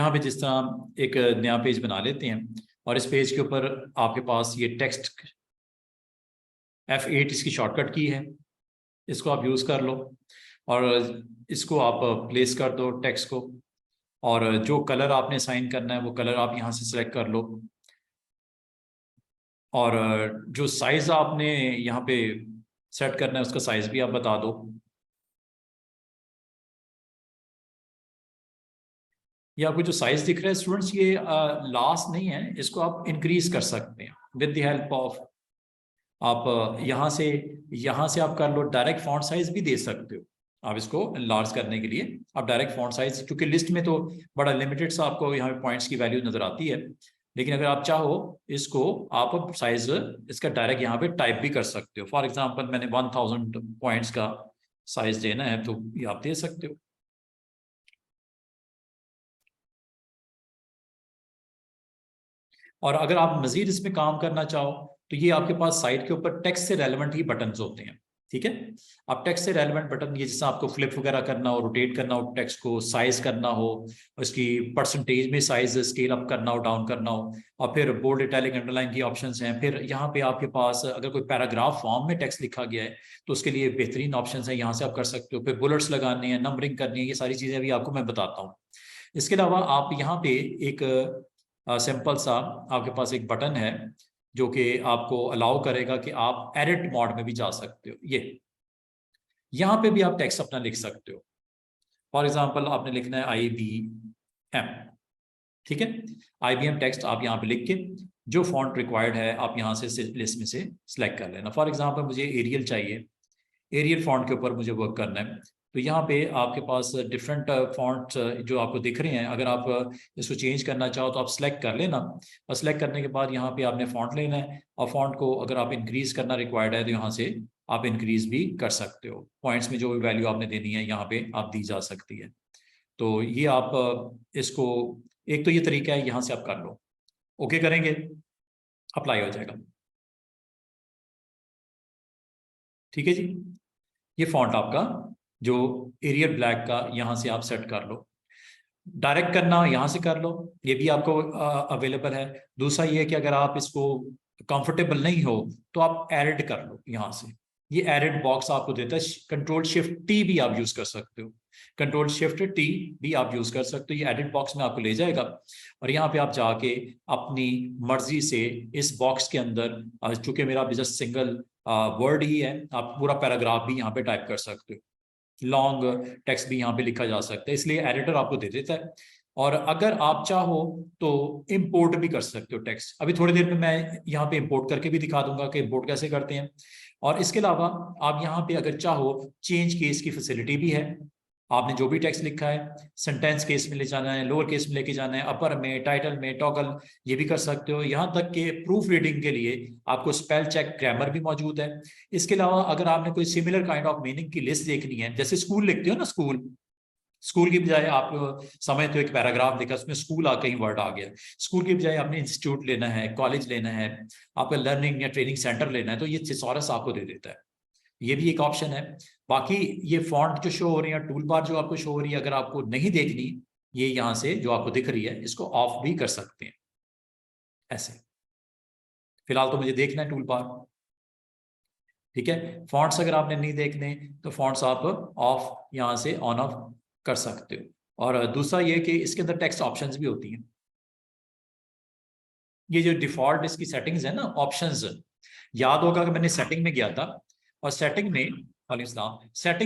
यहाँ पे जिस तरह एक नया पेज बना लेते हैं और इस पेज के ऊपर आपके पास ये टेक्स्ट F8 इसकी शॉर्टकट की है, इसको आप यूज़ कर लो और इसको आप प्लेस कर दो टेक्स्ट को, और जो कलर आपने असाइन करना है वो कलर आप यहाँ से सिलेक्ट कर लो, और जो साइज़ आपने यहाँ पे सेट करना है उसका साइज़ भी आप बता दो। ये आपको जो साइज़ दिख रहा है स्टूडेंट्स, ये लास्ट नहीं है, इसको आप इंक्रीज कर सकते हैं विद द हेल्प ऑफ, आप यहाँ से आप कर लो। डायरेक्ट फॉन्ट साइज भी दे सकते हो आप इसको लार्ज करने के लिए। आप डायरेक्ट फॉन्ट साइज, क्योंकि लिस्ट में तो बड़ा लिमिटेड सा आपको यहाँ पे पॉइंट्स की वैल्यू नजर आती है, लेकिन अगर आप चाहो इसको आप साइज इसका डायरेक्ट यहाँ पे टाइप भी कर सकते हो। फॉर एग्जांपल मैंने 1000 पॉइंट्स का साइज देना है तो ये आप दे सकते हो। और अगर आप मजीद इसमें काम करना चाहो तो ये आपके पास साइट के ऊपर टेक्स्ट से रेलेवेंट ही बटन्स होते हैं, ठीक है। आप टेक्स्ट से रेलेवेंट बटन, ये जैसे आपको फ्लिप वगैरह करना हो, रोटेट करना हो, टेक्स्ट को साइज करना हो, उसकी परसेंटेज में साइज स्केल अप करना हो, डाउन करना हो, और फिर बोल्ड इटैलिक अंडरलाइन की ऑप्शंस हैं। फिर यहाँ पे आपके पास अगर कोई पैराग्राफ फॉर्म में टेक्स्ट लिखा गया है तो उसके लिए बेहतरीन ऑप्शंस हैं, यहाँ से आप कर सकते हो। फिर बुलेट्स लगाने हैं, नंबरिंग करनी है, ये सारी चीज़ें भी आपको मैं बताता हूँ। इसके अलावा आप यहाँ पे एक सिंपल सा आपके पास एक बटन है जो कि आपको अलाउ करेगा कि आप एडिट मोड में भी जा सकते हो। ये यहाँ पे भी आप टेक्स्ट अपना लिख सकते हो। फॉर एग्जांपल आपने लिखना है IBM, ठीक है। IBM टेक्स्ट आप यहाँ पे लिख के जो फॉन्ट रिक्वायर्ड है आप यहाँ से लिस्ट में से सिलेक्ट कर लेना। फॉर एग्जांपल मुझे एरियल चाहिए, एरियल फॉन्ट के ऊपर मुझे वर्क करना है, तो यहाँ पे आपके पास डिफरेंट फॉन्ट जो आपको दिख रहे हैं, अगर आप इसको चेंज करना चाहो तो आप सिलेक्ट कर लेना, और सिलेक्ट करने के बाद यहाँ पे आपने फॉन्ट लेना है, और फॉन्ट को अगर आप इंक्रीज करना रिक्वायर्ड है तो यहाँ से आप इंक्रीज भी कर सकते हो। पॉइंट्स में जो भी वैल्यू आपने देनी है यहाँ पे आप दी जा सकती है। तो ये आप इसको, एक तो ये तरीका है, यहाँ से आप कर लो, ओके करेंगे, अप्लाई हो जाएगा, ठीक है जी। ये फॉन्ट आपका जो एरियल ब्लैक का, यहाँ से आप सेट कर लो। डायरेक्ट करना यहाँ से कर लो, ये भी आपको अवेलेबल है। दूसरा ये है कि अगर आप इसको कंफर्टेबल नहीं हो तो आप एडिट कर लो यहाँ से, ये एडिट बॉक्स आपको देता है। Ctrl+Shift+T भी आप यूज कर सकते हो, Ctrl+Shift+T भी आप यूज कर सकते हो, ये एडिट बॉक्स में आपको ले जाएगा, और यहाँ पे आप जाके अपनी मर्जी से इस बॉक्स के अंदर, चूंकि मेरा जस्ट सिंगल वर्ड ही है, आप पूरा पैराग्राफ भी यहाँ पे टाइप कर सकते हो, लॉन्ग टेक्स्ट भी यहाँ पे लिखा जा सकता है, इसलिए एडिटर आपको दे देता है। और अगर आप चाहो तो इंपोर्ट भी कर सकते हो टेक्स्ट। अभी थोड़ी देर में मैं यहाँ पे इंपोर्ट करके भी दिखा दूंगा कि इंपोर्ट कैसे करते हैं। और इसके अलावा आप यहाँ पे अगर चाहो चेंज केस की फैसिलिटी भी है। आपने जो भी टेक्स्ट लिखा है सेंटेंस केस में ले जाना है, लोअर केस में लेके जाना है, अपर में, टाइटल में, टॉगल, ये भी कर सकते हो। यहाँ तक कि प्रूफ रीडिंग के लिए आपको स्पेल चेक, ग्रामर भी मौजूद है। इसके अलावा अगर आपने कोई सिमिलर काइंड ऑफ मीनिंग की लिस्ट देखनी है, जैसे स्कूल लिखते हो ना, स्कूल की बजाय आप समझते हो एक पैराग्राफ लिखा, उसमें स्कूल कहीं वर्ड आ गया, स्कूल की बजाय आपने इंस्टीट्यूट लेना है, कॉलेज लेना है, आपका लर्निंग या ट्रेनिंग सेंटर लेना है, तो ये थिसॉरस आपको दे देता है, ये भी एक ऑप्शन है। बाकी ये फॉन्ट जो शो हो रही है, टूल बार जो आपको शो हो रही है, अगर आपको नहीं देखनी, ये यहाँ से जो आपको दिख रही है इसको ऑफ भी कर सकते हैं ऐसे। फिलहाल तो मुझे देखना है टूल बार, ठीक है। फॉन्ट्स अगर आपने नहीं देखने तो फॉन्ट्स आप ऑफ यहाँ से ऑन ऑफ कर सकते हो। और दूसरा ये कि इसके अंदर टेक्स्ट ऑप्शंस भी होती हैं। ये जो डिफॉल्ट इसकी सेटिंग्स है ना, ऑप्शंस, याद होगा कि मैंने सेटिंग में गया था, और सेटिंग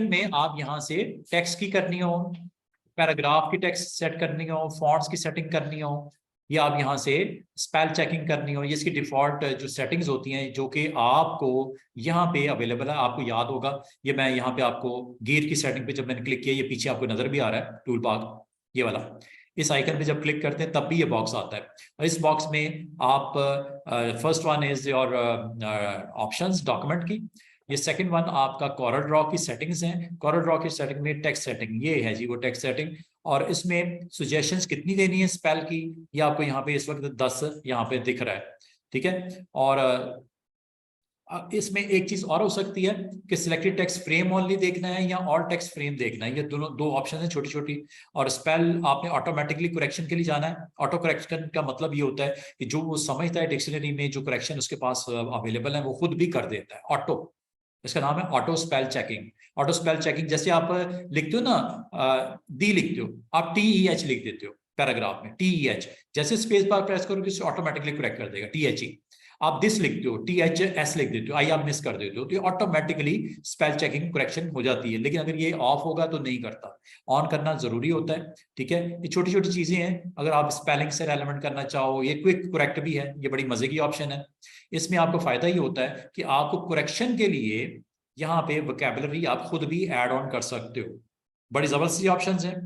में आप यहाँ से टेक्स्ट की करनी हो, पैराग्राफ की टेक्स्ट सेट करनी हो, फॉन्ट्स की सेटिंग करनी हो, या आप यहाँ से स्पेल चेकिंग करनी हो, ये इसकी डिफॉल्ट जो सेटिंग्स होती हैं जो कि आपको यहाँ पे अवेलेबल है। आपको याद होगा, ये मैं यहाँ पे आपको गियर की सेटिंग पे जब मैंने क्लिक किया, ये पीछे आपको नजर भी आ रहा है टूल बार, ये वाला, इस आइकन पे जब क्लिक करते हैं तब भी ये बॉक्स आता है। और इस बॉक्स में आप first one is your options document की, ये सेकंड वन आपका कॉरल ड्रॉ की सेटिंग्स हैं। कॉरल ड्रॉ की सेटिंग में टेक्स्ट सेटिंग, ये है जी वो टेक्स्ट सेटिंग, और इसमें सजेशंस कितनी देनी है स्पेल की, ये आपको यहाँ पे इस वक्त 10 यहाँ पे दिख रहा है, ठीक है। और इसमें एक चीज और हो सकती है कि सिलेक्टेड टेक्स्ट फ्रेम ओनली देखना है या ऑल टेक्स्ट फ्रेम देखना है, ये दोनों दो ऑप्शन है छोटी छोटी। और स्पेल आपने ऑटोमेटिकली करेक्शन के लिए जाना है। ऑटो करेक्शन का मतलब ये होता है कि जो वो समझता है डिक्शनरी में जो करेक्शन उसके पास अवेलेबल है वो खुद भी कर देता है ऑटो। इसका नाम है auto spell checking. Auto spell checking, जैसे आप लिखते हो ना दी लिखते हो, आप TEH लिख देते हो पैराग्राफ में, TEH, जैसे स्पेस बार प्रेस करोगे ऑटोमेटिकली करेक्ट कर देगा THE। आप दिस लिखते हो THS लिख देते हो, आई आप मिस कर देते हो, तो ये ऑटोमेटिकली स्पेल चेकिंग करेक्शन हो जाती है। लेकिन अगर ये ऑफ होगा तो नहीं करता, ऑन करना जरूरी होता है। ठीक है, ये छोटी छोटी चीजें हैं। अगर आप स्पेलिंग से रेलेवेंट करना चाहो, ये क्विक करेक्ट भी है, ये बड़ी मजे की ऑप्शन है। इसमें आपको फायदा ये होता है कि आपको करेक्शन के लिए यहाँ पे वोकैबुलरी आप खुद भी ऐड ऑन कर सकते हो। बड़ी जबरदस्त ऑप्शन है।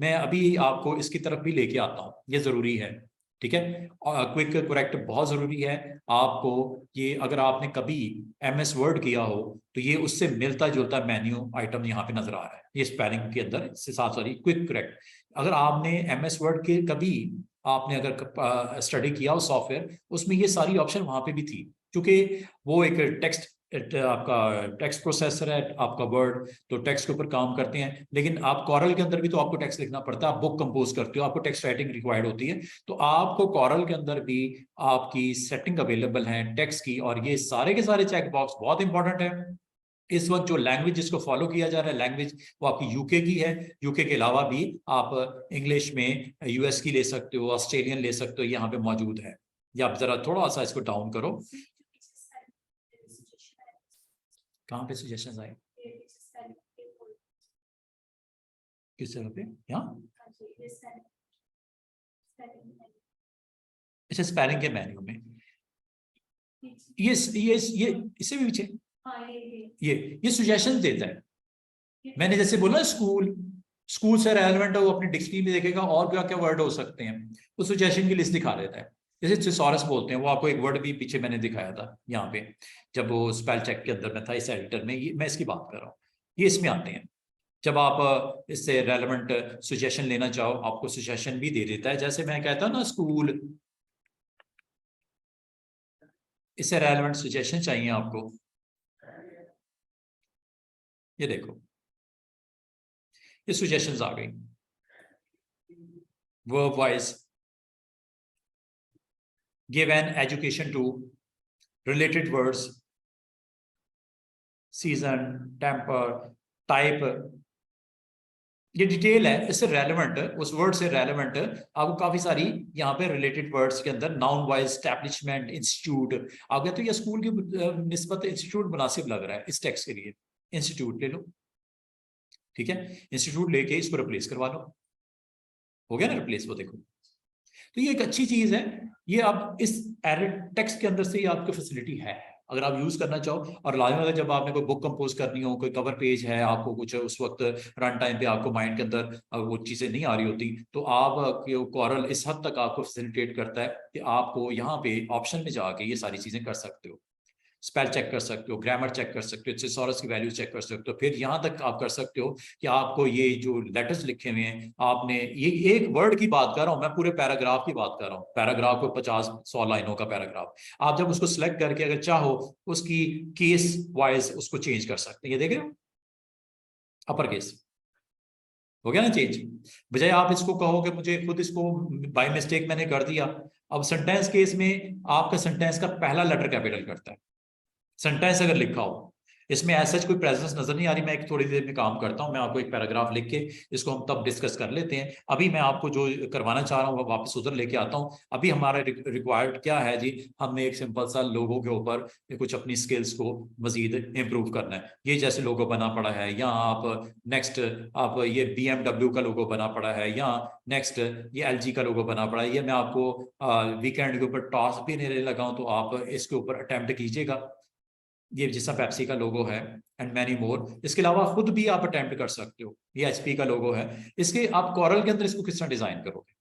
मैं अभी आपको इसकी तरफ भी लेके आता हूँ, ये जरूरी है। ठीक है, क्विक करेक्ट बहुत जरूरी है आपको। ये अगर आपने कभी MS वर्ड किया हो तो ये उससे मिलता जुलता मेन्यू आइटम यहाँ पे नजर आ रहा है, ये स्पेलिंग के अंदर इससे साथ साथ क्विक करेक्ट। अगर आपने MS वर्ड के कभी आपने अगर स्टडी किया हो सॉफ्टवेयर, उसमें ये सारी ऑप्शन वहां पे भी थी, क्योंकि वो एक टेक्स्ट आपका टेक्स्ट प्रोसेसर है आपका वर्ड, तो टेक्स्ट के ऊपर काम करते हैं। लेकिन आप कॉरल के अंदर भी तो आपको टेक्स्ट लिखना पड़ता है, आप बुक कंपोज करते हो, आपको टेक्स्ट राइटिंग रिक्वायर्ड होती है, तो आपको कॉरल के अंदर भी आपकी सेटिंग अवेलेबल है टेक्स्ट की। और ये सारे के सारे चेक बॉक्स बहुत इंपॉर्टेंट है। इस वक्त जो लैंग्वेज जिसको फॉलो किया जा रहा है लैंग्वेज, वो आपकी यूके की है। यूके के अलावा भी आप इंग्लिश में US की ले सकते हो, ऑस्ट्रेलियन ले सकते हो, यहाँ पे मौजूद है। या आप जरा थोड़ा सा इसको डाउन करो। कहाँ पे सजेशंस आए, किस जगह पे? यहाँ अच्छा, स्पेलिंग के मेन्यू में ये इससे भी पीछे ये सजेशन देता है। मैंने जैसे बोला स्कूल से रेलेवेंट है, वो अपनी डिक्शनरी में देखेगा और क्या क्या वर्ड हो सकते हैं, वो सजेशन की लिस्ट दिखा देता है। जैसे थिसॉरस बोलते हैं, वो आपको एक वर्ड भी पीछे मैंने दिखाया था यहाँ पे, जब वो स्पेल चेक के अंदर में था, इस एडिटर में, ये मैं इसकी बात कर रहा हूँ, ये इसमें आते हैं। जब आप इससे रेलेवेंट सजेशन लेना चाहो, आपको सजेशन भी दे देता है। जैसे मैं कहता हूँ ना स्कूल, इससे रेलेवेंट सजेशन चाहिए आपको, ये देखो ये सजेशंस आ गई verb wise. Give an education to related words, season, temper, type, ये डिटेल है, इससे रेलेवेंट, उस वर्ड से रेलेवेंट आपको काफी सारी यहाँ पे रिलेटेड वर्ड्स के अंदर नाउन वाइज, एस्टैब्लिशमेंट, इंस्टीट्यूट आ गया। तो ये स्कूल की निस्बत इंस्टीट्यूट मुनासिब लग रहा है इस टेक्स्ट के लिए, इंस्टीट्यूट ले लो। ठीक है, इंस्टीट्यूट लेके इसको रिप्लेस करवा लो, हो गया ना रिप्लेस, वो देखो। तो ये एक अच्छी चीज है, ये आप इस एडिट टेक्स्ट के अंदर से ही आपकी फैसिलिटी है अगर आप यूज करना चाहो। और लाजमी अगर जब आपने कोई बुक कंपोज करनी हो, कोई कवर पेज है, आपको कुछ उस वक्त रन टाइम पे आपको माइंड के अंदर वो चीजें नहीं आ रही होती, तो आप कॉरल इस हद तक आपको फैसिलिटेट करता है कि आपको यहाँ पे ऑप्शन में जाके ये सारी चीजें कर सकते हो। स्पेल चेक कर सकते हो, ग्रामर चेक कर सकते हो, थिसॉरस की वैल्यू चेक कर सकते हो, फिर यहाँ तक आप कर सकते हो कि आपको ये जो लेटर्स लिखे हुए हैं, आपने ये एक वर्ड की बात कर रहा हूँ मैं, पूरे पैराग्राफ की बात कर रहा हूँ, पैराग्राफ को 50-100 लाइनों का पैराग्राफ, आप जब उसको सिलेक्ट करके अगर चाहो उसकी केस वाइज उसको चेंज कर सकते हैं। ये देख रहे हो, अपर केस हो गया ना चेंज। बजाय आप इसको कहो कि मुझे खुद इसको बाय मिस्टेक मैंने कर दिया, अब सेंटेंस केस में आपका सेंटेंस का पहला लेटर कैपिटल करता है। सेंटेंस अगर लिखा हो, इसमें ऐसा कोई प्रेजेंस नजर नहीं आ रही। मैं एक थोड़ी देर में काम करता हूं, मैं आपको एक पैराग्राफ लिख के इसको हम तब डिस्कस कर लेते हैं। अभी मैं आपको जो करवाना चाह रहा हूँ वापस उधर लेके आता हूँ। अभी हमारा रिक्वायर्ड क्या है जी, हमने एक सिंपल सा लोगो के ऊपर कुछ अपनी स्किल्स को मजीद इम्प्रूव करना है। ये जैसे लोगो बना पड़ा है, या आप नेक्स्ट आप ये BMW का लोगो बना पड़ा है, या नेक्स्ट ये LG का लोगो बना पड़ा है। ये मैं आपको वीकेंड के ऊपर टास्क भी नहीं लगाऊं तो आप इसके ऊपर अटेम्प्ट कीजिएगा। ये जिसका पेप्सी का लोगो है एंड मैनी मोर। इसके अलावा खुद भी आप अटेम्प्ट कर सकते हो, ये HP का लोगो है। इसके आप कॉरल के अंदर इसको किस तरह डिजाइन करोगे,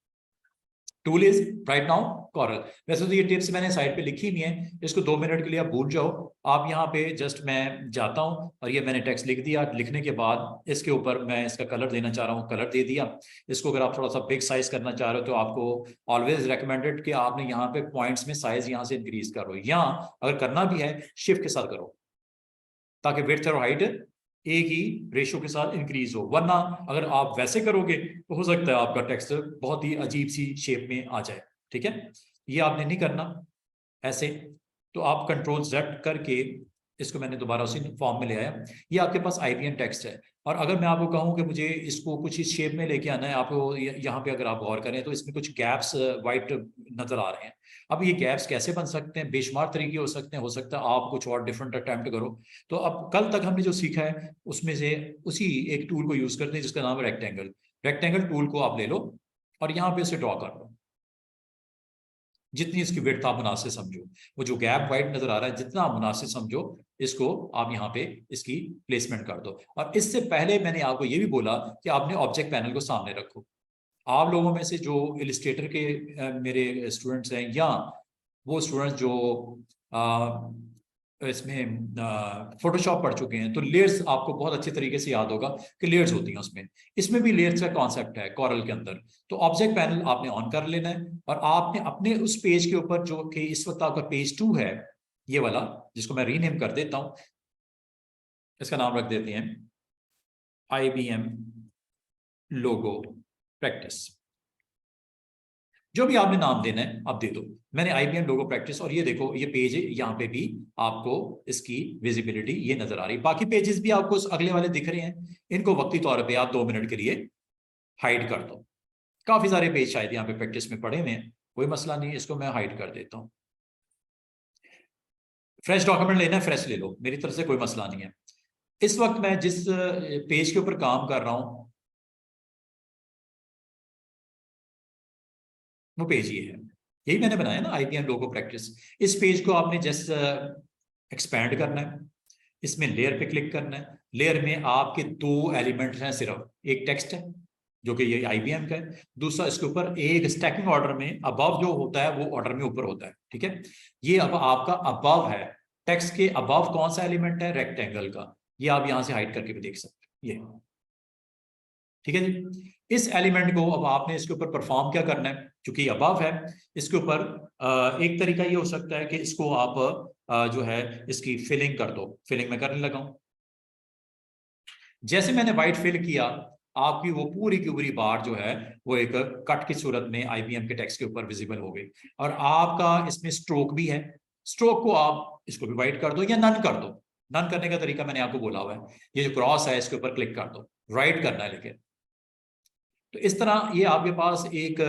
tool is right now Corel. वैसे तो ये टिप्स मैंने साइड पे लिखी नहीं है, इसको 2 मिनट के लिए आप भूल जाओ। आप यहाँ पे जस्ट मैं जाता हूँ और ये मैंने टेक्स्ट लिख दिया। लिखने के बाद इसके ऊपर मैं इसका कलर देना चाह रहा हूँ, कलर दे दिया। इसको अगर आप थोड़ा सा बिग साइज करना चाह रहे हो तो आपको ऑलवेज रिकमेंडेड कि आपने यहाँ पे पॉइंट्स में साइज यहाँ से इंक्रीज करो, या अगर करना भी है शिफ्ट के साथ करो, ताकि विड्थ और हाइट एक ही रेशो के साथ इंक्रीज हो। वरना अगर आप वैसे करोगे तो हो सकता है आपका टेक्स्ट बहुत ही अजीब सी शेप में आ जाए। ठीक है, ये आपने नहीं करना ऐसे। तो आप कंट्रोल Z करके इसको मैंने दोबारा उसी फॉर्म में ले आया। ये आपके पास IBM टेक्स्ट है। और अगर मैं आपको कहूँ कि मुझे इसको कुछ इस शेप में लेके आना है, आपको यहाँ पे अगर आप गौर करें तो इसमें कुछ गैप्स वाइट नजर आ रहे हैं। अब ये गैप्स कैसे बन सकते हैं? बेशुमार तरीके हो सकते हैं, हो सकता है आप कुछ और डिफरेंट अटेम्प्ट करो। तो अब कल तक हमने जो सीखा है उसमें से उसी एक टूल को यूज करते हैं जिसका नाम है रेक्टेंगल। रेक्टेंगल टूल को आप ले लो और यहाँ पे उसे ड्रॉ कर लो। जितनी इसकी विड्थ आप मुनासिब समझो, वो जो गैप वाइट नजर आ रहा है जितना आप मुनासिब समझो, इसको आप यहाँ पे इसकी प्लेसमेंट कर दो। और इससे पहले मैंने आपको ये भी बोला कि आपने ऑब्जेक्ट पैनल को सामने रखो। आप लोगों में से जो इलिस्ट्रेटर के मेरे स्टूडेंट्स हैं, या वो स्टूडेंट्स जो इसमें फोटोशॉप पढ़ चुके हैं, तो लेयर्स आपको बहुत अच्छे तरीके से याद होगा कि लेयर्स होती हैं उसमें। इसमें भी लेयर्स का कॉन्सेप्ट है कॉरल के अंदर। तो ऑब्जेक्ट पैनल आपने ऑन कर लेना है और आपने अपने उस पेज के ऊपर, जो कि इस वक्त आपका पेज 2 है, ये वाला, जिसको मैं रीनेम कर देता हूं, इसका नाम रख देते हैं IBM लोगो प्रैक्टिस। जो भी आपने नाम देना है आप दे दो। मैंने IBM लोगो प्रैक्टिस, और ये देखो ये पेज है, यहाँ पे भी आपको इसकी विजिबिलिटी ये नजर आ रही है। बाकी पेजेस भी आपको अगले वाले दिख रहे हैं, इनको वक्ती तौर पे आप 2 मिनट के लिए हाइड कर दो। काफी सारे पेज शायद यहाँ पे प्रैक्टिस में पड़े हुए हैं, कोई मसला नहीं, इसको मैं हाइड कर देता हूँ। फ्रेश डॉक्यूमेंट लेना है फ्रेश ले लो, मेरी तरफ से कोई मसला नहीं है। इस वक्त मैं जिस पेज के ऊपर काम कर रहा हूं वो पेज ये है, यही मैंने बनाया ना IBM लोगो प्रैक्टिस। इस पेज को आपने जस्ट एक्सपैंड करना है, इसमें लेयर पे क्लिक करना है। लेयर में आपके 2 एलिमेंट्स हैं सिर्फ, एक टेक्स्ट है जो कि ये IBM का है, दूसरा इसके ऊपर एक स्टैकिंग ऑर्डर में अबव जो होता है वो ऑर्डर में ऊपर होता है। ठीक है, ये अब आपका अबव है। टेक्स्ट के अबव कौन सा एलिमेंट है? रेक्टेंगल का। ये आप यहां से हाइड करके भी देख सकते हैं, ये ठीक है जी। इस एलिमेंट को अब आपने इसके ऊपर परफॉर्म क्या करना है, क्योंकि अबव है, इसके ऊपर एक तरीका ये हो सकता है कि इसको आप जो है इसकी फिलिंग कर दो। फिलिंग में करने लगा हूं। जैसे मैंने व्हाइट फिल किया, आपकी वो पूरी की पूरी बार जो है वो एक कट की सूरत में IBM के टेक्स्ट के ऊपर विजिबल हो गई। और आपका इसमें स्ट्रोक भी है, स्ट्रोक को आप इसको भी व्हाइट कर दो या नन कर दो। नन करने का तरीका मैंने आपको बोला हुआ है, ये जो क्रॉस है इसके ऊपर क्लिक कर दो, राइट करना है लेकिन। तो इस तरह ये आपके पास एक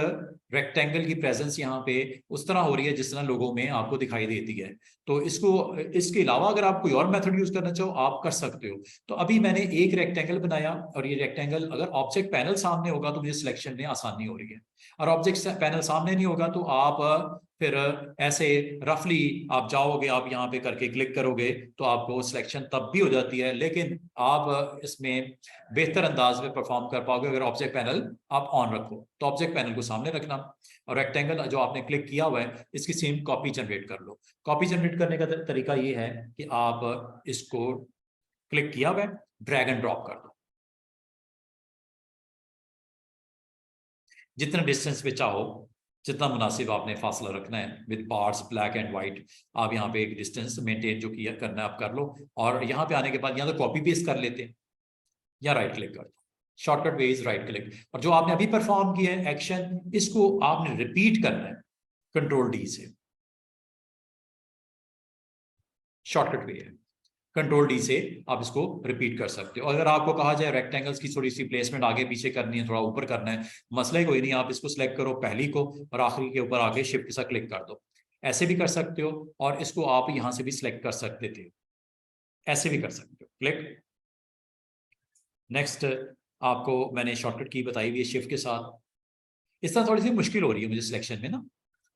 रेक्टेंगल की प्रेजेंस यहाँ पे उस तरह हो रही है जिस तरह लोगों में आपको दिखाई देती है। तो इसको, इसके अलावा अगर आप कोई और मेथड यूज करना चाहो आप कर सकते हो। तो अभी मैंने एक रेक्टेंगल बनाया, और ये रेक्टेंगल अगर ऑब्जेक्ट पैनल सामने होगा तो मुझे सिलेक्शन में आसानी हो रही है, और ऑब्जेक्ट पैनल सामने नहीं होगा तो आप फिर ऐसे रफली आप जाओगे, आप यहाँ पे करके क्लिक करोगे तो आपको सिलेक्शन तब भी हो जाती है, लेकिन आप इसमें बेहतर अंदाज में परफॉर्म कर पाओगे अगर ऑब्जेक्ट पैनल आप ऑन रखो। तो ऑब्जेक्ट पैनल को सामने रखना, और रेक्टेंगल जो आपने क्लिक किया हुआ है इसकी सेम कॉपी जनरेट कर लो। कॉपी जनरेट करने का तरीका ये है कि आप इसको क्लिक किया हुआ है, ड्रैग एंड ड्रॉप कर दो, जितना डिस्टेंस पे चाहो, जितना मुनासिब आपने फासला रखना है with bars black and white. आप यहाँ पे एक डिस्टेंस मेंटेन जो किया करना है आप कर लो। और यहाँ पे आने के बाद या तो कॉपी पेस्ट कर लेते हैं या राइट क्लिक कर दो। Shortcut way is right click. और जो आपने अभी परफॉर्म किया है एक्शन, इसको आपने रिपीट करना है कंट्रोल-D से। शॉर्टकट वे है, कंट्रोल-D से आप इसको रिपीट कर सकते हो। अगर आपको कहा जाए रेक्टेंगल्स की थोड़ी सी प्लेसमेंट आगे पीछे करनी है, थोड़ा ऊपर करना है, मसला ही कोई नहीं, आप इसको सिलेक्ट करो पहली को और आखिरी के ऊपर आगे शिफ्ट के साथ क्लिक कर दो। ऐसे भी कर सकते हो, और इसको आप यहां से भी सिलेक्ट कर सकते थे, ऐसे भी कर सकते हो, क्लिक। नेक्स्ट आपको मैंने शॉर्टकट की बताई हुई है शिफ्ट के साथ। इस तरह थोड़ी सी मुश्किल हो रही है मुझे सिलेक्शन में ना,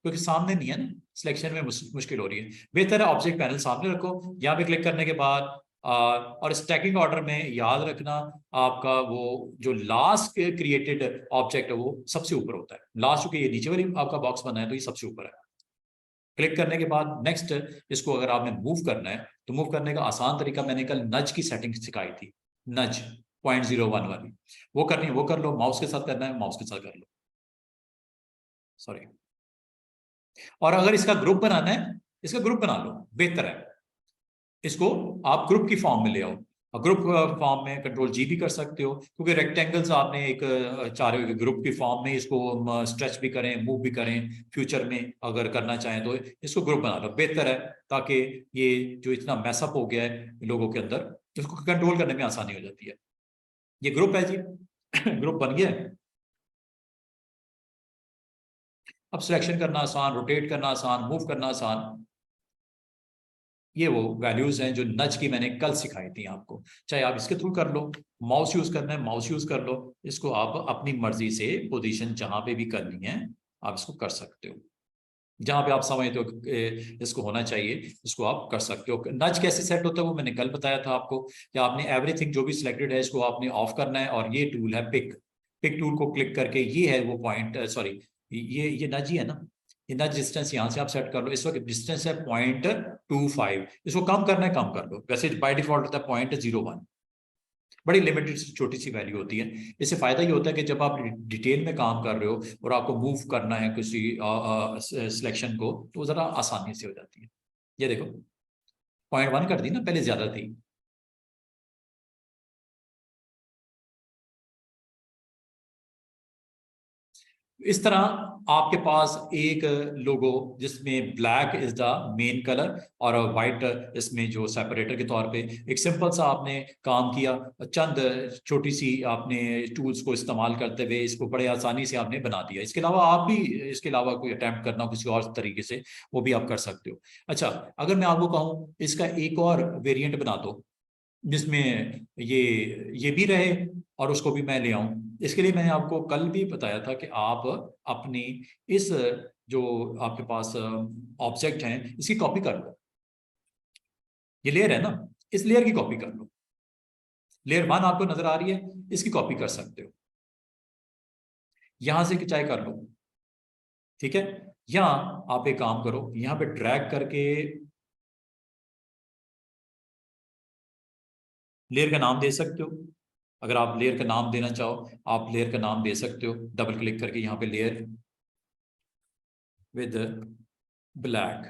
क्योंकि सामने नहीं है ना, सिलेक्शन में मुश्किल हो रही है। बेहतर है ऑब्जेक्ट पैनल सामने रखो, यहाँ पे क्लिक करने के बाद और स्टैकिंग ऑर्डर में याद रखना आपका वो जो लास्ट क्रिएटेड ऑब्जेक्ट है वो सबसे ऊपर होता है। लास्ट चूंकि ये नीचे वाली आपका बॉक्स बना है तो ये सबसे ऊपर है। क्लिक करने के बाद नेक्स्ट, इसको अगर आपने मूव करना है तो मूव करने का आसान तरीका मैंने कल नज की सेटिंग सिखाई थी, नज 0.01 वाली, वो करनी है वो कर लो, माउस के साथ करना है माउस के साथ कर लो, सॉरी। और अगर इसका ग्रुप बनाना है, इसका ग्रुप बना लो, बेहतर है। इसको आप ग्रुप की फॉर्म में ले आओ, ग्रुप फॉर्म में कंट्रोल जी भी कर सकते हो, क्योंकि रेक्टेंगल्स आपने एक चाह रहे हो कि ग्रुप की फॉर्म में इसको स्ट्रेच भी करें मूव भी करें, फ्यूचर में अगर करना चाहें तो इसको ग्रुप बना लो, बेहतर है, ताकि ये जो इतना मैसअप हो गया है लोगों के अंदर, इसको कंट्रोल करने में आसानी हो जाती है। ये ग्रुप है जी ग्रुप बन गया है। अब सिलेक्शन करना आसान, रोटेट करना आसान, मूव करना आसान। ये वो वैल्यूज हैं जो नज की मैंने कल सिखाई थी आपको, चाहे आप इसके थ्रू कर लो, माउस यूज करना है माउस यूज कर लो, इसको आप अपनी मर्जी से पोजीशन जहां पे भी करनी है आप इसको कर सकते हो, जहां पे आप समझते हो इसको होना चाहिए इसको आप कर सकते हो। नज कैसे सेट होता है वो मैंने कल बताया था आपको, कि आपने एवरीथिंग जो भी सिलेक्टेड है इसको आपने ऑफ करना है, और ये टूल है पिक, पिक टूल को क्लिक करके ये है वो पॉइंट, सॉरी ये नज ही है ना, ये नज डिस्टेंस यहाँ से आप सेट कर लो। इस वक्त डिस्टेंस है 0.25, इसको कम करना है कम कर लो, वैसे बाय डिफॉल्ट होता है 0.01, बड़ी लिमिटेड छोटी सी वैल्यू होती है। इससे फायदा ये होता है कि जब आप डिटेल में काम कर रहे हो और आपको मूव करना है किसी सिलेक्शन को तो जरा आसानी से हो जाती है। ये देखो 0.1 कर दी ना, पहले ज्यादा थी। इस तरह आपके पास एक लोगो जिसमें black is the main colour और वाइट इसमें जो सेपरेटर के तौर पे, एक सिंपल सा आपने काम किया, चंद छोटी सी आपने टूल्स को इस्तेमाल करते हुए इसको बड़े आसानी से आपने बना दिया। इसके अलावा आप भी इसके अलावा कोई अटैम्प्ट करना हो किसी और तरीके से वो भी आप कर सकते हो। अच्छा, अगर मैं आपको कहूँ इसका एक और वेरिएंट बना दो जिसमें ये भी रहे और उसको भी मैं ले आऊं, इसके लिए मैंने आपको कल भी बताया था कि आप अपनी इस जो आपके पास ऑब्जेक्ट हैं इसकी कॉपी कर लो। ये लेयर है ना, इस लेयर की कॉपी कर लो, लेयर 1 आपको नजर आ रही है, इसकी कॉपी कर सकते हो, यहां से चाहे कर लो, ठीक है। या आप एक काम करो, यहां पे ड्रैग करके लेयर का नाम दे सकते हो। अगर आप लेयर का नाम देना चाहो आप लेयर का नाम दे सकते हो, डबल क्लिक करके यहाँ पे लेयर विद ब्लैक,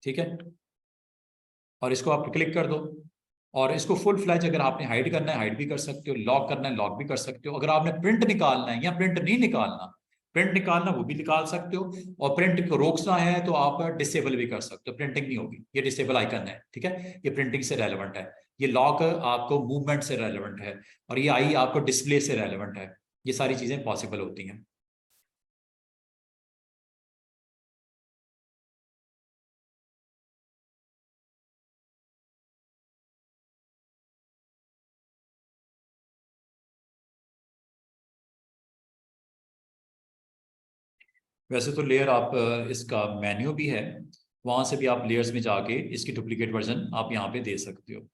ठीक है, और इसको आप क्लिक कर दो। और इसको फुल फ्लैज अगर आपने हाइड करना है हाइड भी कर सकते हो, लॉक करना है लॉक भी कर सकते हो। अगर आपने प्रिंट निकालना है या प्रिंट नहीं निकालना, प्रिंट निकालना वो भी निकाल सकते हो, और प्रिंट को रोकना है तो आप डिसेबल भी कर सकते हो, प्रिंटिंग नहीं होगी, ये डिसेबल आइकन है, ठीक है, ये प्रिंटिंग से रेलेवेंट है। ये लॉक आपको मूवमेंट से रेलेवेंट है, और ये आई आपको डिस्प्ले से रेलेवेंट है। ये सारी चीजें पॉसिबल होती हैं। वैसे तो लेयर आप इसका मेन्यू भी है, वहां से भी आप लेयर्स में जाके इसकी डुप्लीकेट वर्जन आप यहाँ पे दे सकते हो।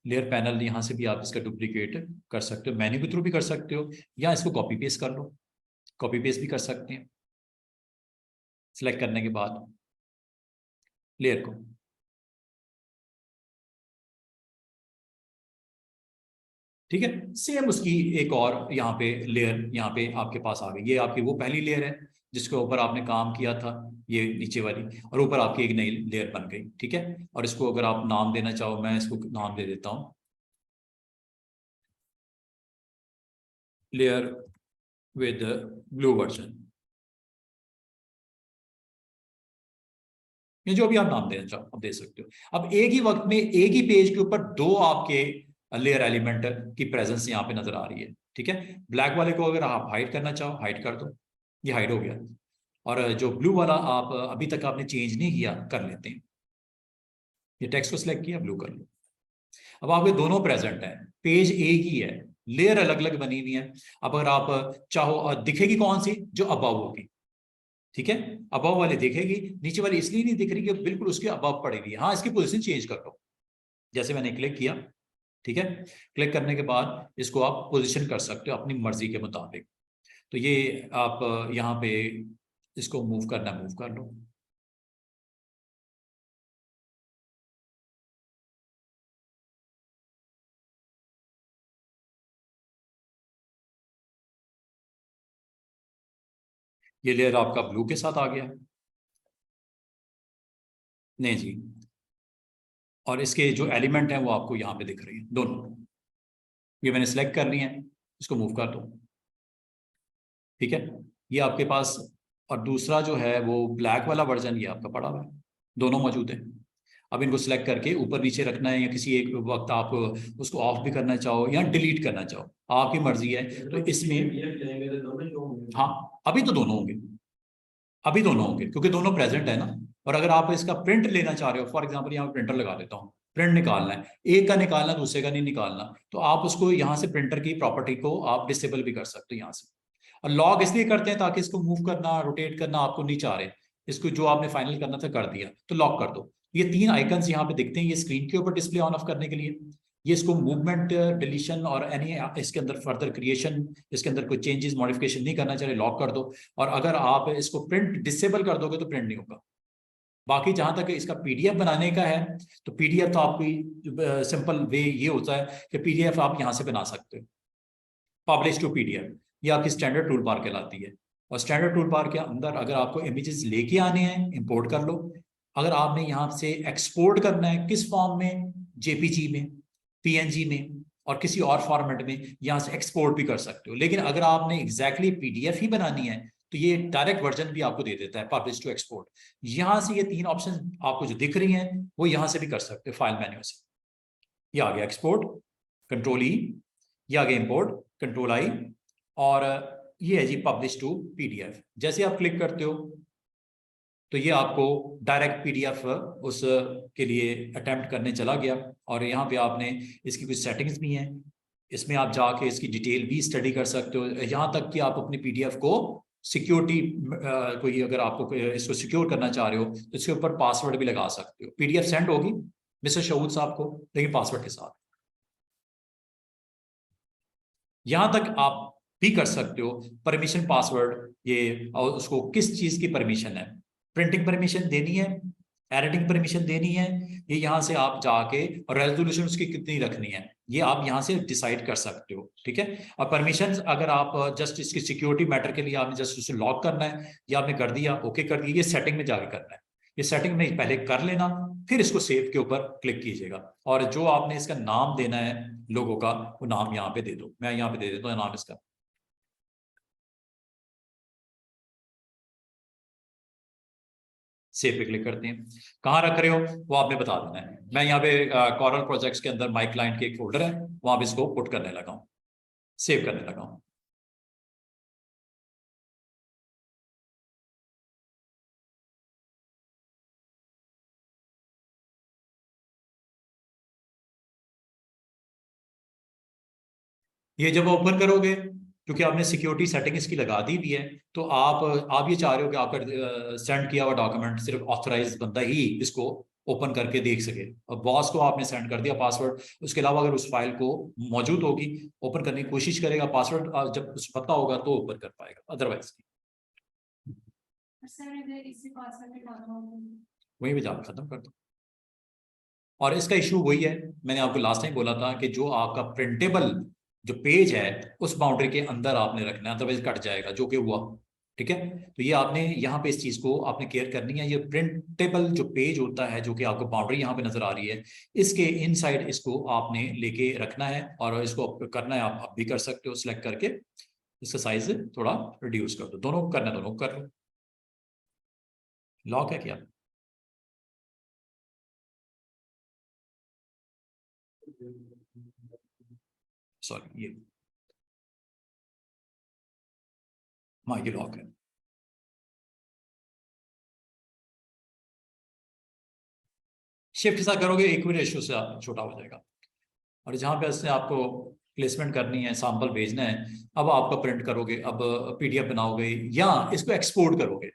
लेयर पैनल यहाँ से भी आप इसका डुप्लीकेट कर सकते हो, मेन्यू के थ्रू भी कर सकते हो, या इसको कॉपी पेस्ट कर लो, कॉपी पेस्ट भी कर सकते हैं सिलेक्ट करने के बाद लेयर को। ठीक है, सेम उसकी एक और यहाँ पे लेयर यहाँ पे आपके पास आ गई, ये आपकी वो पहली लेयर है जिसके ऊपर आपने काम किया था, ये नीचे वाली, और ऊपर आपकी एक नई लेयर बन गई, ठीक है। और इसको अगर आप नाम देना चाहो, मैं इसको नाम दे देता हूँ लेयर विद ब्लू वर्जन, ये जो भी आप नाम देना चाहो आप दे सकते हो। अब एक ही वक्त में एक ही पेज के ऊपर दो आपके लेयर एलिमेंट की प्रेजेंस यहाँ पे नजर आ रही है, ठीक है। ब्लैक वाले को अगर आप हाइड करना चाहो हाइड कर दो, ये हाइड हो गया, और जो ब्लू वाला आप अभी तक आपने चेंज नहीं किया कर लेते हैं, ये टेक्स्ट को सिलेक्ट किया ब्लू कर लो। अब आपके दोनों प्रेजेंट हैं, पेज एक ही है, लेयर अलग अलग बनी हुई है। अब अगर आप चाहो दिखेगी कौन सी, जो अबव होगी, ठीक है, अबव वाली दिखेगी, नीचे वाली इसलिए नहीं दिख रही कि बिल्कुल उसके अबव पड़ी हुई है। हाँ, इसकी पोजीशन चेंज कर लो, जैसे मैंने क्लिक किया, ठीक है, क्लिक करने के बाद इसको आप पोजीशन कर सकते हो अपनी मर्जी के मुताबिक। तो ये आप यहाँ पे इसको मूव करना, मूव कर लो। ये लेयर आपका ब्लू के साथ आ गया, नहीं जी, और इसके जो एलिमेंट हैं वो आपको यहाँ पे दिख रही है दोनों। ये मैंने सेलेक्ट कर ली है, इसको मूव कर दो, ठीक है, ये आपके पास। और दूसरा जो है वो ब्लैक वाला वर्जन, ये आपका पड़ा हुआ है, दोनों मौजूद है। अब इनको सिलेक्ट करके ऊपर नीचे रखना है, या किसी एक वक्त आप उसको ऑफ भी करना चाहो या डिलीट करना चाहो, आपकी मर्जी है। तो इसमें हाँ, अभी तो दोनों होंगे, अभी दोनों होंगे क्योंकि दोनों प्रेजेंट है ना। और अगर आप इसका प्रिंट लेना चाह रहे हो, फॉर एग्जांपल यहाँ प्रिंटर लगा देता हूँ, प्रिंट निकालना है, एक का निकालना, दूसरे का नहीं निकालना, तो आप उसको यहाँ से प्रिंटर की प्रॉपर्टी को आप डिसेबल भी कर सकते हो यहाँ से। और लॉग इसलिए करते हैं ताकि इसको मूव करना, रोटेट करना आपको नहीं चाह रहे, इसको जो आपने फाइनल करना था कर दिया, तो लॉक कर दो। ये तीन आइकन्स यहाँ पे दिखते हैं, ये स्क्रीन के ऊपर डिस्प्ले ऑन ऑफ करने के लिए, ये इसको मूवमेंट, डिलीशन और एनी इसके अंदर फर्दर क्रिएशन, इसके अंदर कोई चेंजेस मॉडिफिकेशन नहीं करना चाहिए, लॉक कर दो। और अगर आप इसको प्रिंट डिसेबल कर दोगे तो प्रिंट नहीं होगा। बाकी जहां तक इसका पीडीएफ बनाने का है, तो पीडीएफ तो आपकी सिंपल वे ये होता है कि पीडीएफ आप यहां से बना सकते हो, पब्लिश टू पीडीएफ, ये आपकी स्टैंडर्ड टूल बार कहलाती है। और स्टैंडर्ड टूल बार के अंदर अगर आपको इमेजेस लेके आने हैं, इंपोर्ट कर लो। अगर आपने यहाँ से एक्सपोर्ट करना है, किस फॉर्म में, जेपीजी में, पीएनजी में, और किसी और फॉर्मेट में, यहाँ से एक्सपोर्ट भी कर सकते हो। लेकिन अगर आपने एग्जैक्टली पीडीएफ ही बनानी है, तो ये डायरेक्ट वर्जन भी आपको दे देता है, पब्लिश टू एक्सपोर्ट। यहाँ से ये तीन ऑप्शन आपको जो दिख रही हैं वो यहाँ से भी कर सकते हो, फाइल मेन्यू से। ये आ गया एक्सपोर्ट, कंट्रोल ई, ये आ गया इंपोर्ट, कंट्रोल आई, और ये है जी पब्लिश टू पीडीएफ। जैसे आप क्लिक करते हो तो ये आपको डायरेक्ट पीडीएफ उस के लिए अटेम्प्ट करने चला गया। और यहाँ पे आपने इसकी कुछ सेटिंग्स भी हैं, इसमें आप जाके इसकी डिटेल भी स्टडी कर सकते हो, यहाँ तक कि आप अपनी पीडीएफ को सिक्योरिटी, कोई अगर आपको इसको सिक्योर करना चाह रहे हो तो इसके ऊपर पासवर्ड भी लगा सकते हो। पीडीएफ सेंड होगी मिस्टर शहूद साहब को, लेकिन पासवर्ड के साथ। यहां तक आप भी कर सकते हो परमिशन पासवर्ड, ये और उसको किस चीज की परमिशन है, प्रिंटिंग परमिशन देनी है, एडिटिंग परमिशन देनी है, ये यहां से आप जाके, और रेजोल्यूशन उसकी कितनी रखनी है, ये आप यहां से डिसाइड कर सकते हो, ठीक है। और परमिशन अगर आप जस्ट इसकी सिक्योरिटी मैटर के लिए आपने जस्ट उसे लॉक करना है, ये आपने कर दिया, ओके कर दिया, ये सेटिंग में जाके करना है, ये सेटिंग में पहले कर लेना, फिर इसको सेव के ऊपर क्लिक कीजिएगा। और जो आपने इसका नाम देना है लोगों का, वो नाम यहाँ पे दे दो, मैं यहाँ पे दे देता हूँ नाम इसका। सेव पे क्लिक करते हैं, कहाँ रख रहे हो वो आपने बता देना है। मैं यहाँ पे कॉरल प्रोजेक्ट्स के अंदर माई क्लाइंट के एक फोल्डर है, वहां पे इसको पुट करने लगा हूँ, सेव करने लगा हूँ। ये जब ओपन करोगे, क्योंकि आपने सिक्योरिटी सेटिंग इसकी लगा दी भी है, तो आप ये चाह रहे हो कि आपका सेंड किया हुआ डॉक्यूमेंट सिर्फ ऑथराइज बंदा ही इसको ओपन करके देख सके। और बॉस को आपने सेंड कर दिया पासवर्ड, उसके अलावा अगर उस फाइल को मौजूद होगी, ओपन करने की कोशिश करेगा, पासवर्ड जब उसे पता होगा तो ओपन कर पाएगा, अदरवाइज वहीं पे जाकर खत्म कर दो। और इसका इशू वही है, मैंने आपको लास्ट टाइम बोला था कि जो आपका प्रिंटेबल जो पेज है उस बाउंड्री के अंदर आपने रखना है, अदरवाइज कट जाएगा, जो कि हुआ, ठीक है। तो ये आपने यहाँ पे इस चीज को आपने केयर करनी है। ये प्रिंटेबल जो पेज होता है, जो कि आपको बाउंड्री यहाँ पे नजर आ रही है, इसके इनसाइड इसको आपने लेके रखना है, और इसको करना है आप भी कर सकते हो, सिलेक्ट करके इसका साइज थोड़ा रिड्यूस कर दो, दोनों करना, दोनों कर लो। लॉक है क्या? सॉरी, ये हाँ, ये लॉक है। शिफ्ट सा करोगे एक भी रेशियो से छोटा हो जाएगा। और जहाँ पे इससे आपको प्लेसमेंट करनी है, सैंपल भेजना है, अब आपका प्रिंट करोगे, अब पीडीएफ बनाओगे या इसको एक्सपोर्ट करोगे,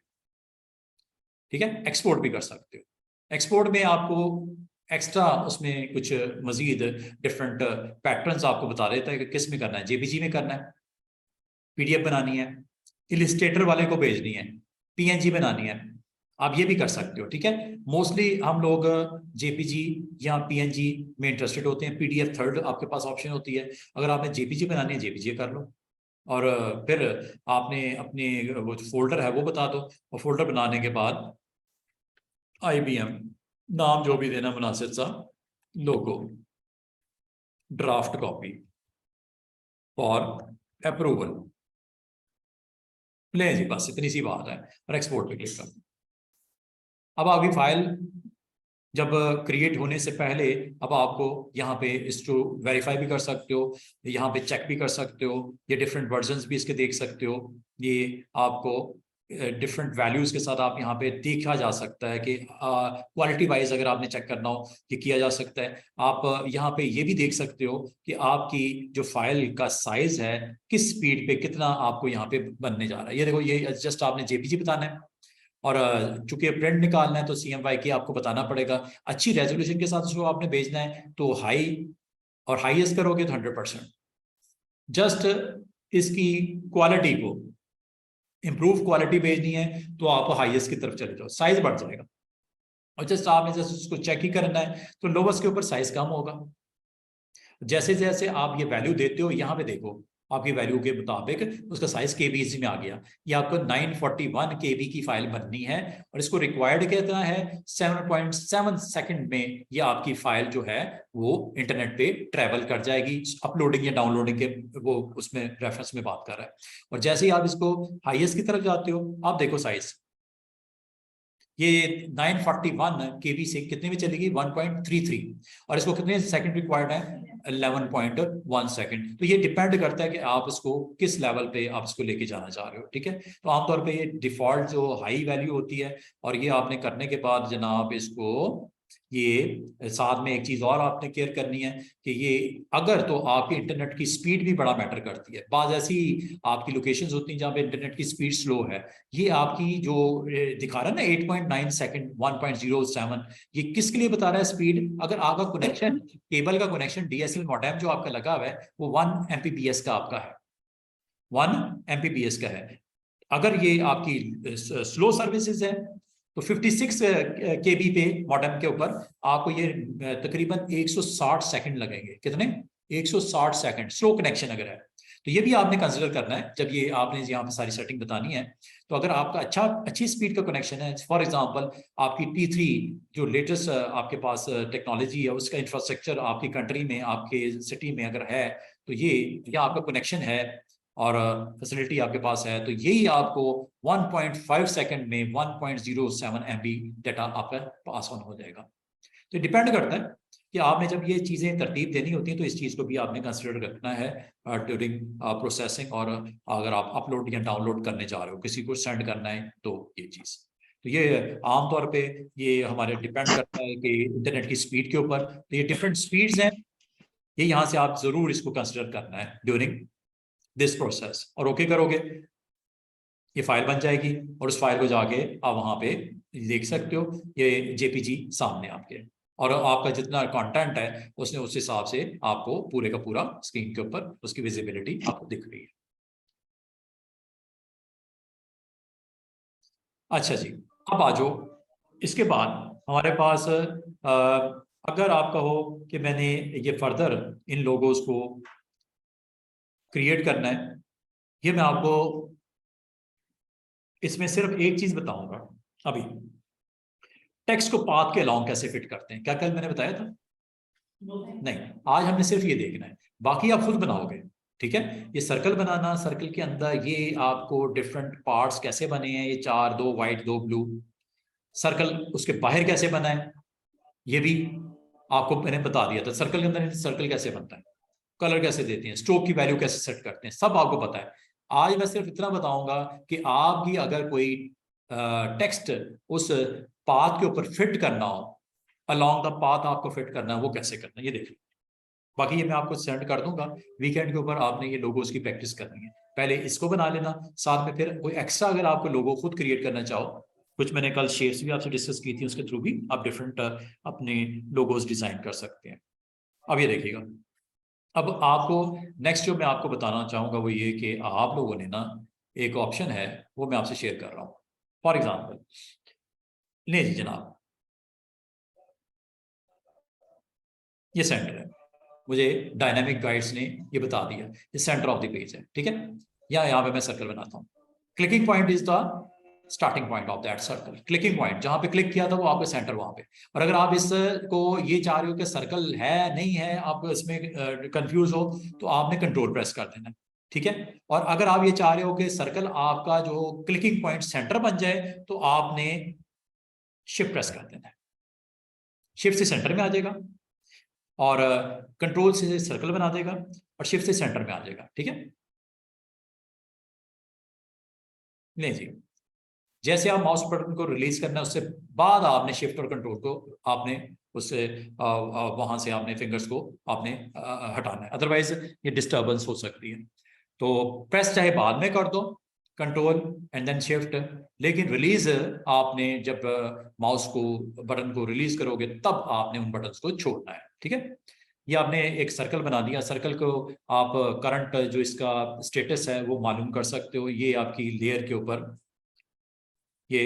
ठीक है। एक्सपोर्ट भी कर सकते हो। एक्सपोर्ट में आपको एक्स्ट्रा उसमें कुछ मजीद डिफरेंट पैटर्न्स आपको बता देता है कि किस में करना है, जेपीजी में करना है, पीडीएफ बनानी है, इलिस्ट्रेटर वाले को भेजनी है, पीएनजी बनानी है, आप ये भी कर सकते हो। ठीक है। मोस्टली हम लोग जेपीजी या पीएनजी में इंटरेस्टेड होते हैं, पीडीएफ थर्ड आपके पास ऑप्शन होती है। अगर आपने जेपीजी बनानी है जेपीजी कर लो, और फिर आपने अपने वो जो फोल्डर है वो बता दो, और फोल्डर बनाने के बाद आईबीएम नाम जो भी देना मुनासिब सा, लोगो, ड्राफ्ट कॉपी फॉर अप्रूवल, ले जी, बस इतनी सी बात है, और एक्सपोर्ट पे क्लिक कर। अब आपकी फाइल जब क्रिएट होने से पहले अब आपको यहाँ पे इसको वेरीफाई भी कर सकते हो, यहाँ पे चेक भी कर सकते हो, ये डिफरेंट वर्जन्स भी इसके देख सकते हो, ये आपको डिफरेंट वैल्यूज के साथ आप यहाँ पे देखा जा सकता है कि क्वालिटी वाइज अगर आपने चेक करना हो ये किया जा सकता है। आप यहाँ पे ये भी देख सकते हो कि आपकी जो फाइल का साइज है किस स्पीड पे कितना आपको यहाँ पे बनने जा रहा है। ये देखो, ये जस्ट आपने जेपीजी बताना है, और चूंकि प्रिंट निकालना है तो CMYK की आपको बताना पड़ेगा। अच्छी रेजोल्यूशन के साथ उसको आपने भेजना है तो हाई, और हाईएस्ट करोगे तो 100%। जस्ट इसकी क्वालिटी को इंप्रूव क्वालिटी भेजनी है तो आप हाईएस्ट की तरफ चले जाओ, साइज बढ़ जाएगा। और जस्ट आपने जस्ट उसको चेक ही करना है तो लोवेस्ट के ऊपर साइज कम होगा। जैसे जैसे आप ये वैल्यू देते हो, यहाँ पे देखो आपकी वैल्यू के मुताबिक उसका साइज केबीज में आ गया। ये आपको 941 केबी की फाइल बननी है, और इसको रिक्वायर्ड कितना है, 7.7 सेकंड में ये आपकी फाइल जो है वो इंटरनेट पे ट्रेवल कर जाएगी। अपलोडिंग या डाउनलोडिंग के वो उसमें रेफरेंस में बात कर रहा है। और जैसे ही आप इसको हाईएस्ट की तरफ जाते हो, आप देखो साइज ये 941 केबी से कितने में चलेगी, 1.33, और इसको कितने सेकंड रिक्वायर्ड है, 11.1 सेकंड। तो ये डिपेंड करता है कि आप इसको किस लेवल पे आप इसको लेके जाना चाह रहे हो। ठीक है। तो आमतौर पे ये डिफॉल्ट जो हाई वैल्यू होती है, और ये आपने करने के बाद जनाब इसको ये साथ में एक चीज और आपने केयर करनी है कि ये अगर तो आपके इंटरनेट की स्पीड भी बड़ा मैटर करती है। बाज ऐसी आपकी लोकेशंस होती हैं जहाँ पे इंटरनेट की स्पीड स्लो है। ये आपकी जो दिखा रहा है ना 8.9 सेकंड 1.07, ये किसके लिए बता रहा है स्पीड? अगर आपका कनेक्शन, केबल का कनेक्शन, DSL मॉडेम जो आपका लगा हुआ है वो 1 Mbps का आपका है, 1 Mbps का है। अगर ये आपकी स्लो सर्विसेज है तो 56 KB पे मॉडेम के ऊपर आपको ये तकरीबन 160 सेकंड लगेंगे। कितने? 160 सेकंड स्लो कनेक्शन अगर है तो ये भी आपने कंसिडर करना है जब ये आपने यहाँ पे सारी सेटिंग बतानी है। तो अगर आपका अच्छी स्पीड का कनेक्शन है, फॉर एग्जांपल आपकी T3 जो लेटेस्ट आपके पास टेक्नोलॉजी है उसका इंफ्रास्ट्रक्चर आपकी कंट्री में, आपके सिटी में अगर है, तो ये आपका कनेक्शन है और फैसिलिटी आपके पास है, तो यही आपको 1.5 सेकंड में 1.07 MB डाटा आपका पास ऑन हो जाएगा। तो डिपेंड करता है कि आपने जब ये चीज़ें तरतीब देनी होती है तो इस चीज़ को भी आपने कंसिडर रखना है ड्यूरिंग प्रोसेसिंग, और अगर आप अपलोड या डाउनलोड करने जा रहे हो, किसी को सेंड करना है तो ये चीज़। तो ये आमतौर पे ये हमारे डिपेंड करता है कि इंटरनेट की स्पीड के ऊपर। तो ये डिफरेंट स्पीड्स हैं, ये यहाँ से आप जरूर इसको कंसिडर करना है ड्यूरिंग दिस प्रोसेस, और ओके करोगे ये फाइल बन जाएगी, और उस फाइल को जाके आप वहां पे देख सकते हो, ये जेपीजी सामने आपके, और आपका जितना कंटेंट है उसने उस हिसाब से आपको पूरे का पूरा स्क्रीन के ऊपर उसकी विजिबिलिटी आपको दिख रही है। अच्छा जी, अब आ जाओ इसके बाद हमारे पास अगर आप कहो कि मैंने ये फर्दर इन लोगोस को क्रिएट करना है, ये मैं आपको इसमें सिर्फ एक चीज बताऊंगा अभी, टेक्स्ट को पाथ के अलोंग कैसे फिट करते हैं। क्या कल मैंने बताया था? नहीं, आज हमने सिर्फ ये देखना है, बाकी आप खुद बनाओगे। ठीक है। ये सर्कल बनाना, सर्कल के अंदर ये आपको डिफरेंट पार्ट्स कैसे बने हैं, ये 4, 2 वाइट 2 ब्लू, सर्कल उसके बाहर कैसे बना है ये भी आपको मैंने बता दिया था। सर्कल के अंदर सर्कल कैसे बनता है, कलर कैसे देते हैं, स्ट्रोक की वैल्यू कैसे सेट करते हैं, सब आपको पता है। आज मैं सिर्फ इतना बताऊंगा कि आपकी अगर कोई टेक्स्ट उस पाथ के ऊपर फिट करना हो, अलोंग द पाथ आपको फिट करना है, वो कैसे करना है ये देखिए। बाकी ये मैं आपको सेंड कर दूंगा वीकेंड के ऊपर, आपने ये लोगोस की प्रैक्टिस करनी है। पहले इसको बना लेना, साथ में फिर कोई एक्स्ट्रा अगर आपको लोगो खुद क्रिएट करना चाहो कुछ मैंने कल शेप्स भी आपसे डिस्कस की थी, उसके थ्रू भी आप डिफरेंट अपने लोगोज डिजाइन कर सकते हैं। अब ये देखिएगा, अब आपको नेक्स्ट जो मैं आपको बताना चाहूंगा वो ये कि आप लोगों ने ना एक ऑप्शन है वो मैं आपसे शेयर कर रहा हूँ। फॉर एग्जाम्पल ले जी जनाब, ये सेंटर है, मुझे डायनामिक गाइड्स ने ये बता दिया ये सेंटर ऑफ द पेज है, ठीक है। या यहाँ पे मैं सर्कल बनाता हूँ, clicking point is the starting point of that circle. Clicking point जहां पे क्लिक किया था वो आपका सेंटर वहां पे। और अगर आप इसको ये चाह रहे हो कि सर्कल है नहीं है, आप इसमें कंफ्यूज हो, तो आपने कंट्रोल प्रेस कर देना, ठीक है। और अगर आप ये चाह रहे हो कि सर्कल आपका जो क्लिकिंग पॉइंट सेंटर बन जाए, तो आपने शिफ्ट प्रेस कर देना है, शिफ्ट से सेंटर में आ जाएगा, और कंट्रोल से सर्कल बना देगा, और शिफ्ट से सेंटर में आ जाएगा, ठीक है। नहीं जी, जैसे आप माउस बटन को रिलीज करना है उससे बाद आपने शिफ्ट और कंट्रोल को आपने उससे वहां से आपने फिंगर्स को आपने हटाना है, अदरवाइज ये डिस्टर्बेंस हो सकती है। तो प्रेस चाहे बाद में कर दो, कंट्रोल एंड देन शिफ्ट, लेकिन रिलीज आपने जब माउस को बटन को रिलीज करोगे तब आपने उन बटन्स को छोड़ना है, ठीक है। ये आपने एक सर्कल बना दिया, सर्कल को आप करंट जो इसका स्टेटस है वो मालूम कर सकते हो। ये आपकी लेयर के ऊपर, ये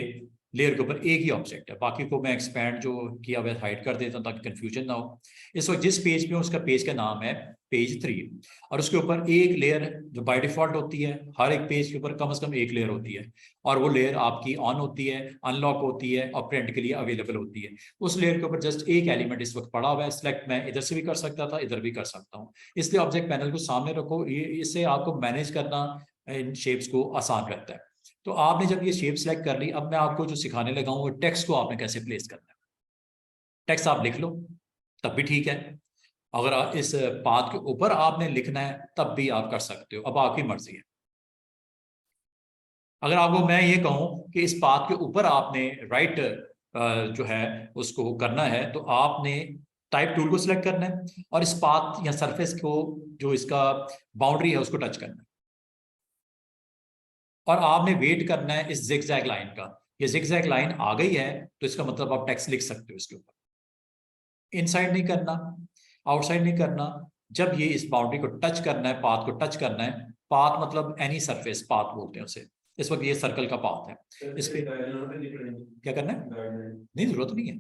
लेयर के ऊपर एक ही ऑब्जेक्ट है, बाकी को मैं एक्सपैंड जो किया हुआ हाइड कर देता हूँ ताकि कंफ्यूजन ना हो। इस वक्त जिस पेज पे उसका पेज का नाम है पेज 3, और उसके ऊपर एक लेयर जो बाय डिफॉल्ट होती है, हर एक पेज के ऊपर कम से कम एक लेयर होती है, और वो लेयर आपकी ऑन होती है, अनलॉक होती है और प्रिंट के लिए अवेलेबल होती है। उस लेयर के ऊपर जस्ट एक एलिमेंट इस वक्त पड़ा हुआ है, सिलेक्ट मैं इधर से भी कर सकता था, इधर भी कर सकता हूँ, इसलिए ऑब्जेक्ट पैनल को सामने रखो, इससे आपको मैनेज करना इन शेप्स को आसान रहता है। तो आपने जब ये शेप सेलेक्ट कर ली, अब मैं आपको जो सिखाने लगा हूँ वो टेक्स्ट को आपने कैसे प्लेस करना है। टेक्स्ट आप लिख लो तब भी ठीक है, अगर इस पाथ के ऊपर आपने लिखना है तब भी आप कर सकते हो, अब आपकी मर्जी है। अगर आपको मैं ये कहूं कि इस पाथ के ऊपर आपने राइट जो है उसको करना है, तो आपने टाइप टूल को सिलेक्ट करना है और इस पाथ या सरफेस को जो इसका बाउंड्री है उसको टच करना है, और आपने वेट करना है इस जिगजैग लाइन का। ये जिगजैग लाइन आ गई है तो इसका मतलब आप टेक्स्ट लिख सकते हो इसके ऊपर। इनसाइड नहीं करना, आउटसाइड नहीं करना, जब ये इस बाउंड्री को टच करना है, पाथ को टच करना है, पाथ मतलब एनी सरफेस पाथ बोलते हैं उसे। इस वक्त ये सर्कल का पाथ है, इस पे क्या करना है, नहीं जरूरत नहीं है,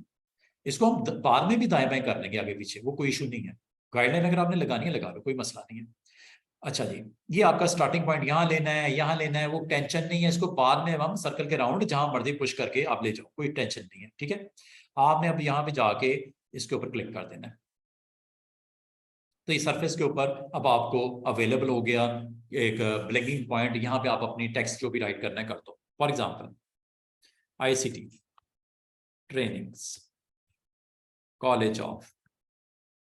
इसको हम बाद में भी दाएं बाएं कर लेंगे आगे पीछे, वो कोई इशू नहीं है। गाइडलाइन अगर आपने लगानी है लगा लो, कोई मसला नहीं है। अच्छा जी, ये आपका स्टार्टिंग पॉइंट यहाँ लेना है, यहाँ लेना है, वो टेंशन नहीं है, इसको बाद में हम सर्कल के राउंड जहां मर्जी पुश करके आप ले जाओ, कोई टेंशन नहीं है, ठीक है। आपने अब यहाँ पे जाके इसके ऊपर क्लिक कर देना है, तो ये सरफेस के ऊपर अब आपको अवेलेबल हो गया एक ब्लिंकिंग पॉइंट। यहाँ पे आप अपनी टेक्स्ट जो भी राइट करना है कर दो। For example ICT trainings college of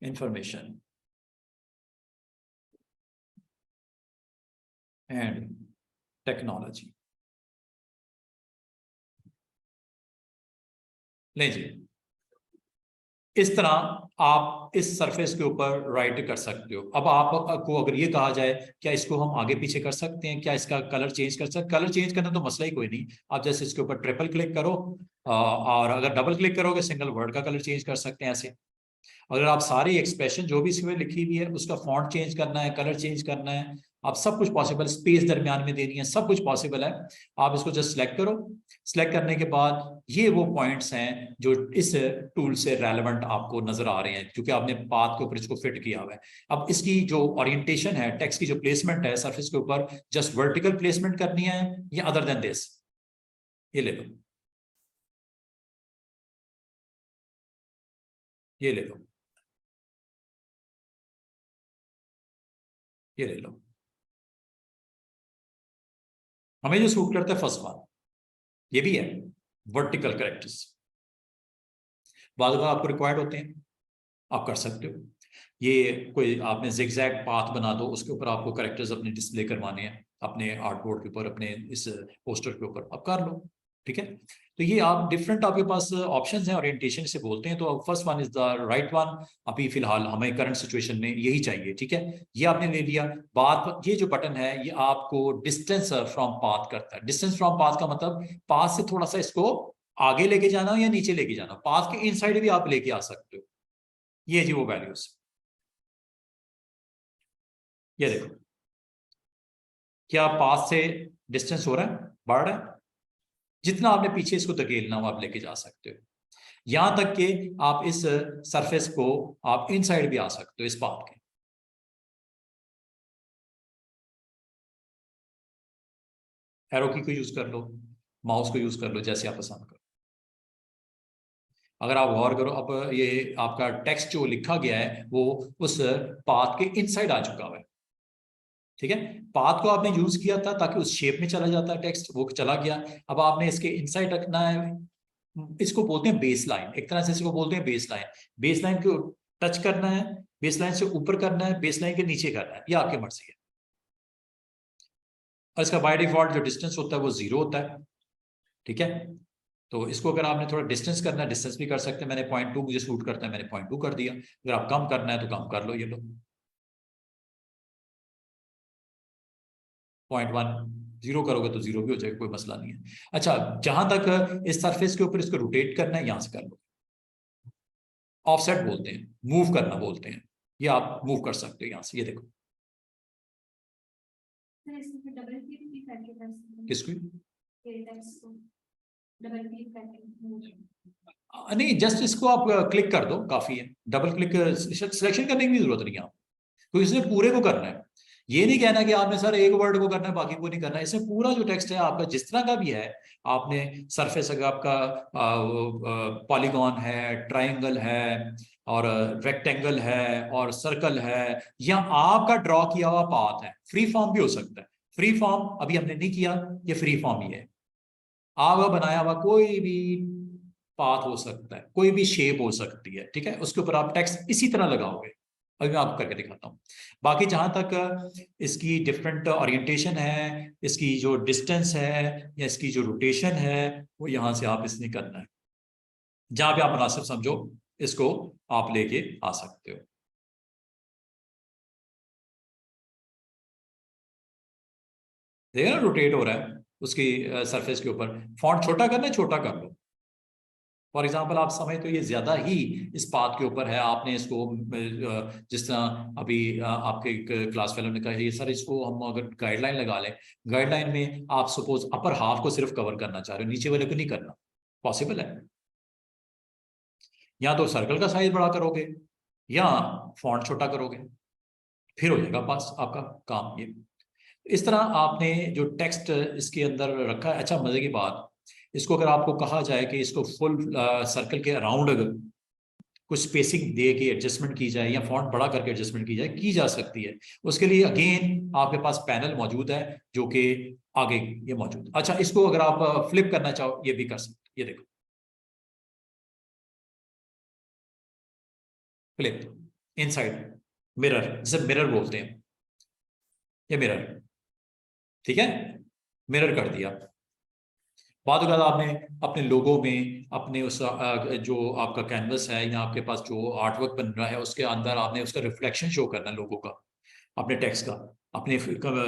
information and technology, ले जी, इस तरह आप इस सरफेस के ऊपर राइट कर सकते हो। अब आपको अगर ये कहा जाए क्या इसको हम आगे पीछे कर सकते हैं, क्या इसका कलर चेंज कर सकते हैं, कलर चेंज करना तो मसला ही कोई नहीं, आप जैसे इसके ऊपर ट्रिपल क्लिक करो, और अगर डबल क्लिक करोगे सिंगल वर्ड का कलर चेंज कर सकते हैं ऐसे। अगर आप सारी एक्सप्रेशन जो भी इसमें लिखी हुई है उसका फॉन्ट चेंज करना है, कलर चेंज करना है, आप सब कुछ पॉसिबल, स्पेस दरमियान में देनी है, सब कुछ पॉसिबल है। आप इसको जस्ट सिलेक्ट करो, सिलेक्ट करने के बाद ये वो पॉइंट्स हैं जो इस टूल से रेलेवेंट आपको नजर आ रहे हैं क्योंकि आपने पाथ के ऊपर इसको फिट किया हुआ है। अब इसकी जो ओरिएंटेशन है, टेक्स्ट की जो प्लेसमेंट है सरफेस के ऊपर, जस्ट वर्टिकल प्लेसमेंट करनी है या अदर देन दिस, ये ले लो, ये ले लो, ये ले लो। हमें जो सूट करता है फर्स्ट वन, ये भी है वर्टिकल करेक्टर्स, बाद में आपको रिक्वायर्ड होते हैं, आप कर सकते हो। ये कोई आपने जिगजैग पाथ बना दो, उसके ऊपर आपको करेक्टर्स अपने डिस्प्ले करवाने हैं अपने आर्टबोर्ड के ऊपर, अपने इस पोस्टर के ऊपर, आप कर लो, ठीक है। तो ये आप डिफरेंट आपके पास ऑप्शंस हैं, ओरिएंटेशन से बोलते हैं। तो first one is the right one, अभी फिलहाल हमें करंट सिचुएशन में यही चाहिए, ठीक है। ये आपने ले लिया। बात, ये जो बटन है ये आपको डिस्टेंस फ्रॉम पाथ करता है। डिस्टेंस फ्रॉम पाथ का मतलब पाथ से थोड़ा सा इसको आगे लेके जाना हो या नीचे लेके जाना हो, पाथ के इनसाइड भी आप लेके आ सकते हो। ये जी वो वैल्यूज, ये देखो क्या पाथ से डिस्टेंस हो रहा है, बढ़ रहा है, जितना आपने पीछे इसको धकेलना हो आप लेके जा सकते हो। यहां तक कि आप इस सरफेस को आप इनसाइड भी आ सकते हो इस पाथ के। एरो की को यूज कर लो, माउस को यूज कर लो, जैसे आप पसंद करो। अगर आप गौर करो, अब ये आपका टेक्स्ट जो लिखा गया है वो उस पाथ के इनसाइड आ चुका हुआ है, ठीक है। पाथ को आपने यूज किया था ताकि उस शेप में चला जाता है टेक्स्ट, वो चला गया। अब आपने इसके इनसाइड रखना है, इसको बोलते हैं बेस लाइन, एक तरह से इसको बोलते हैं बेस लाइन। बेस लाइन को टच करना है, बेस लाइन से ऊपर करना है, बेस लाइन के नीचे करना है, ये आपकी मर्जी है। और इसका बाय डिफॉल्ट जो डिस्टेंस होता है वो 0 होता है, ठीक है। तो इसको अगर आपने थोड़ा डिस्टेंस करना है, डिस्टेंस भी कर सकते हैं। मैंने 0.2 मुझे सूट करता है, मैंने 0.2 कर दिया। अगर आप कम करना है तो कम कर लो, ये लो 0.1, 0 करोगे तो 0 भी हो जाएगा, कोई मसला नहीं है। अच्छा, जहां तक इस सरफेस के ऊपर इसको रोटेट करना है, यहां से कर लो, ऑफसेट बोलते हैं, मूव करना बोलते हैं। ये आप मूव कर सकते हो यहां से, ये देखो। किसको? नहीं, जस्ट इसको आप क्लिक कर दो, काफी है। डबल क्लिक सिलेक्शन करने की जरूरत नहीं है आप, तो इसने पूरे को करना है। ये नहीं कहना कि आपने सर एक वर्ड को करना है बाकी को नहीं करना है। इसमें पूरा जो टेक्स्ट है आपका जिस तरह का भी है, आपने सरफेस अगर आपका पॉलीगॉन है, ट्राइंगल है और रेक्टेंगल है और सर्कल है, या आपका ड्रॉ किया हुआ पाथ है, फ्री फॉर्म भी हो सकता है। फ्री फॉर्म अभी हमने नहीं किया, ये फ्री फॉर्म ही है। आपका बनाया हुआ कोई भी पाथ हो सकता है, कोई भी शेप हो सकती है, ठीक है। उसके ऊपर आप टेक्स्ट इसी तरह लगाओगे। अभी मैं आपको करके दिखाता हूँ। बाकी जहां तक इसकी डिफरेंट ओरिएंटेशन है, इसकी जो डिस्टेंस है या इसकी जो रोटेशन है, वो यहां से आप इसने करना है। जहां पे आप मुनासिब समझो इसको आप लेके आ सकते हो। देखिए ना, रोटेट हो रहा है उसकी सरफेस के ऊपर। फॉन्ट छोटा करना है, छोटा कर लो। फॉर एग्जाम्पल आप समझ तो ये ज्यादा ही इस बात के ऊपर है, आपने इसको जिस तरह अभी आपके क्लास फेलो ने कहा ये सर, इसको हम अगर गाइडलाइन लगा लें, गाइडलाइन में आप सपोज अपर हाफ को सिर्फ कवर करना चाह रहे हो, नीचे वाले को नहीं करना, पॉसिबल है। या तो सर्कल का साइज बड़ा करोगे या फॉन्ट छोटा करोगे, फिर हो जाएगा पास आपका काम। ये इस तरह आपने जो टेक्स्ट इसके अंदर रखा है। अच्छा, मजे की बात, इसको अगर आपको कहा जाए कि इसको फुल सर्कल के अराउंड अगर कुछ स्पेसिंग दे के एडजस्टमेंट की जाए या फॉन्ट बड़ा करके एडजस्टमेंट की जाए, की जा सकती है। उसके लिए अगेन आपके पास पैनल मौजूद है जो कि आगे ये मौजूद। अच्छा, इसको अगर आप फ्लिप करना चाहो ये भी कर सकते, ये देखो फ्लिप इनसाइड, मिरर, जिसे मिरर बोलते हैं, ये मिरर, ठीक है। मिरर कर दिया। बाद अगर आपने अपने लोगों में अपने उस जो आपका कैनवस है या आपके पास जो आर्टवर्क बन रहा है उसके अंदर आपने उसका रिफ्लेक्शन शो करना है लोगों का, अपने टेक्स्ट का, अपने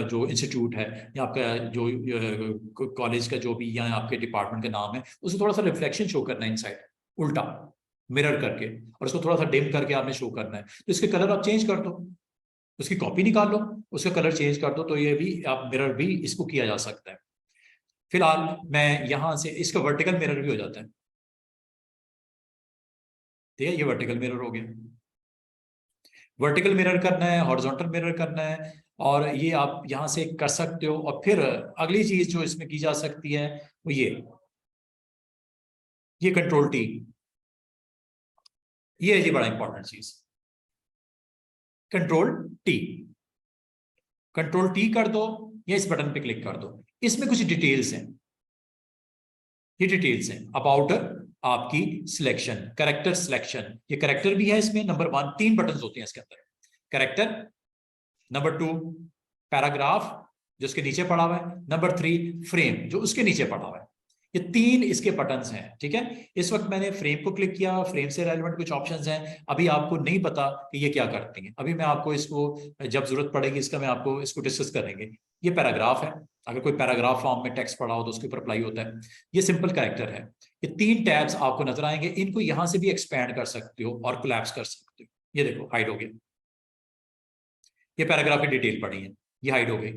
जो इंस्टीट्यूट है या आपका जो कॉलेज का जो भी या आपके डिपार्टमेंट का नाम है, उसको थोड़ा सा रिफ्लेक्शन शो करना है इनसाइड, उल्टा मिरर करके, और उसको थोड़ा सा डिम करके आपने शो करना है। तो इसके कलर आप चेंज कर दो, उसकी कॉपी निकाल लो, उसका कलर चेंज कर दो, तो ये भी आप मिरर भी इसको किया जा सकता है। फिलहाल मैं यहां से इसका वर्टिकल मिरर भी हो जाता है, ठीक है। ये वर्टिकल मिरर हो गया। वर्टिकल मिरर करना है, हॉरिजॉन्टल मिरर करना है, और ये आप यहां से कर सकते हो। और फिर अगली चीज जो इसमें की जा सकती है वो ये कंट्रोल टी, ये है जी बड़ा इंपॉर्टेंट चीज, कंट्रोल टी। कंट्रोल टी कर दो या इस बटन पे क्लिक कर दो। इसमें कुछ डिटेल्स हैं, ये डिटेल्स हैं अबाउट आपकी सिलेक्शन, करेक्टर सिलेक्शन। ये करेक्टर भी है इसमें, नंबर 1, 3 बटन होते हैं इसके अंदर, करेक्टर, नंबर 2 पैराग्राफ जो उसके नीचे पड़ा हुआ है, नंबर 3 फ्रेम जो उसके नीचे पड़ा हुआ है। ये 3 इसके बटन्स हैं, ठीक है। इस वक्त मैंने फ्रेम को क्लिक किया, फ्रेम से रेलेवेंट कुछ ऑप्शंस हैं, अभी आपको नहीं पता कि ये क्या करती हैं। अभी मैं आपको इसको जब जरूरत पड़ेगी इसका मैं आपको इसको डिस्कस करेंगे। ये पैराग्राफ है, अगर कोई पैराग्राफ फॉर्म में टेक्स्ट पढ़ा हो तो उसके ऊपर अप्लाई होता है। ये सिंपल कैरेक्टर है। ये 3 टैब्स आपको नजर आएंगे, इनको यहां से भी एक्सपैंड कर सकते हो और कोलैप्स कर सकते हो। ये देखो हाइड हो गया, ये पैराग्राफ की डिटेल पढ़ी है, ये हाइड हो गई।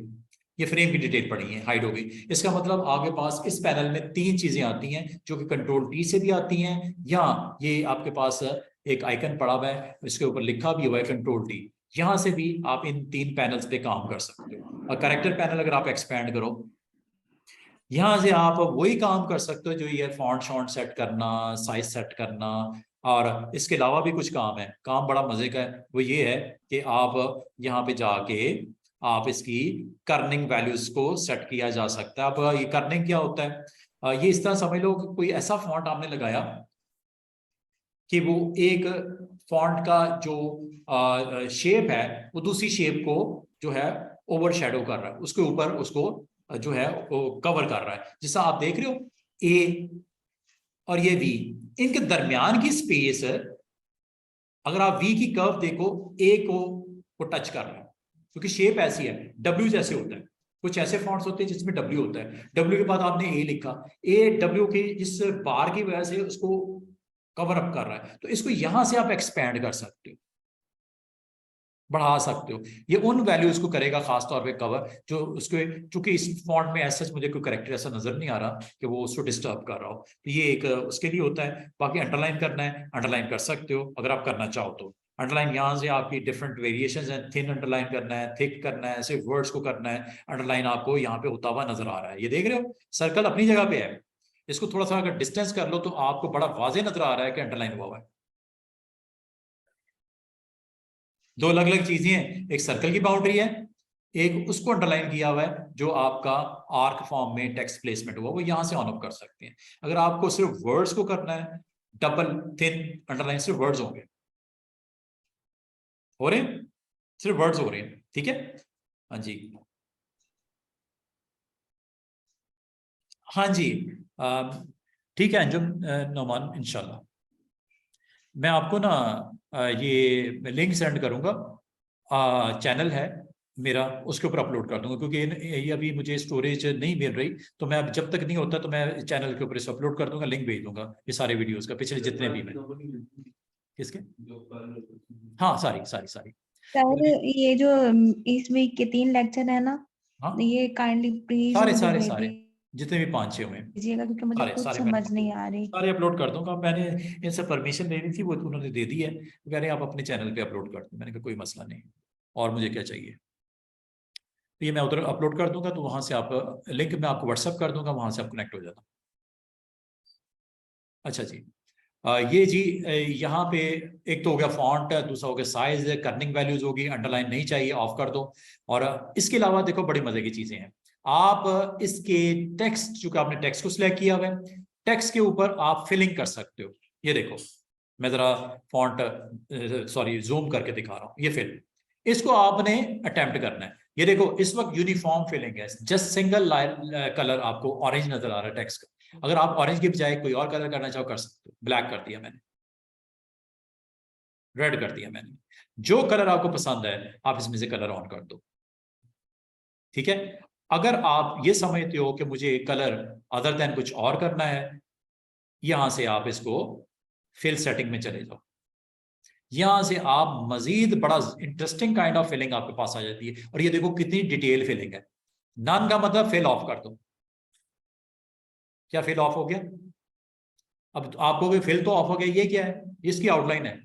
ये फ्रेम की डिटेल पढ़ी है, हाइड हो गई। इसका मतलब आपके पास इस पैनल में 3 चीजें आती हैं जो कि कंट्रोल टी से भी आती हैं, या ये आपके पास एक आइकन पड़ा हुआ है, इसके ऊपर लिखा भी हुआ है कंट्रोल टी, यहां से भी आप इन 3 पैनल्स पे काम कर सकते हो। और कैरेक्टर पैनल अगर आप एक्सपैंड करो, यहां से आप वही काम कर सकते हो जो ये फॉन्ट शॉन्ट सेट करना, साइज सेट करना, और इसके अलावा भी कुछ काम है। काम बड़ा मजे का है, वो ये है कि आप यहाँ पे जाके आप इसकी कर्निंग वैल्यूज को सेट किया जा सकता है। अब ये कर्निंग क्या होता है, ये इस तरह समझ लो कि कोई ऐसा फॉन्ट आपने लगाया कि वो एक फॉन्ट का जो शेप है वो दूसरी शेप को जो है ओवर शेडो कर रहा है, उसके ऊपर उसको जो है वो कवर कर रहा है। जैसा आप देख रहे हो ए और ये वी, इनके दरमियान की स्पेस, अगर आप वी की कर्व देखो, ए को टच कर रहा है, क्योंकि शेप ऐसी है, डब्ल्यू जैसे होता है। कुछ ऐसे फॉन्ट्स होते हैं जिसमें डब्ल्यू होता है, डब्ल्यू के बाद आपने ए लिखा, ए डब्ल्यू की इस बार की वजह से उसको कवर अप कर रहा है। तो इसको यहां से आप एक्सपैंड कर सकते हो, बढ़ा सकते हो। ये उन वैल्यूज को करेगा खासतौर पे कवर, जो उसके, चूंकि इस फॉन्ट में ऐसा मुझे कोई करेक्टर ऐसा नजर नहीं आ रहा कि वो उसको डिस्टर्ब कर रहा हो, तो ये एक उसके लिए होता है। बाकी अंडरलाइन करना है, अंडरलाइन कर सकते हो अगर आप करना चाहो तो। अंडरलाइन यहाँ से आपकी डिफरेंट वेरिएशंस हैं, थिन अंडरलाइन करना है, थिक करना है, सिर्फ वर्ड्स को करना है। अंडरलाइन आपको यहाँ पे होता हुआ नजर आ रहा है, ये देख रहे हो सर्कल अपनी जगह पे है। इसको थोड़ा सा अगर डिस्टेंस कर लो तो आपको बड़ा वाजे नजर आ रहा है कि अंडरलाइन हुआ है। 2 अलग अलग चीजें हैं, एक सर्कल की बाउंड्री है, एक उसको अंडरलाइन किया हुआ है जो आपका आर्क फॉर्म में टेक्स्ट प्लेसमेंट हुआ, वो यहां से ऑन ऑफ कर सकते हैं। अगर आपको सिर्फ वर्ड्स को करना है, डबल थिन अंडरलाइन, सिर्फ वर्ड्स होंगे, हो रहे हैं, सिर्फ वर्ड्स हो रहे हैं, ठीक है। हाँ जी, हाँ जी, ठीक है अंजुम, नोमान, इंशाल्लाह मैं आपको ना ये लिंक सेंड करूंगा, चैनल है मेरा, उसके ऊपर अपलोड कर दूंगा, क्योंकि ये अभी मुझे स्टोरेज नहीं मिल रही, तो मैं अब जब तक नहीं होता तो मैं चैनल के ऊपर इसे अपलोड कर दूंगा, लिंक भेज दूंगा ये सारे वीडियोस का, पिछले जितने भी मैं, किसके, हाँ सारी सारी सारी। सर ये जो इस वीक के 3 लेक्चर है ना, हाँ ये काइंडली प्लीज सारे मुझे सारे भेज सारे जितने भी 5-6 हुए, दीजिएगा, क्योंकि मुझे सारे कुछ सारे मैंने समझ नहीं आ रही। सारे अपलोड कर दूंगा। मैंने इनसे परमिशन लेनी थी, वो उन्होंने दे दी है, वो कह रहे हैं आप अपने चैनल पे अपलोड कर दो। मैंने कहा कोई मसला नहीं, और मुझे क्या चाहिए। तो ये मैं उधर अपलोड कर दूंगा, तो वहां से आप लिंक मैं आपको व्हाट्सअप कर दूंगा, वहां से आप कनेक्ट हो जाना। अच्छा जी, ये जी यहाँ पे एक तो हो गया फॉन्ट, दूसरा हो गया साइज, कर्निंग वैल्यूज होगी, अंडरलाइन नहीं चाहिए, ऑफ कर दो। और इसके अलावा देखो बड़ी मजे की चीजें हैं, आप इसके टेक्स्ट, चूंकि आपने टेक्स्ट को सिलेक्ट किया हुआ है, टेक्स्ट के ऊपर आप फिलिंग कर सकते हो। ये देखो मैं जरा फॉन्ट सॉरी जूम करके दिखा रहा हूँ, ये फिल, इसको आपने अटेम्प्ट करना है। ये देखो इस वक्त यूनिफॉर्म फिलिंग है, जस्ट सिंगल कलर आपको ऑरेंज नजर आ रहा है टेक्स्ट का। अगर आप ऑरेंज की बजाय कोई और कलर करना चाहो कर सकते हो, ब्लैक कर दिया मैंने, रेड कर दिया मैंने, जो कलर आपको पसंद है आप इसमें से कलर ऑन कर दो, ठीक है। अगर आप ये समझते हो कि मुझे कलर अदर देन कुछ और करना है, यहां से आप इसको फिल सेटिंग में चले जाओ, यहां से आप मजीद बड़ा इंटरेस्टिंग काइंड ऑफ फिलिंग आपके पास आ जाती है। और ये देखो कितनी डिटेल फिलिंग है। नन का मतलब फिल ऑफ कर दो, क्या फिल ऑफ हो गया। अब आप कहोगे फिल तो ऑफ हो गया, ये क्या है, इसकी आउटलाइन है।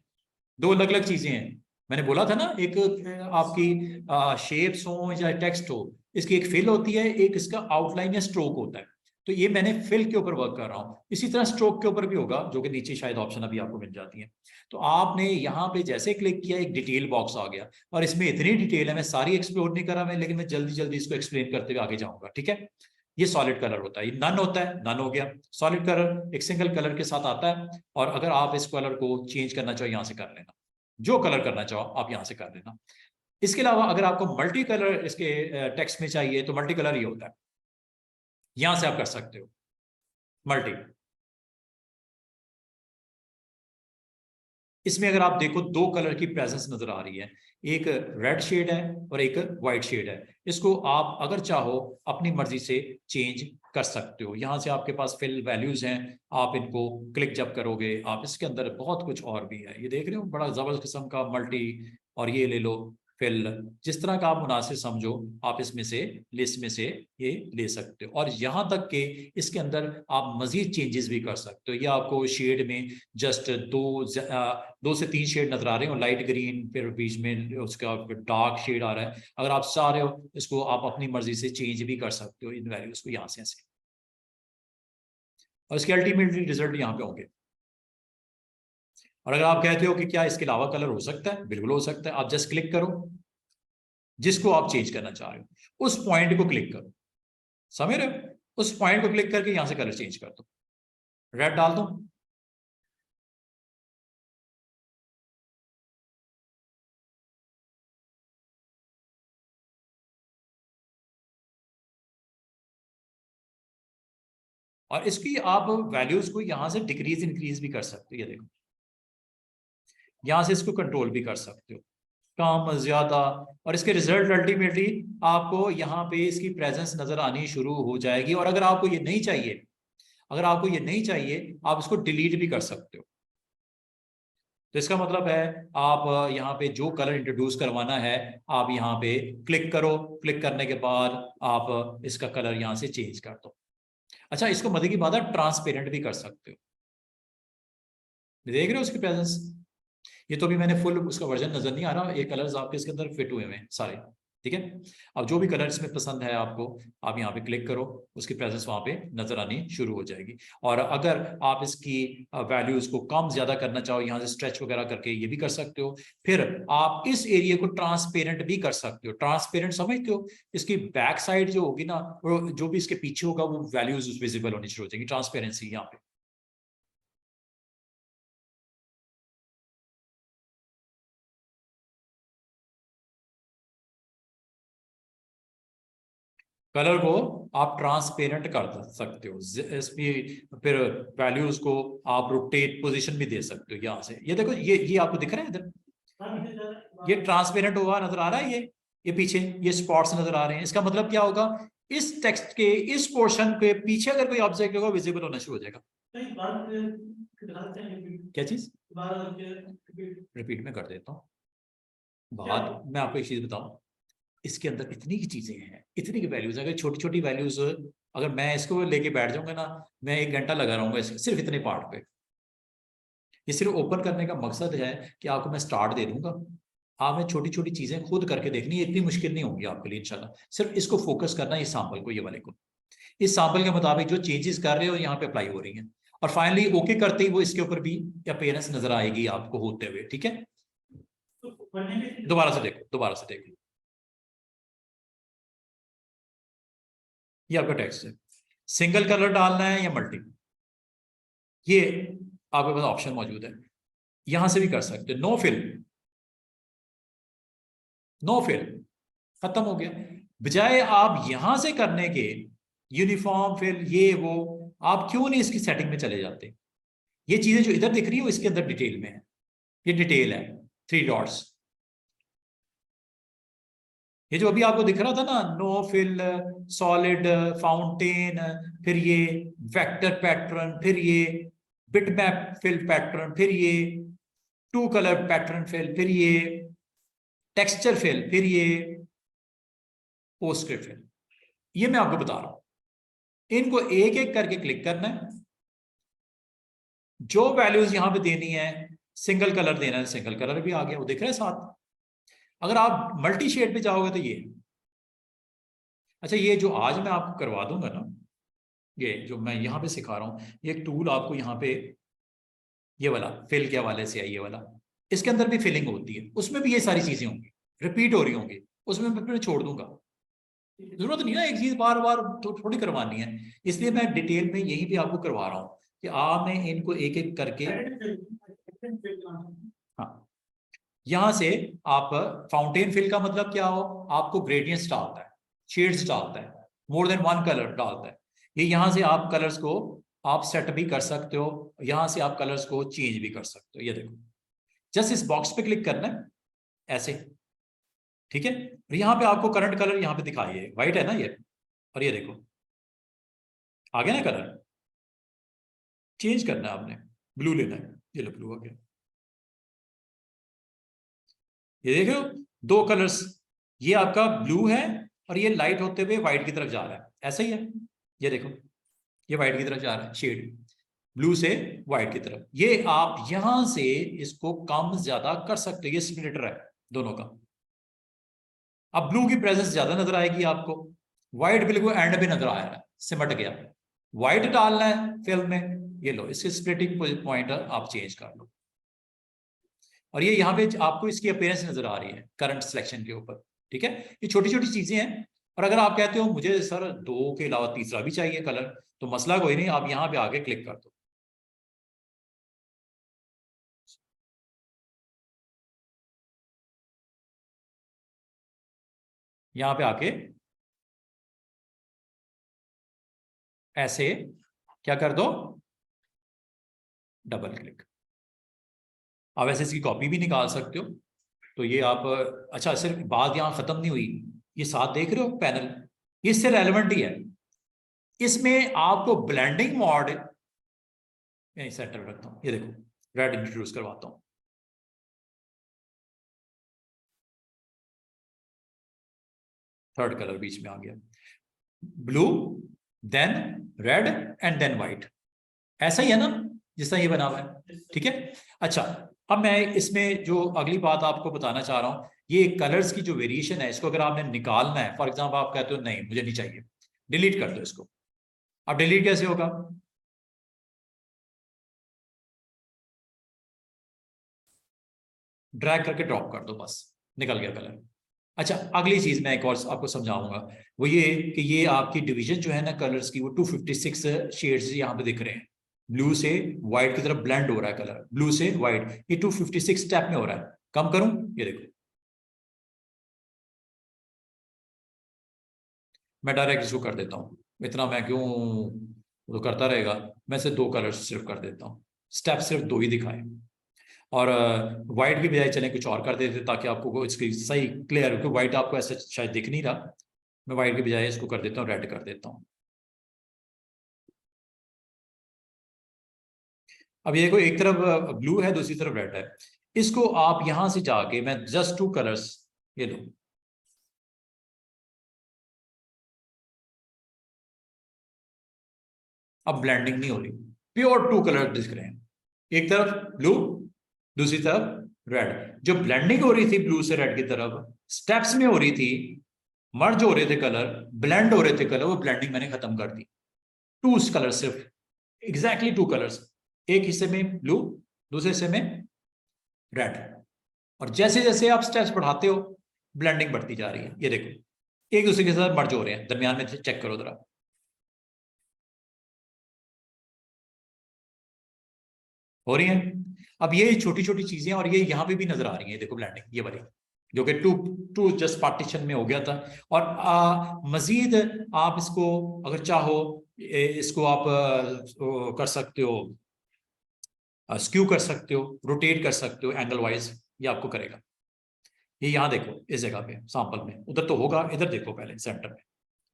2 अलग अलग चीजें हैं, मैंने बोला था ना, एक आपकी शेप्स हो या टेक्स्ट हो, इसकी एक फिल होती है, एक इसका आउटलाइन या स्ट्रोक होता है। तो ये मैंने फिल के ऊपर वर्क कर रहा हूं, इसी तरह स्ट्रोक के ऊपर भी होगा, जो कि नीचे शायद ऑप्शन अभी आपको मिल जाती है। तो आपने यहाँ पे जैसे क्लिक किया, एक डिटेल बॉक्स आ गया, और इसमें इतनी डिटेल है, मैं सारी एक्सप्लोर नहीं करा मैं, लेकिन मैं जल्दी जल्दी इसको एक्सप्लेन करते हुए आगे जाऊंगा, ठीक है। ये सॉलिड कलर होता है, ये नन होता है, नन हो गया। सॉलिड कलर एक सिंगल कलर के साथ आता है, और अगर आप इस कलर को चेंज करना चाहो यहां से कर लेना, जो कलर करना चाहो आप यहां से कर लेना। इसके अलावा अगर आपको मल्टी कलर इसके टेक्स्ट में चाहिए, तो मल्टी कलर ये होता है, यहां से आप कर सकते हो मल्टी। इसमें अगर आप देखो 2 कलर की प्रेजेंस नजर आ रही है, एक रेड शेड है और एक वाइट शेड है। इसको आप अगर चाहो अपनी मर्जी से चेंज कर सकते हो। यहाँ से आपके पास फिल वैल्यूज हैं, आप इनको क्लिक जब करोगे आप इसके अंदर बहुत कुछ और भी है। ये देख रहे हो बड़ा जबरदस्त किस्म का मल्टी, और ये ले लो फिल, जिस तरह का आप मुनासिब समझो आप इसमें से लिस्ट में से ये ले सकते हो। और यहाँ तक कि इसके अंदर आप मजीद चेंजेस भी कर सकते हो। ये आपको शेड में जस्ट दो से तीन शेड नजर आ रहे हो, लाइट ग्रीन, फिर बीच में उसका डार्क शेड आ रहा है। अगर आप चाह रहे हो इसको आप अपनी मर्जी से चेंज भी कर सकते हो इन वैल्यूज को यहाँ से ऐसे, और इसके अल्टीमेटली रिजल्ट यहाँ पे होंगे। और अगर आप कहते हो कि क्या इसके अलावा कलर हो सकता है, बिल्कुल हो सकता है। आप जस्ट क्लिक करो जिसको आप चेंज करना चाह रहे हो, उस पॉइंट को क्लिक करो, समझ रहे हो? उस पॉइंट को क्लिक करके यहां से कलर चेंज कर दो, रेड डाल दो, और इसकी आप वैल्यूज को यहां से डिक्रीज इंक्रीज भी कर सकते हो। ये देखो यहां से इसको कंट्रोल भी कर सकते हो, कम ज्यादा, और इसके रिजल्ट अल्टीमेटली आपको यहाँ पे इसकी प्रेजेंस नजर आनी शुरू हो जाएगी। और अगर आपको ये नहीं चाहिए, अगर आपको ये नहीं चाहिए आप इसको डिलीट भी कर सकते हो। तो इसका मतलब है आप यहाँ पे जो कलर इंट्रोड्यूस करवाना है आप यहाँ पे क्लिक करो, क्लिक करने के बाद आप इसका कलर यहाँ से चेंज कर दो। अच्छा, इसको मजे की बात है ट्रांसपेरेंट भी कर सकते हो, देख रहे हो उसकी प्रेजेंस। ये तो अभी मैंने फुल उसका वर्जन नजर नहीं आ रहा, ये कलर्स आपके इसके अंदर फिट हुए हैं सारे, ठीक है। अब जो भी कलर इसमें पसंद है आपको, आप यहाँ पे क्लिक करो, उसकी प्रेजेंस वहां पे नजर आनी शुरू हो जाएगी। और अगर आप इसकी वैल्यूज को कम ज्यादा करना चाहो, यहाँ से स्ट्रेच वगैरह करके ये भी कर सकते हो। फिर आप इस एरिया को ट्रांसपेरेंट भी कर सकते हो। ट्रांसपेरेंट समझते हो, इसकी बैक साइड जो होगी ना, जो भी इसके पीछे होगा वो वैल्यूज विजिबल होनी शुरू हो जाएगी, ट्रांसपेरेंसी यहाँ पे। कलर को आप ट्रांसपेरेंट कर सकते हो इसमें, फिर वैल्यूज को आप रोटेट पोजीशन भी दे सकते हो यहाँ से। ये देखो ये आपको दिख रहा है इधर, ये ट्रांसपेरेंट हुआ नजर आ रहा है, ये पीछे ये स्पॉट्स नजर आ रहे हैं। इसका मतलब क्या होगा, इस टेक्स्ट के इस पोर्शन के पीछे अगर कोई ऑब्जेक्ट होगा विजिबल होना शुरू हो जाएगा। क्या चीज, रिपीट में कर देता हूँ बात। मैं आपको एक चीज बताऊं, इसके अंदर इतनी की चीजें हैं, इतनी की वैल्यूज, अगर छोटी छोटी वैल्यूज अगर मैं इसको लेके बैठ जाऊंगा ना, मैं 1 घंटा लगा रहूंगा सिर्फ इतने पार्ट पे। ये सिर्फ ओपन करने का मकसद है कि आपको मैं स्टार्ट दे दूंगा, आपने छोटी छोटी चीजें खुद करके देखनी है, इतनी मुश्किल नहीं होगी आपके लिए इंशाल्लाह। सिर्फ इसको फोकस करना है, इस सैंपल को, ये वाले को, इस सैंपल के मुताबिक जो चेंजेस कर रहे हो यहाँ पे अप्लाई हो रही है। और फाइनली ओके करते ही वो इसके ऊपर भी अपीयरेंस नजर आएगी आपको होते हुए, ठीक है। दोबारा से देखो, दोबारा से देखो, ये आपका टेक्स्ट है। सिंगल कलर डालना है या मल्टी, ये आपके पास ऑप्शन मौजूद है, यहां से भी कर सकते हो। नो फिल, नो फिल, खत्म हो गया। बजाय आप यहां से करने के यूनिफॉर्म फिल ये वो, आप क्यों नहीं इसकी सेटिंग में चले जाते। ये चीजें जो इधर दिख रही है वो इसके अंदर डिटेल में है, ये डिटेल है 3 डॉट्स। ये जो अभी आपको दिख रहा था ना, नो फिल, सॉलिड, फाउंटेन, फिर ये वेक्टर पैटर्न, फिर ये बिटमैप फिल पैटर्न, फिर ये 2 कलर पैटर्न फिल, फिर ये टेक्सचर फिल, फिर ये पोस्टस्क्रिप्ट फिल, ये मैं आपको बता रहा हूं। इनको एक एक करके क्लिक करना है, जो वैल्यूज यहां पे देनी है, सिंगल कलर देना है, सिंगल कलर भी आ गया, वो दिख रहा है साथ। अगर आप मल्टी शेड पे जाओगे तो ये, अच्छा ये जो आज मैं आपको करवा दूंगा ना, ये जो मैं यहाँ पे सिखा रहा हूँ, ये एक टूल आपको यहाँ पे, ये वाला फिल के हवाले से है, ये वाला, इसके अंदर भी फिलिंग होती है, उसमें भी ये सारी चीजें होंगी, रिपीट हो रही होंगी, उसमें मैं छोड़ दूंगा। जरूरत नहीं ना एक चीज बार बार थोड़ी करवानी है, इसलिए मैं डिटेल में यही भी आपको करवा रहा हूँ कि आपने इनको एक एक करके, हाँ, यहां से आप फाउंटेन फिल का मतलब क्या हो, आपको ग्रेडियंट्स डालता है, शेड्स डालता है, मोर देन 1 कलर डालता है। ये यहां से आप कलर्स को आप सेट भी कर सकते हो, यहां से आप कलर्स को चेंज भी कर सकते हो। ये देखो, जस्ट इस बॉक्स पे क्लिक करना है ऐसे, ठीक है। और यहाँ पे आपको करंट कलर यहाँ पे दिखाई है, व्हाइट है ना ये, और ये देखो आ गया ना कलर। चेंज करना है आपने, ब्लू लेना है, ये लो ब्लू आ गया। ये देख रहे हो दो कलर्स, ये आपका ब्लू है और ये लाइट होते हुए व्हाइट की तरफ जा रहा है, ऐसा ही है। ये देखो ये व्हाइट की तरफ जा रहा है, शेड ब्लू से व्हाइट की तरफ। ये आप यहां से इसको कम ज्यादा कर सकते हो, ये स्प्लिटर है दोनों का। अब ब्लू की प्रेजेंस ज्यादा नजर आएगी आपको, व्हाइट बिल्कुल एंड पे नजर आ रहा है, सिमट गया। व्हाइट डालना है फिल्म में, ये लो इसके स्प्लिटिंग पॉइंट आप चेंज कर लो। और ये यहाँ पे आपको इसकी अपीयरेंस नजर आ रही है करंट सिलेक्शन के ऊपर, ठीक है। ये छोटी छोटी चीजें हैं। और अगर आप कहते हो मुझे सर दो के अलावा तीसरा भी चाहिए कलर, तो मसला कोई नहीं, आप यहाँ पे आगे क्लिक कर दो। यहाँ पे आके ऐसे क्या कर दो, डबल क्लिक। आप ऐसे इसकी कॉपी भी निकाल सकते हो। तो ये आप, अच्छा सिर्फ बात यहाँ खत्म नहीं हुई, ये साथ देख रहे हो पैनल, ये इससे रेलेवेंट ही है। इसमें आपको ब्लेंडिंग मोड यहीं सेंटर रखता हूँ, ये देखो रेड इंट्रोड्यूस करवाता हूँ। थर्ड कलर बीच में आ गया, blue then red and then white, ऐसा ही है ना जिस तरह ये बना हुआ है, ठीक है। अच्छा अब मैं इसमें जो अगली बात आपको बताना चाह रहा हूं, ये कलर्स की जो वेरिएशन है, इसको अगर आपने निकालना है, फॉर एग्जांपल आप कहते हो नहीं मुझे नहीं चाहिए, डिलीट कर दो इसको। अब डिलीट कैसे होगा, ड्रैग करके ड्रॉप कर दो, बस निकल गया कलर। अच्छा अगली चीज मैं एक और आपको समझाऊंगा, वो ये कि ये आपकी डिवीजन जो है ना कलर्स की, वो 256 शेड्स यहाँ पे दिख रहे हैं। ब्लू से व्हाइट की तरफ ब्लेंड हो रहा है कलर, ब्लू से व्हाइट, ये 256 स्टेप में हो रहा है। कम करूं, ये देखो मैं डायरेक्ट इसको कर देता हूँ, इतना मैं क्यों वो करता रहेगा, मैं से दो कलर्स सिर्फ कर देता हूँ, स्टेप सिर्फ दो ही दिखाए। और व्हाइट की बजाय चले कुछ और कर देते ताकि आपको इसकी सही क्लियर, क्योंकि व्हाइट आपको ऐसे शायद दिख नहीं रहा। मैं व्हाइट की बजाय इसको कर देता हूँ रेड कर देता हूँ। अब ये देखो एक तरफ ब्लू है दूसरी तरफ रेड है, इसको आप यहां से जाके मैं जस्ट टू कलर्स, ये लो अब ब्लेंडिंग नहीं हो रही, प्योर टू कलर दिख रहे हैं, एक तरफ ब्लू दूसरी तरफ रेड। जो ब्लेंडिंग हो रही थी ब्लू से रेड की तरफ स्टेप्स में हो रही थी, मर्ज हो रहे थे कलर, ब्लेंड हो रहे थे कलर, वो ब्लेंडिंग मैंने खत्म कर दी। टू कलर सिर्फ, एग्जैक्टली टू कलर्स, एक हिस्से में ब्लू दूसरे हिस्से में रेड। और जैसे जैसे आप स्टेप्स बढ़ाते हो ब्लेंडिंग बढ़ती जा रही है, ये देखो एक दूसरे के साथ मर्ज हो रहे हैं, दरमियान में चेक करो जरा, हो रही है। अब ये छोटी छोटी चीजें, और ये यहाँ पे भी नजर आ रही है, देखो ब्लेंडिंग ये वाली, जो कि टू टू जस्ट पार्टीशन में हो गया था। और मजीद आप इसको अगर चाहो इसको आप कर सकते हो, स्क्यू कर सकते हो, रोटेट कर सकते हो एंगल वाइज, ये आपको करेगा। ये यहाँ देखो इस जगह पे सैंपल में, उधर तो होगा, इधर देखो पहले सेंटर में,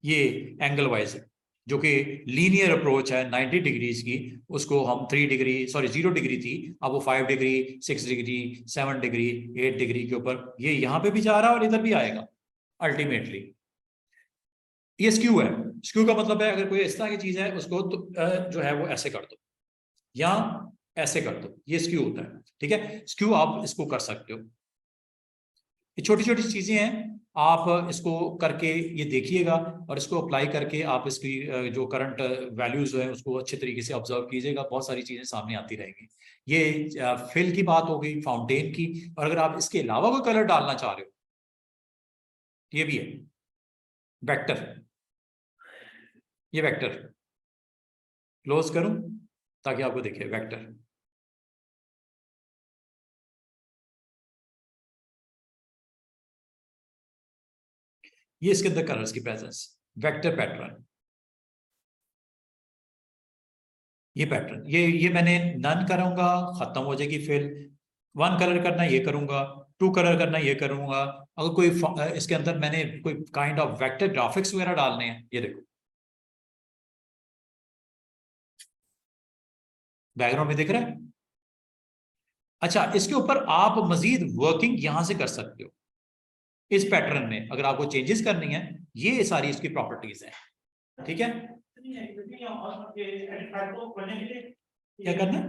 ये एंगल वाइज है जो कि लीनियर अप्रोच है 90 डिग्रीज की, उसको हम 3 डिग्री सॉरी 0 डिग्री थी, अब वो 5 डिग्री 6 डिग्री 7 डिग्री 8 डिग्री के ऊपर ये यहाँ पे भी जा रहा है और इधर भी आएगा अल्टीमेटली। ये स्क्यू है, स्क्यू का मतलब है अगर कोई इस तरह की चीज है उसको तो जो है वो ऐसे कर दो या ऐसे कर दो, ये स्क्यू होता है, ठीक है। स्क्यू आप इसको कर सकते हो, ये छोटी छोटी चीजें हैं, आप इसको करके ये देखिएगा और इसको अप्लाई करके आप इसकी जो करंट वैल्यूज है उसको अच्छे तरीके से ऑब्जर्व कीजिएगा, बहुत सारी चीजें सामने आती रहेंगी। ये फिल की बात हो गई, फाउंटेन की। और अगर आप इसके अलावा कोई कलर डालना चाह रहे हो ये भी है, वेक्टर, ये वेक्टर क्लोज करूं ताकि आपको दिखे वेक्टर, ये इसके अंदर कलर्स की प्रेजेंस, वेक्टर पैटर्न, ये पैटर्न, ये मैंने नन करूंगा खत्म हो जाएगी फिल, वन कलर करना ये करूंगा टू कलर करना ये करूंगा। अगर कोई इसके अंदर मैंने कोई काइंड ऑफ वेक्टर ग्राफिक्स वगैरह डालने हैं, ये देखो बैकग्राउंड में दिख रहा है। अच्छा, इसके ऊपर आप मजीद वर्किंग यहां से कर सकते हो इस पैटर्न में, अगर आपको चेंजेस करनी है। ये सारी इसकी प्रॉपर्टीज हैं, ठीक है। क्या करना है?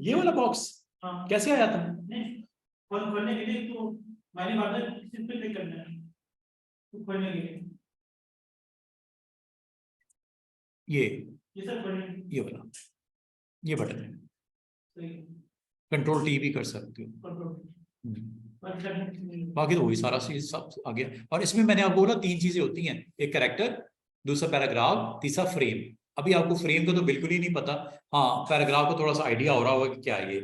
ये वाला बॉक्स कैसे आया था? ये वाला, ये बटन है, कंट्रोल टी भी कर सकते हो। बाकी तो वही सारा चीज सब आ गया। और इसमें मैंने आपको बोला 3 चीजें होती हैं, एक कैरेक्टर, दूसरा पैराग्राफ, तीसरा फ्रेम। अभी आपको फ्रेम का तो बिल्कुल ही नहीं पता। हाँ, पैराग्राफ को थोड़ा सा आइडिया हो रहा होगा कि क्या है ये।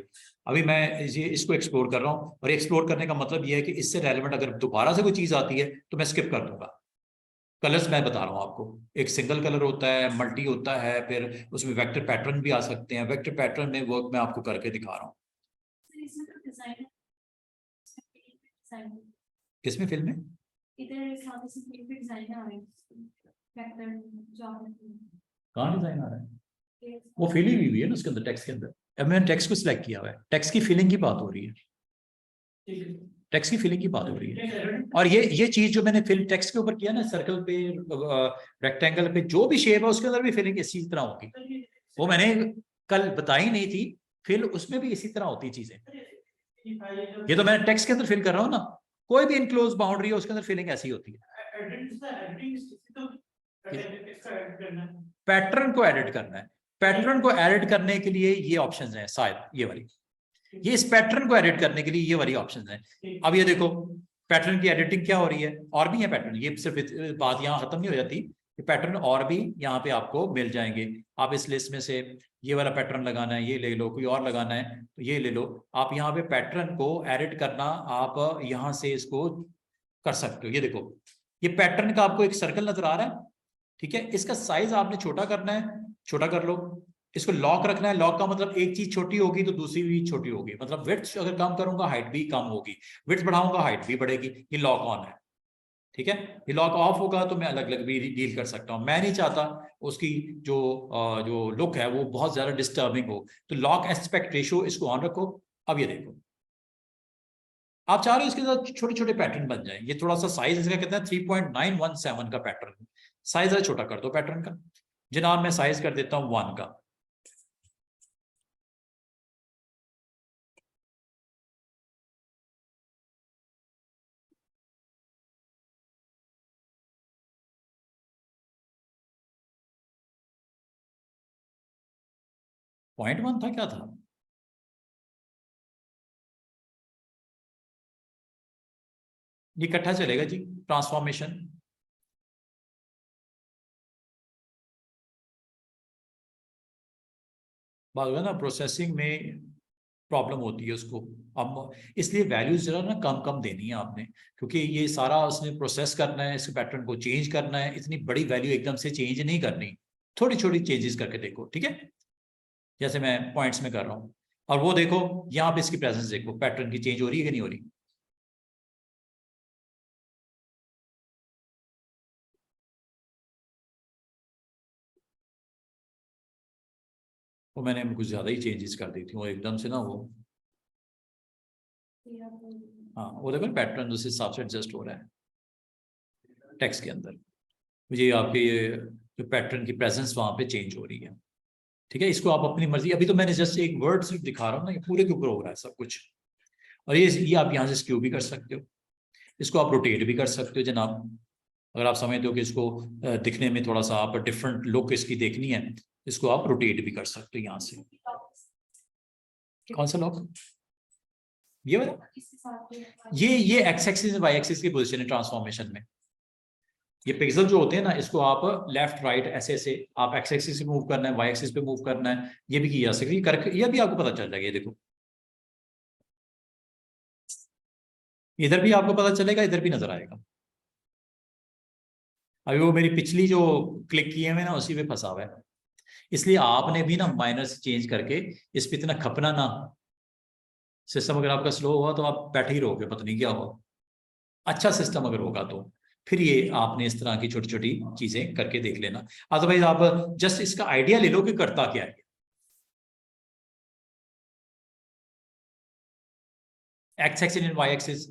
अभी मैं इसको एक्सप्लोर कर रहा हूँ, और एक्सप्लोर करने का मतलब ये है कि इससे रेलेवेंट अगर दोबारा से कोई चीज आती है तो मैं स्किप कर दूंगा। कलर्स मैं बता रहा हूँ आपको, एक सिंगल कलर होता है, मल्टी होता है, फिर उसमें वेक्टर पैटर्न भी आ सकते हैं। वेक्टर पैटर्न में वर्क मैं आपको करके दिखा रहा हूँ। किसमें? फिल्म में? कहाँ डिजाइन आ रहा है? वो फीलिंग हुई है ना उसके अंदर, टेक्स्ट के अंदर। अब मैंने टेक्स्ट को सिलेक्ट किया हुआ है, टेक्स्ट की फीलिंग की बात हो रही है, टेक्स्ट की फीलिंग की बात हो रही है। और ये चीज जो मैंने फिल्म टेक्स्ट के ऊपर किया ना, सर्कल पे, रेक्टेंगल पे, जो भी शेप है उसके अंदर भी फीलिंग इसी तरह होगी। वो मैंने कल बताई नहीं थी, फिर उसमें भी इसी तरह होती चीजें। ये तो मैंने टेक्स्ट के अंदर फिल कर रहा हूँ ना, कोई भी इनक्लोज बाउंड्री है उसके अंदर फीलिंग ऐसी होती है। पैटर्न को एडिट करना है, पैटर्न को एडिट करने के लिए ये ऑप्शंस हैं, शायद ये वाली, ये इस पैटर्न को एडिट करने के लिए ये वाली ऑप्शंस हैं। अब ये देखो पैटर्न की एडिटिंग क्या हो रही है, और भी है पैटर्न, ये सिर्फ बात यहाँ खत्म नहीं हो जाती, ये पैटर्न और भी यहाँ पे आपको मिल जाएंगे। आप इस लिस्ट में से ये वाला पैटर्न लगाना है ये ले लो, कोई और लगाना है तो ये ले लो। आप यहाँ पे पैटर्न को एडिट करना, आप यहाँ से इसको कर सकते हो। ये देखो, ये पैटर्न का आपको एक सर्कल नजर आ रहा है, ठीक है। इसका साइज आपने छोटा करना है, छोटा कर लो। इसको लॉक रखना है, लॉक का मतलब एक चीज छोटी होगी तो दूसरी भी छोटी होगी, मतलब विड्थ अगर कम करूंगा हाइट भी कम होगी, विड्थ बढ़ाऊंगा हाइट भी बढ़ेगी। ये लॉक ऑन है, ठीक है। ये लॉक ऑफ होगा तो मैं अलग अलग भी डील कर सकता हूं। मैं नहीं चाहता उसकी जो लुक है वो बहुत ज्यादा डिस्टर्बिंग हो, तो लॉक एस्पेक्ट रेशियो इसको ऑन रखो। अब ये देखो, आप चाह रहे हो इसके साथ छोटे छोटे पैटर्न बन जाए। ये थोड़ा सा साइज इसका कहते हैं 3.917 का पैटर्न, साइज जरा छोटा कर दो पैटर्न का। जनाब मैं साइज कर देता हूं 1 का। पॉइंट 1 था, क्या था? ये इकट्ठा चलेगा जी, ट्रांसफॉर्मेशन। बात ना प्रोसेसिंग में प्रॉब्लम होती है उसको, अब इसलिए वैल्यूज जरा ना कम कम देनी है आपने, क्योंकि ये सारा उसने प्रोसेस करना है, इस पैटर्न को चेंज करना है। इतनी बड़ी वैल्यू एकदम से चेंज नहीं करनी, थोड़ी छोटी चेंजेस करके देखो, ठीक है, जैसे मैं पॉइंट्स में कर रहा हूँ। और वो देखो यहाँ पे इसकी प्रेजेंस देखो, पैटर्न की चेंज हो रही है कि नहीं हो रही। वो मैंने कुछ ज्यादा ही चेंजेस कर दी थी, वो एकदम से ना वो, हाँ वो देखो पैटर्न उस हिसाब से एडजस्ट हो रहा है टेक्स्ट के अंदर। मुझे आपके ये जो पैटर्न की प्रेजेंस वहां पे चेंज हो रही है, ठीक है। इसको आप अपनी मर्जी, अभी तो मैंने जस्ट एक वर्ड सिर्फ दिखा रहा हूँ ना, ये पूरे के ऊपर हो रहा है सब कुछ। और ये आप यहाँ से स्क्यू भी कर सकते हो, इसको आप रोटेट भी कर सकते हो जनाब। अगर आप समझते हो कि इसको दिखने में थोड़ा सा आप डिफरेंट लुक इसकी देखनी है, इसको आप रोटेट भी कर सकते हो यहाँ से। कौन सा लॉक? ये वाला? ये एक्स एक्सिस वाई एक्सिस की पोजीशन है ट्रांसफॉर्मेशन में। ये पिक्सल जो होते हैं ना, इसको आप लेफ्ट राइट ऐसे ऐसे, आप एक्स एक्सिस पे मूव करना है, वाई एक्सिस पे मूव करना है, ये भी किया जा सकता है। करके ये भी आपको पता चल जाएगा। ये देखो इधर भी आपको पता चलेगा, इधर भी नजर आएगा। अभी वो मेरी पिछली जो क्लिक किए हुए ना उसी पे फंसा हुआ है, इसलिए आपने भी ना माइनर से चेंज करके इस पे इतना खपना ना। सिस्टम अगर आपका स्लो हुआ तो आप बैठे ही रहोगे, पता नहीं क्या हुआ। अच्छा सिस्टम अगर होगा तो फिर ये आपने इस तरह की छोटी छोटी चीजें करके देख लेना। अदरवाइज आप जस्ट इसका आइडिया ले लो कि करता क्या है। X axis and Y axis,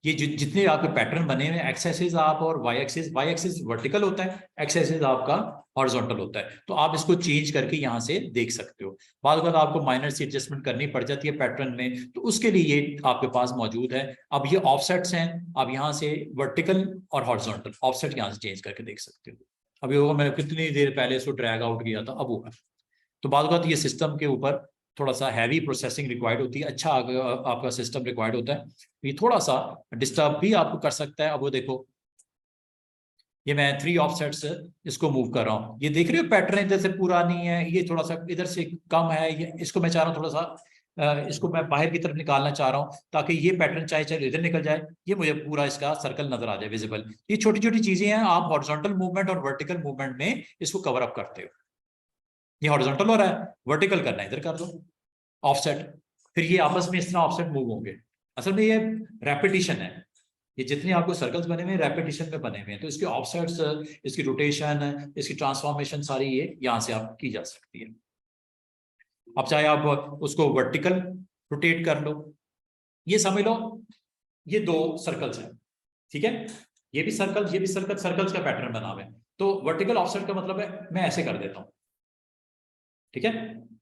ये जितने आपके पैटर्न बने हुए एक्स एक्सिस आप और वाई एक्सिस वर्टिकल होता है, एक्स एक्सिस आपका हॉरिजॉन्टल होता है। तो आप इसको चेंज करके यहाँ से देख सकते हो। बाद में आपको माइनर सी एडजस्टमेंट करनी पड़ जाती है पैटर्न में, तो उसके लिए ये आपके पास मौजूद है। अब ये ऑफसेट्स हैं, आप यहाँ से वर्टिकल और हॉरिजॉन्टल ऑफसेट यहाँ से चेंज करके देख सकते हो। अभी होगा, मैंने कितनी देर पहले इसको ड्रैग आउट किया था, अब होगा। तो बाद ये सिस्टम के ऊपर थोड़ा सा हैवी प्रोसेसिंग रिक्वायर्ड होती है, अच्छा आपका सिस्टम रिक्वायर्ड होता है, ये थोड़ा सा डिस्टर्ब भी आपको कर सकता है। अब वो देखो, ये मैं 3 ऑफसेट्स इसको मूव कर रहा हूँ, ये देख रहे हो पैटर्न इधर से पूरा नहीं है, ये थोड़ा सा इधर से कम है, ये इसको मैं चाह रहा हूँ थोड़ा सा इसको मैं बाहर की तरफ निकालना चाह रहा हूँ, ताकि ये पैटर्न चाहे चाहे इधर निकल जाए, ये मुझे पूरा इसका सर्कल नजर आ जाए विजिबल। ये छोटी छोटी चीजें हैं, आप हॉरिजॉन्टल मूवमेंट और वर्टिकल मूवमेंट में इसको कवर अप करते हो। ये हॉरिजॉन्टल हो रहा है, वर्टिकल करना है, इधर कर दो ऑफसेट, फिर ये आपस में इस तरह ऑफसेट मूव होंगे। असल में ये रेपिटेशन है, ये जितने आपको सर्कल्स बने हुए हैं रेपिटेशन में बने हुए हैं, तो इसके ऑफसेट्स, इसकी रोटेशन, इसकी ट्रांसफॉर्मेशन सारी ये यहाँ से आप की जा सकती है। अब चाहे आप उसको वर्टिकल रोटेट कर लो, ये समझ लो ये 2 सर्कल्स हैं, ठीक है, ये भी सर्कल, ये भी सर्कल, सर्कल्स का पैटर्न बना हुआ है। तो वर्टिकल ऑफसेट का मतलब है मैं ऐसे कर देता हूँ, ठीक है,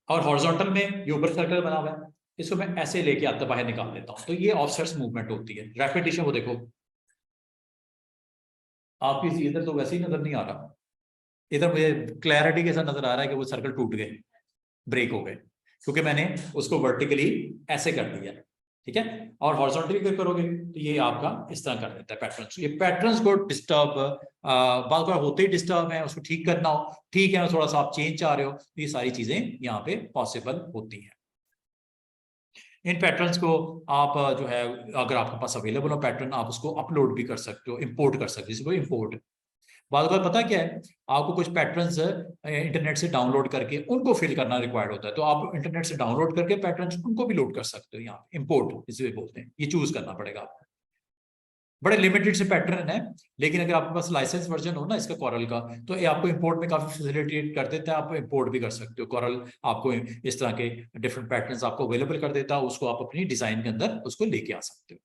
और हॉरिजॉन्टल में ये ऊपर सर्कल बना हुआ है, इसको मैं ऐसे लेके आता बाहर निकाल देता हूं, तो ये ऑफसेट्स मूवमेंट होती है। रेपिटेशन, वो देखो आपकी इधर तो वैसे ही नजर नहीं आ रहा, इधर मुझे क्लैरिटी के साथ नजर आ रहा है कि वो सर्कल टूट गए, ब्रेक हो गए, क्योंकि मैंने उसको वर्टिकली ऐसे कर दिया, ठीक है। और हॉरिजॉन्टली अगर करोगे तो ये आपका इस तरह कर देता है पैटर्न्स। ये पैटर्न्स को डिस्टर्ब बार बार होते ही डिस्टर्ब है, उसको ठीक करना हो, ठीक है, थोड़ा सा आप चेंज चाह रहे हो, तो ये सारी चीजें यहाँ पे पॉसिबल होती हैं। इन पैटर्न्स को आप जो है, अगर आपके पास अवेलेबल हो पैटर्न, आप उसको अपलोड भी कर सकते हो, इंपोर्ट कर सकते हो, जिसको इंपोर्ट। बाद में पता क्या है, आपको कुछ पैटर्न्स इंटरनेट से डाउनलोड करके उनको फिल करना रिक्वायर्ड होता है, तो आप इंटरनेट से डाउनलोड करके पैटर्न्स उनको भी लोड कर सकते हो, यहाँ इंपोर्ट इसे बोलते हैं, ये चूज करना पड़ेगा आपको। बड़े लिमिटेड से पैटर्न है, लेकिन अगर आपके पास लाइसेंस वर्जन हो ना इसका कोरल का, तो ये आपको इंपोर्ट में काफी फैसिलिटेट कर देता है, आप इंपोर्ट भी कर सकते हो। कोरल आपको इस तरह के डिफरेंट पैटर्न्स आपको अवेलेबल कर देता है, उसको आप अपनी डिजाइन के अंदर उसको लेके आ सकते हो।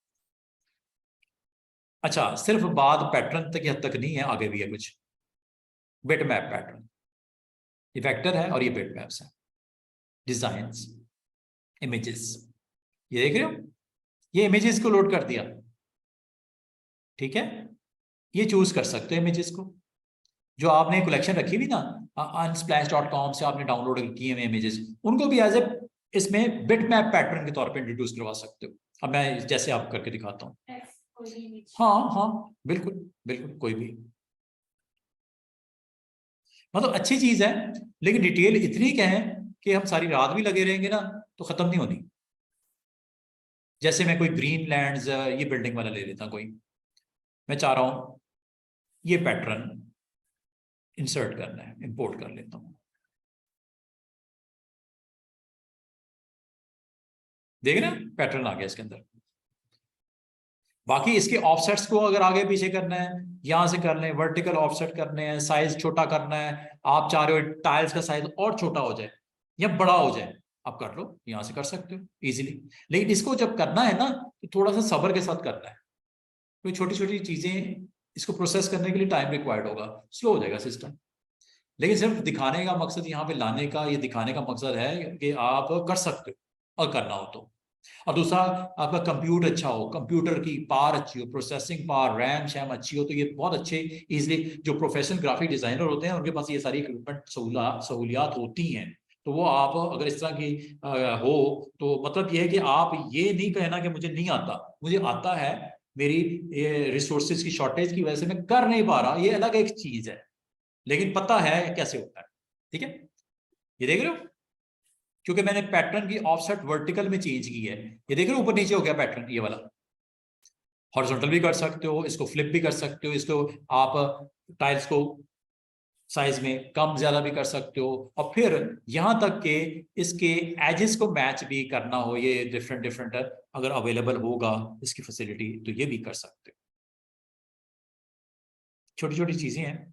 अच्छा, सिर्फ बात पैटर्न तक हद तक नहीं है, आगे भी है कुछ बिट मैप पैटर्न, ये वेक्टर है और ये बिट मैप्स है, डिजाइन्स, इमेजेस, ये देख रहे हो, ये इमेजेस को लोड कर दिया, ठीक है, ये चूज कर सकते हो इमेजेस को, जो आपने कलेक्शन रखी हुई ना unsplash.com से आपने डाउनलोड किए हुए इमेजेस, उनको भी एज ए इसमें बिट मैप पैटर्न के तौर पे इंट्रोड्यूस करवा सकते हो। अब मैं जैसे आप करके दिखाता हूँ, हाँ हाँ बिल्कुल बिल्कुल, कोई भी, मतलब अच्छी चीज है, लेकिन डिटेल इतनी क्या है कि हम सारी रात भी लगे रहेंगे ना तो खत्म नहीं होनी। जैसे मैं कोई ग्रीन लैंड्स, ये बिल्डिंग वाला ले लेता, कोई मैं चाह रहा हूं ये पैटर्न इंसर्ट करना है, इंपोर्ट कर लेता हूं, देख रहे हैं पैटर्न आ गया इसके अंदर। बाकी इसके ऑफसेट्स को अगर आगे पीछे करना है, यहां से कर लें, वर्टिकल ऑफसेट करने हैं, साइज छोटा करना है, आप चाह रहे हो टाइल्स का साइज और छोटा हो जाए या बड़ा हो जाए, आप कर लो, यहां से कर सकते हो इजीली। लेकिन इसको जब करना है ना तो थोड़ा सा सब्र के साथ करना है, कोई छोटी छोटी चीजें इसको प्रोसेस करने के लिए टाइम रिक्वायर्ड होगा, स्लो हो जाएगा सिस्टम। लेकिन सिर्फ दिखाने का मकसद, यहाँ पे लाने का, ये दिखाने का मकसद है कि आप कर सकते हो और करना हो तो। और दूसरा, आपका कंप्यूटर अच्छा हो, कंप्यूटर की पावर अच्छी हो, प्रोसेसिंग पावर, रैम शैम अच्छी हो, तो ये बहुत अच्छे इजीली, जो प्रोफेशनल ग्राफिक डिजाइनर होते हैं उनके पास ये सारी इक्विपमेंट सहूलियात होती हैं, तो वो आप अगर इस तरह की हो, तो मतलब ये है कि आप ये नहीं कहना कि मुझे नहीं आता, मुझे आता है, मेरी रिसोर्सेज की शॉर्टेज की वजह से मैं कर नहीं पा रहा, ये अलग एक चीज है, लेकिन पता है कैसे होता है, ठीक है। ये देख रहे हो, क्योंकि मैंने पैटर्न की ऑफसेट वर्टिकल में चेंज की है, ये देख रहे हो ऊपर नीचे हो गया पैटर्न, ये वाला हॉरिजॉन्टल भी कर सकते हो, इसको फ्लिप भी कर सकते हो, इसको आप टाइल्स को साइज में कम ज्यादा भी कर सकते हो, और फिर यहां तक के इसके एजेस को मैच भी करना हो, ये डिफरेंट डिफरेंट अगर अवेलेबल होगा इसकी फैसिलिटी तो ये भी कर सकते हो। छोटी छोटी चीजें हैं,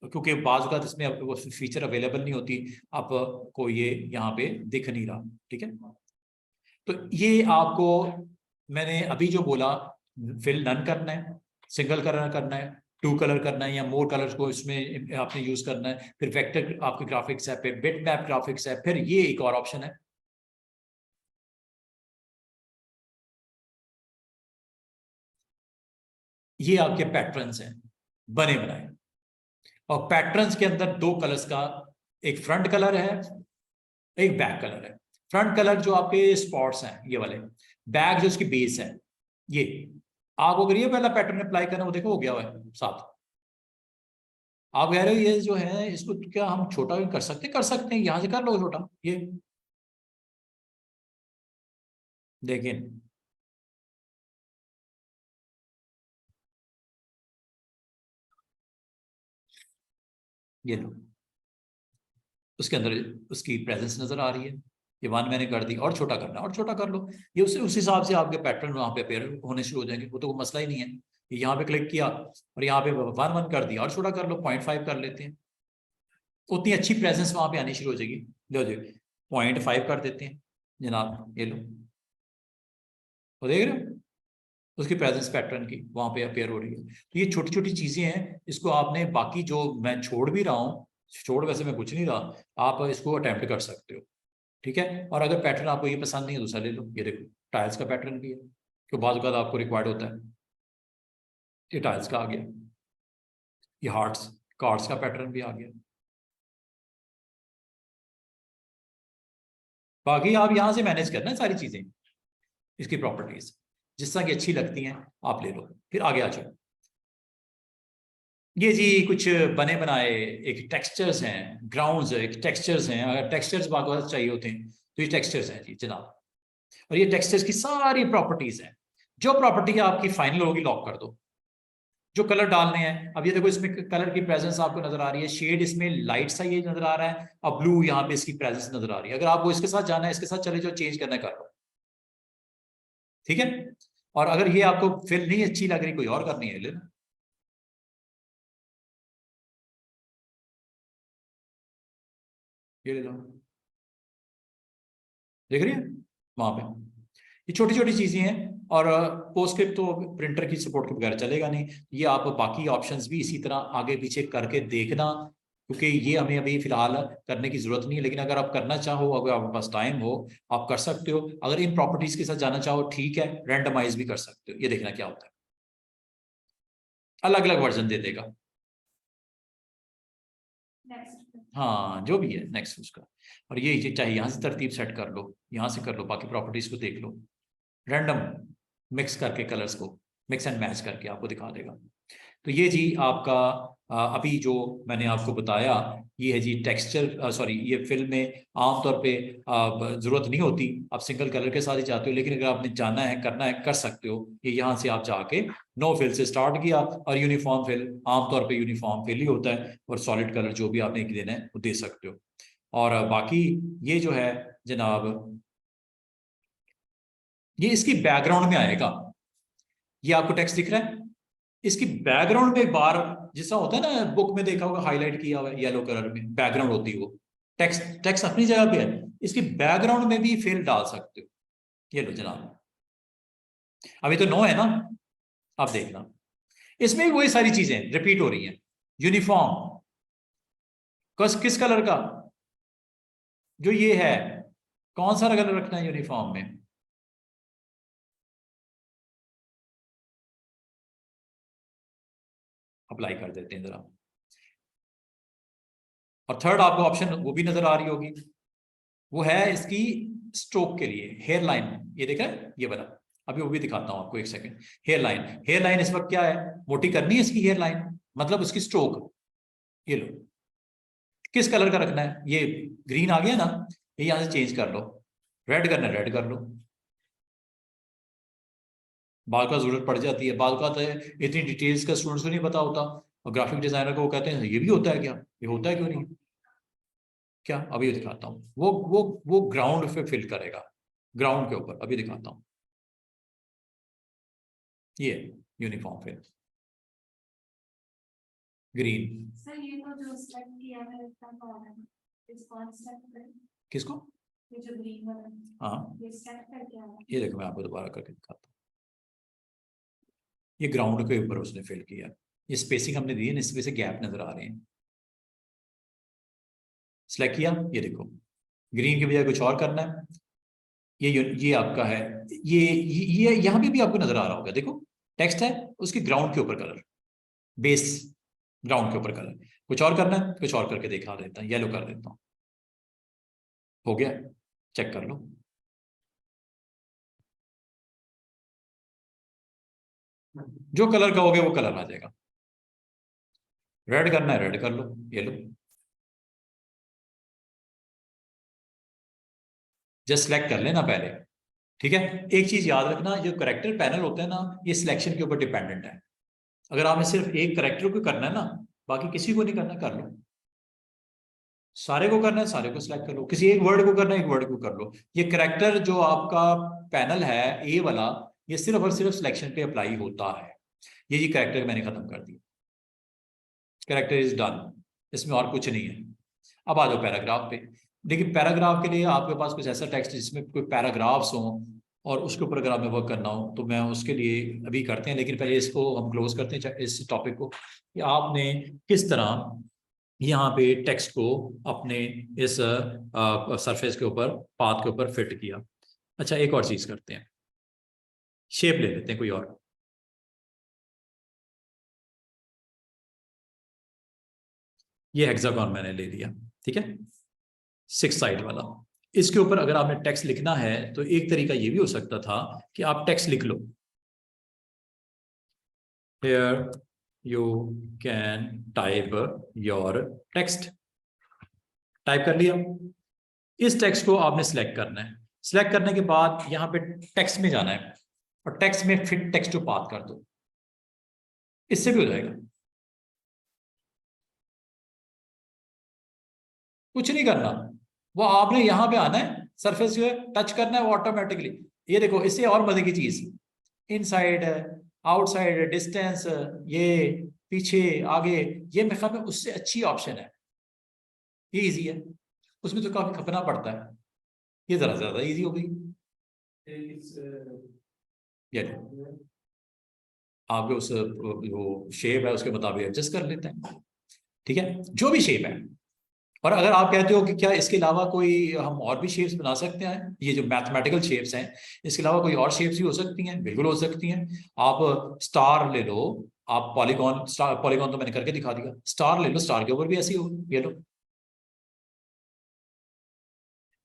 क्योंकि बाज़ औक़ात इसमें वो फीचर अवेलेबल नहीं होती, आपको ये यहाँ पे दिख नहीं रहा। ठीक है, तो ये आपको मैंने अभी जो बोला, फिल नन करना है, सिंगल कलर करना है, टू कलर करना है, या मोर कलर्स को इसमें आपने यूज करना है, फिर वेक्टर आपके ग्राफिक्स है, फिर बिट मैप ग्राफिक्स है, फिर ये एक और ऑप्शन है, ये आपके पैटर्न्स हैं बने बनाए। और पैटर्न्स के अंदर दो कलर्स का, एक फ्रंट कलर है, एक बैक कलर है। फ्रंट कलर जो आपके स्पॉट्स हैं ये वाले, बैक जो उसकी बेस है ये, आप अगर ये पहला पैटर्न अप्लाई करना, वो देखो हो गया हुआ है साथ। आप कह रहे हो ये जो है इसको क्या हम छोटा भी कर सकते हैं, यहां से कर लो छोटा, ये देखिए, ये लो, उसके अंदर उसकी प्रेजेंस नजर आ रही है। ये वन मैंने कर दी, और छोटा करना और छोटा कर लो, ये उस हिसाब से आपके पैटर्न वहां पे अपेयर होने शुरू हो जाएंगे, वो तो कोई मसला ही नहीं है। यहाँ पे क्लिक किया और यहाँ पे वन वन कर दिया, और छोटा कर लो, 0.5 कर लेते हैं, उतनी अच्छी प्रेजेंस वहां पे आनी शुरू हो जाएगी। लो जी 0.5 कर देते हैं जनाब, ये लो, वो देख रहे हो उसकी प्रेजेंस पैटर्न की वहां पे अपेयर हो रही है। तो ये छोटी छोटी चीजें हैं, इसको आपने बाकी जो मैं छोड़ भी रहा हूँ, छोड़ वैसे मैं कुछ नहीं रहा, आप इसको अटेम्प्ट कर सकते हो। ठीक है, और अगर पैटर्न आपको ये पसंद नहीं है दूसरा ले लो, ये देखो टाइल्स का पैटर्न भी है, क्यों बाज़ औक़ात आपको रिक्वायर्ड होता है। ये टाइल्स का आ गया, ये हार्ट्स कार्ड्स का पैटर्न भी आ गया। बाकी आप यहाँ से मैनेज करना है सारी चीजें, इसकी प्रॉपर्टीज जिस तरह की अच्छी लगती हैं आप ले लो। फिर आगे आ जाओ, ये जी कुछ बने बनाए एक टेक्सचर्स हैं, ग्राउंड्स एक टेक्सचर्स हैं, अगर टेक्सचर्स बात चाहिए होते हैं तो ये टेक्सचर्स हैं जी जनाब। और ये टेक्सचर्स की सारी प्रॉपर्टीज हैं, जो प्रॉपर्टी आपकी फाइनल होगी लॉक कर दो। जो कलर डालने हैं, अब ये देखो इसमें कलर की प्रेजेंस आपको नजर आ रही है, शेड इसमें लाइट सा ये नजर आ रहा है, अब ब्लू यहाँ पे इसकी प्रेजेंस नजर आ रही है। अगर आपको इसके साथ जाना है, इसके साथ चले जाओ, चेंज करना है कर लो। ठीक है, और अगर ये आपको फिल नहीं अच्छी लग रही, कोई और करनी है लेना, ये ले लो, देख रही है वहां पे। ये छोटी छोटी चीजें हैं, और पोस्टस्क्रिप्ट तो प्रिंटर की सपोर्ट के बगैर चलेगा नहीं। ये आप बाकी ऑप्शंस भी इसी तरह आगे पीछे करके देखना, क्योंकि ये हमें अभी फिलहाल करने की जरूरत नहीं है, लेकिन अगर आप करना चाहो, अगर आपके पास टाइम हो, आप कर सकते हो। अगर इन प्रॉपर्टीज के साथ जाना चाहो ठीक है, रैंडमाइज भी कर सकते हो। ये देखना क्या होता है, अलग अलग वर्जन दे देगा। हाँ जो भी है नेक्स्ट उसका, और ये चाहे यहाँ से तरतीब सेट कर लो, यहाँ से कर लो, बाकी प्रॉपर्टीज को देख लो, रैंडम मिक्स करके कलर्स को मिक्स एंड मैच करके आपको दिखा देगा। तो ये जी आपका अभी जो मैंने आपको बताया, ये है जी टेक्सचर, सॉरी ये फिल्म में आमतौर पे जरूरत नहीं होती, आप सिंगल कलर के साथ ही जाते हो, लेकिन अगर आपने जाना है करना है कर सकते हो। ये यहाँ से आप जाके नो फिल से स्टार्ट किया, और यूनिफॉर्म फिल आमतौर पे यूनिफॉर्म फिल ही होता है, और सॉलिड कलर जो भी आपने देना है वो दे सकते हो। और बाकी ये जो है जनाब, ये इसकी बैकग्राउंड में आएगा, ये आपको टेक्स्ट दिख रहा है, इसकी बैकग्राउंड में एक बार जैसा होता है ना, बुक में देखा होगा हाईलाइट किया हुआ है येलो कलर में बैकग्राउंड होती है, वो टेक्स्ट टेक्स्ट अपनी जगह पे है, इसकी बैकग्राउंड में भी फिल डाल सकते हो। ये लो जनाब, अभी तो नो है ना, आप देखना इसमें भी वही सारी चीजें रिपीट हो रही हैं। यूनिफॉर्म किस कलर का, जो ये है, कौन सा कलर रखना है यूनिफॉर्म में, अप्लाई कर देते हैं जरा। और थर्ड आपको ऑप्शन वो भी नजर आ रही होगी, वो है इसकी स्ट्रोक के लिए हेयर लाइन, ये देख रहे हैं ये वाला, अभी वो भी दिखाता हूं आपको, एक second. Hair line, hair line इस वक्त क्या है, मोटी करनी है इसकी हेयर लाइन, मतलब उसकी स्ट्रोक, ये लो किस कलर का रखना है, ये ग्रीन आ गया ना, ये यहां से चेंज कर लो, रेड करना है रेड कर लो। बाल का जरूरत पड़ जाती है, बाल का तो इतनी डिटेल्स का स्टूडेंट्स को नहीं पता होता, और ग्राफिक डिजाइनर को वो कहते हैं ये भी होता है क्या, ये होता है क्यों नहीं, क्या अभी दिखाता हूँ। वो ग्राउंड पे फिल करेगा, ग्राउंड के ऊपर, अभी दिखाता हूँ। ये यूनिफॉर्म फिल ग्रीन। सर ये तो जो सेलेक्ट किया है इसका किसको, ये जो ग्रीन वाला हाँ ये सेलेक्ट करके आ रहा है। ये देखो मैं आपको दोबारा करके दिखाता हूँ। ये ग्राउंड के ऊपर उसने फिल किया, ये स्पेसिंग हमने दी है, इस वजह से गैप नजर आ रहे हैं। सिलेक्ट किया, ये देखो ग्रीन की बजाय कुछ और करना है, ये आपका है, ये यहाँ पे भी आपको नजर आ रहा होगा, देखो टेक्स्ट है, उसके ग्राउंड के ऊपर कलर, बेस ग्राउंड के ऊपर कलर। कुछ और करना है, कुछ और करके दिखा देता हूँ, येलो कर देता हूँ, हो गया, चेक कर लो। जो कलर कहोगे वो कलर आ जाएगा। रेड करना है, रेड कर लो, ये लो। जस्ट सिलेक्ट कर लेना पहले, ठीक है। एक चीज याद रखना, जो करेक्टर पैनल होता है ना, ये सिलेक्शन के ऊपर डिपेंडेंट है। अगर आपने सिर्फ एक करेक्टर को करना है ना, बाकी किसी को नहीं करना, कर लो। सारे को करना है, सारे को सिलेक्ट कर लो। किसी एक वर्ड को करना है, एक वर्ड को कर लो। ये करेक्टर जो आपका पैनल है ए वाला, ये सिर्फ और सिर्फ सिलेक्शन पे अप्लाई होता है। ये जी करेक्टर मैंने खत्म कर दिया, करेक्टर इज डन, इसमें और कुछ नहीं है। अब आ जाओ पैराग्राफ पे। देखिए पैराग्राफ के लिए आपके पास कुछ ऐसा टेक्स्ट जिसमें कोई पैराग्राफ्स हो और उसके ऊपर अगर आपने वर्क करना हो तो मैं उसके लिए अभी करते हैं, लेकिन पहले इसको हम क्लोज करते हैं इस टॉपिक को, कि आपने किस तरह यहाँ पे टेक्स्ट को अपने इस सरफेस के ऊपर, पाथ के ऊपर फिट किया। अच्छा एक और चीज करते हैं, शेप ले लेते हैं कोई और। ये हेक्सागोन मैंने ले लिया, ठीक है, 6 साइड वाला। इसके ऊपर अगर आपने टेक्स्ट लिखना है तो एक तरीका ये भी हो सकता था कि आप टेक्स्ट लिख लो। Here you can type your text। Type कर लिया। इस टेक्स्ट को आपने सिलेक्ट करना है। सिलेक्ट करने के बाद यहाँ पे टेक्स्ट में जाना है और टेक्स्ट में फिट टेक्स्ट टू पाथ कर दो, इससे भी हो जाएगा। कुछ नहीं करना, वो आपने यहाँ पे आना है, सरफेस जो है टच करना है, वो ऑटोमेटिकली। ये देखो इससे और मजे की चीज, इनसाइड, आउटसाइड, डिस्टेंस, ये पीछे आगे, ये मेरे ख्याल में उससे अच्छी ऑप्शन है। ये इजी है, उसमें तो काफी खपना पड़ता है, ये जरा ज्यादा इजी हो गई। ये आपके उस जो शेप है उसके मुताबिक एडजस्ट कर लेते हैं, ठीक है, जो भी शेप है। और अगर आप कहते हो कि क्या इसके अलावा कोई हम और भी शेप्स बना सकते हैं, ये जो मैथमेटिकल शेप्स हैं, इसके अलावा कोई और शेप्स भी हो सकती हैं, बिल्कुल हो सकती हैं। आप स्टार ले लो, आप पॉलीगॉन, स्टार पॉलीगॉन तो मैंने करके दिखा दिया, स्टार ले लो, स्टार के ऊपर भी ऐसी हो, ये लो,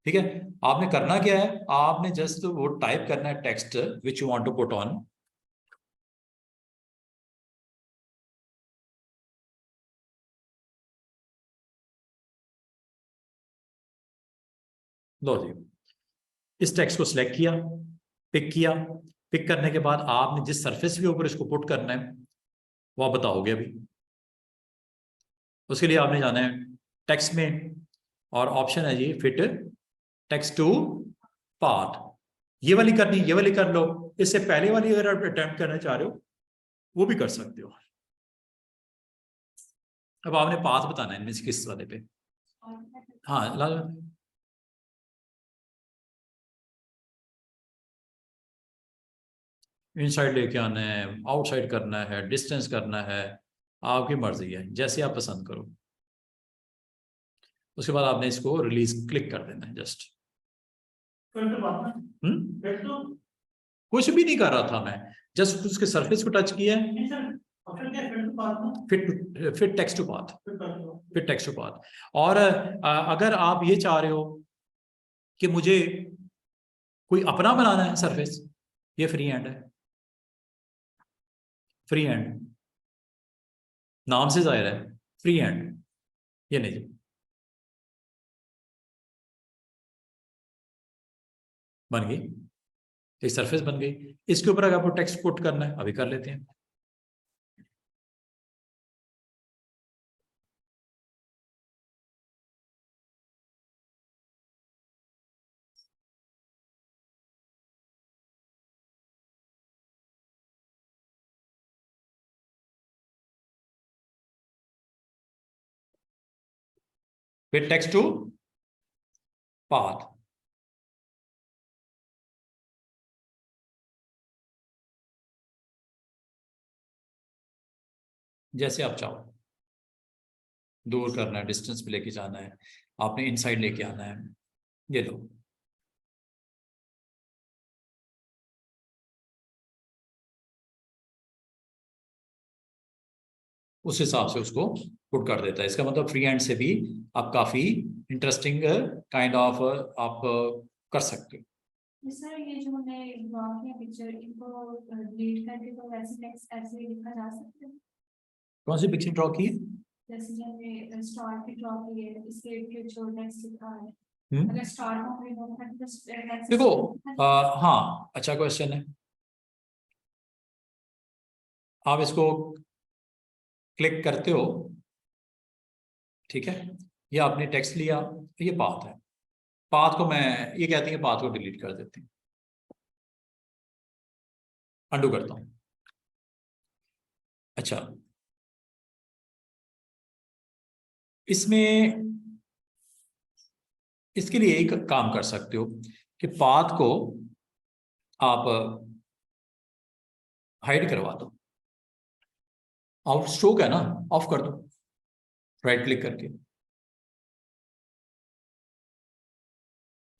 ठीक है। आपने करना क्या है, आपने जस्ट वो टाइप करना है text which you want to put on. लो जी, इस टेक्स्ट को सिलेक्ट किया, पिक किया। पिक करने के बाद आपने जिस सरफेस के ऊपर इसको पुट करना है वो आप बताओगे अभी। उसके लिए आपने जाना है टेक्स्ट में और ऑप्शन है जी फिट टेक्स्ट टू पाथ। ये वाली करनी, ये वाली कर लो। इससे पहले वाली अगर आप अटेम्प्ट करना चाह रहे हो वो भी कर सकते हो। अब आपने पाथ बताना है इनमें से किस वाले पे। हाँ लाल, इनसाइड लेके आना है, आउटसाइड करना है, डिस्टेंस करना है, आपकी मर्जी है, जैसे आप पसंद करो। उसके बाद आपने इसको रिलीज क्लिक कर देना है जस्ट। कुछ भी नहीं कर रहा था मैं, जस्ट उसके सरफेस को टच किया, fit text to path, fit text to path. और अगर आप ये चाह रहे हो कि मुझे कोई अपना बनाना है सरफेस, ये फ्री हैंड है, फ्री हैंड, नाम से जाहिर है फ्री हैंड। ये नहीं जी, बन गई, एक सरफेस बन गई। इसके ऊपर अगर आपको टेक्स्ट पुट करना है अभी कर लेते हैं। फिर टेक्स्ट टू पाथ, जैसे आप चाहो, दूर करना है, डिस्टेंस पे लेके जाना है, आपने इनसाइड लेके आना है, ये लो। उस हिसाब से उसको पुट कर देता है। इसका मतलब फ्री हैंड से भी आप काफी इंटरेस्टिंग काइंड ऑफ आप कर सकते हो। सर ये जो हमने ड्रॉ किया पिक्चर, इनको डिलीट करके तो वैसे टेक्स्ट ऐसे लिखा जा सकता है? कौन सी पिक्चर ड्रॉ की है? जैसे जो हमने स्टार की ड्रॉ की है, इसके जो टेक्स्ट लिखा है, हम्म? अगर स्टार को हम रिमूव करके तो text देखो लिखा हाँ, अच्छा क्वेश्चन है। आप इसको क्लिक करते हो, ठीक है, ये आपने टेक्स्ट लिया, ये पाथ है। पाथ को मैं, ये कहती है पाथ को डिलीट कर देते हैं, अंडू करता हूं। अच्छा, इसमें इसके लिए एक काम कर सकते हो कि पाथ को आप हाइड करवा दो, आउट स्ट्रोक है ना, ऑफ कर दो राइट क्लिक करके।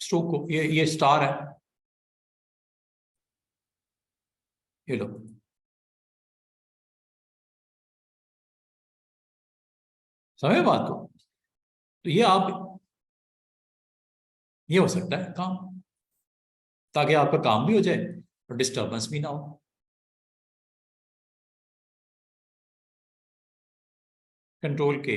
स्ट्रोक को, ये स्टार है, ये लो, समझे बात को? तो ये आप, ये हो सकता है काम, ताकि आपका काम भी हो जाए और डिस्टर्बेंस भी ना हो। कंट्रोल के,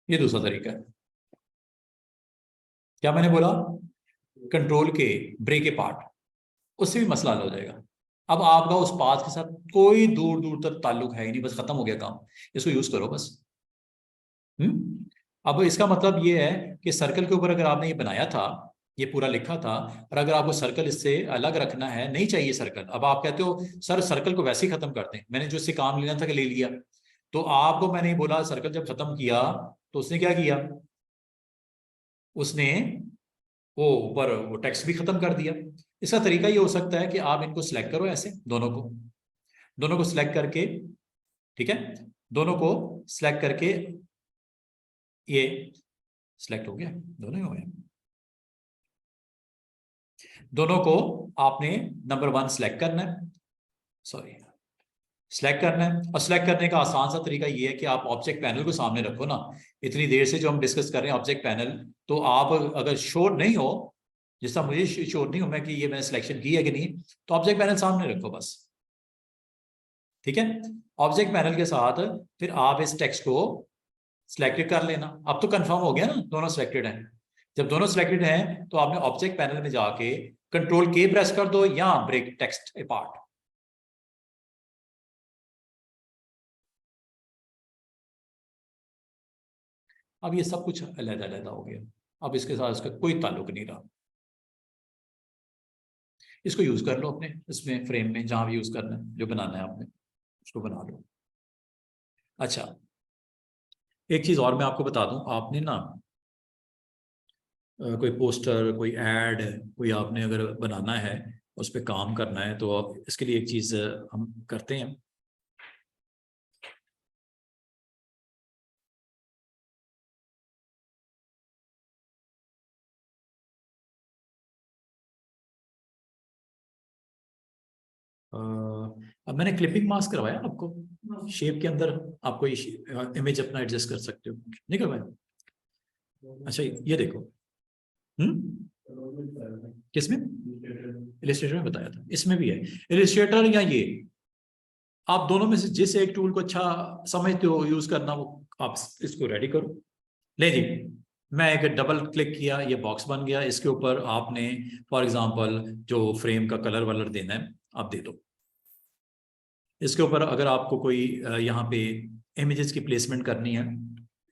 ये दूसरा तरीका है। क्या मैंने बोला? कंट्रोल के ब्रेक ए पार्ट, उससे भी मसला हल हो जाएगा। अब आपका उस पाथ के साथ कोई दूर दूर तक ताल्लुक है ही नहीं, बस खत्म हो गया काम। इसको यूज करो बस। अब इसका मतलब ये है कि सर्कल के ऊपर अगर आपने ये बनाया था, ये पूरा लिखा था, और अगर आपको सर्कल इससे अलग रखना है, नहीं चाहिए सर्कल, अब आप कहते हो सर सर्कल को वैसे ही खत्म करते हैं, मैंने जो इससे काम लेना था कि ले लिया, तो आपको मैंने बोला सर्कल जब खत्म किया तो उसने क्या किया, उसने वो ऊपर वो टेक्स्ट भी खत्म कर दिया। इसका तरीका ये हो सकता है कि आप इनको सिलेक्ट करो ऐसे, दोनों को सिलेक्ट करके, ठीक है, दोनों को सिलेक्ट करके, ये सिलेक्ट हो गया, दोनों ही हो गए। दोनों को आपने नंबर 1 सिलेक्ट करना है, सॉरी सिलेक्ट करना है, और सिलेक्ट करने का आसान सा तरीका ये है कि आप ऑब्जेक्ट पैनल को सामने रखो ना। इतनी देर से जो हम डिस्कस कर रहे हैं ऑब्जेक्ट पैनल, तो आप अगर श्योर नहीं हो, जैसा मुझे श्योर नहीं हूं मैं कि ये मैंने सिलेक्शन की है कि नहीं, तो ऑब्जेक्ट पैनल सामने रखो बस, ठीक है। ऑब्जेक्ट पैनल के साथ फिर आप इस टेक्स्ट को सिलेक्टेड कर लेना। अब तो कंफर्म हो गया ना, दोनों सिलेक्टेड हैं। जब दोनों सिलेक्टेड हैं तो आपने ऑब्जेक्ट पैनल में जाके कंट्रोल के प्रेस कर दो या ब्रेक टेक्स्ट अपार्ट। अब ये सब कुछ अलग-अलग हो गया, अब इसके साथ इसका कोई ताल्लुक नहीं रहा। इसको यूज कर लो अपने इसमें फ्रेम में, जहां भी यूज करना है, जो बनाना है आपने उसको बना लो। अच्छा, एक चीज और मैं आपको बता दूं, आपने ना कोई पोस्टर, कोई एड, कोई आपने अगर बनाना है, उस पर काम करना है, तो आप इसके लिए एक चीज हम करते हैं। अब मैंने क्लिपिंग मास्क करवाया आपको, शेप के अंदर आपको इमेज अपना एडजस्ट कर सकते हो, नहीं करवाया? अच्छा ये देखो, किसमें? इलिस्ट्रेटर में बताया था, इसमें भी है इलिस्ट्रेटर या ये, आप दोनों में से जिस एक टूल को अच्छा समझते हो यूज करना, वो आप इसको रेडी करो। ले जी, मैं एक डबल क्लिक किया, ये बॉक्स बन गया। इसके ऊपर आपने फॉर एग्जांपल जो फ्रेम का कलर वलर देना है आप दे दो। इसके ऊपर अगर आपको कोई यहाँ पे इमेजेस की प्लेसमेंट करनी है,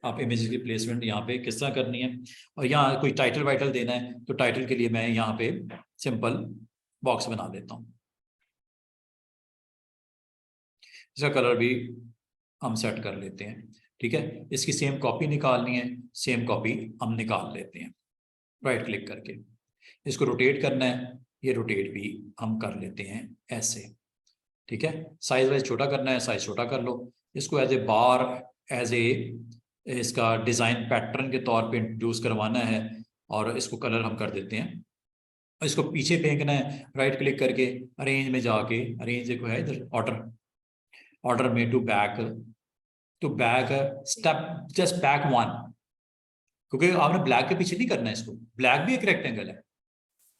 आप इमेजेस की प्लेसमेंट यहाँ पे किस तरह करनी है, और यहाँ कोई टाइटल वाइटल देना है, तो टाइटल के लिए मैं यहाँ पे सिंपल बॉक्स बना देता हूँ। इसका कलर भी हम सेट कर लेते हैं। ठीक है, इसकी सेम कॉपी निकालनी है, सेम कॉपी हम निकाल लेते हैं राइट क्लिक करके। इसको रोटेट करना है, ये रोटेट भी हम कर लेते हैं ऐसे। ठीक है, साइज वाइज छोटा करना है, साइज छोटा कर लो। इसको as a bar, as a इसका डिज़ाइन पैटर्न के तौर पे इंट्रोड्यूस करवाना है, और इसको कलर हम कर देते हैं। इसको पीछे फेंकना है, राइट क्लिक करके अरेंज में जाके, अरेंज देखो है इधर, ऑर्डर, ऑर्डर में to back, step just back one, क्योंकि आपने ब्लैक के पीछे नहीं करना है इसको। ब्लैक भी एक रेक्टेंगल है,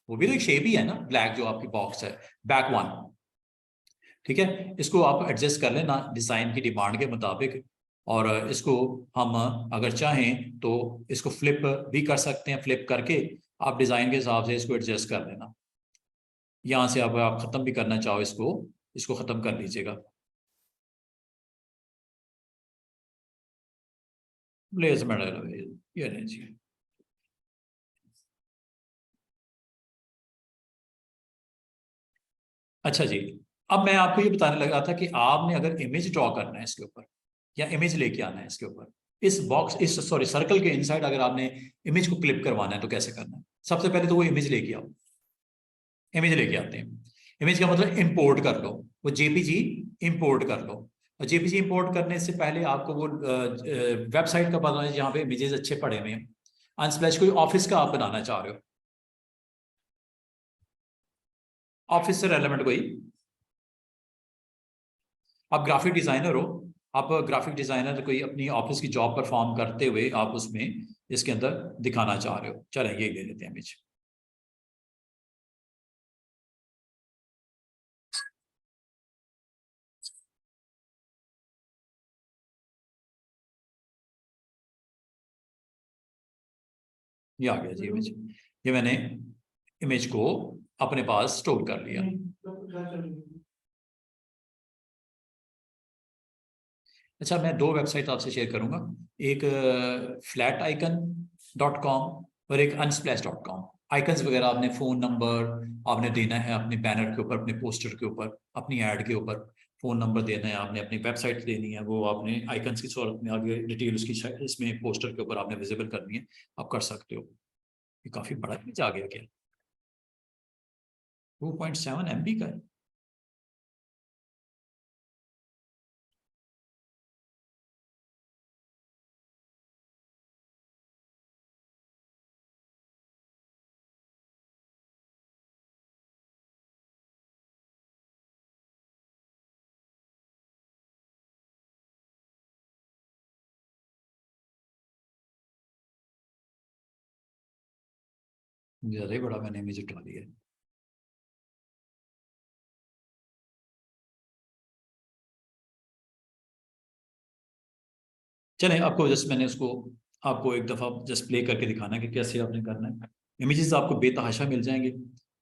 वो भी तो एक शेप ही है ना, ब्लैक जो आपकी बॉक्स है, बैक वन। ठीक है, इसको आप एडजस्ट कर लेना डिज़ाइन की डिमांड के मुताबिक, और इसको हम अगर चाहें तो इसको फ्लिप भी कर सकते हैं, फ्लिप करके आप डिज़ाइन के हिसाब से इसको एडजस्ट कर लेना। यहाँ से अब आप ख़त्म भी करना चाहो इसको, इसको ख़त्म कर लीजिएगा। प्लेसमेंट ये नहीं जी। अच्छा जी, अब मैं आपको ये बताने लगा था कि आपने अगर इमेज ड्रॉ करना है इसके ऊपर, या इमेज लेके आना है इसके ऊपर, इस बॉक्स, इस सॉरी सर्कल के इनसाइड अगर आपने इमेज को क्लिप करवाना है तो कैसे करना है? सबसे पहले तो वो इमेज लेके आओ, इमेज लेके आते हैं। इमेज का मतलब इंपोर्ट कर लो, वो जेपीजी इंपोर्ट कर लो। और जेपीजी इंपोर्ट करने से पहले आपको वो वेबसाइट का पता है जहाँ पे इमेजेस अच्छे पड़े हुए हैं। अनस्प्लैश कोई ऑफिस का आप बनाना चाह रहे हो, ऑफिस से रेलेवेंट कोई, आप ग्राफिक डिजाइनर हो, आप ग्राफिक डिजाइनर कोई अपनी ऑफिस की जॉब परफॉर्म करते हुए आप उसमें इसके अंदर दिखाना चाह रहे हो, चलें ये ले लेते हैं इमेज। ये आ गया जी इमेज, ये मैंने इमेज को अपने पास स्टोर कर लिया। अच्छा, मैं दो वेबसाइट आपसे शेयर करूंगा, एक flaticon.com और एक unsplash.com। आइकन्स वगैरह आपने फ़ोन नंबर आपने देना है अपने बैनर के ऊपर, अपने पोस्टर के ऊपर, अपनी ऐड के ऊपर फ़ोन नंबर देना है आपने, अपनी वेबसाइट देनी है, वो आपने आइकन्स की सूरत में आगे डिटेल उसकी इसमें पोस्टर के ऊपर आपने विजिबल करनी है, आप कर सकते हो। ये काफ़ी बड़ा इमेज आ गया क्या? 2.7 MB का है। ज़्यादा ही बड़ा मैंने इमेज उठा लिया है। चलें, आपको जस्ट मैंने उसको आपको एक दफ़ा जस्ट प्ले करके दिखाना है कि कैसे आपने करना है। इमेजेस आपको बेतहाशा मिल जाएंगे।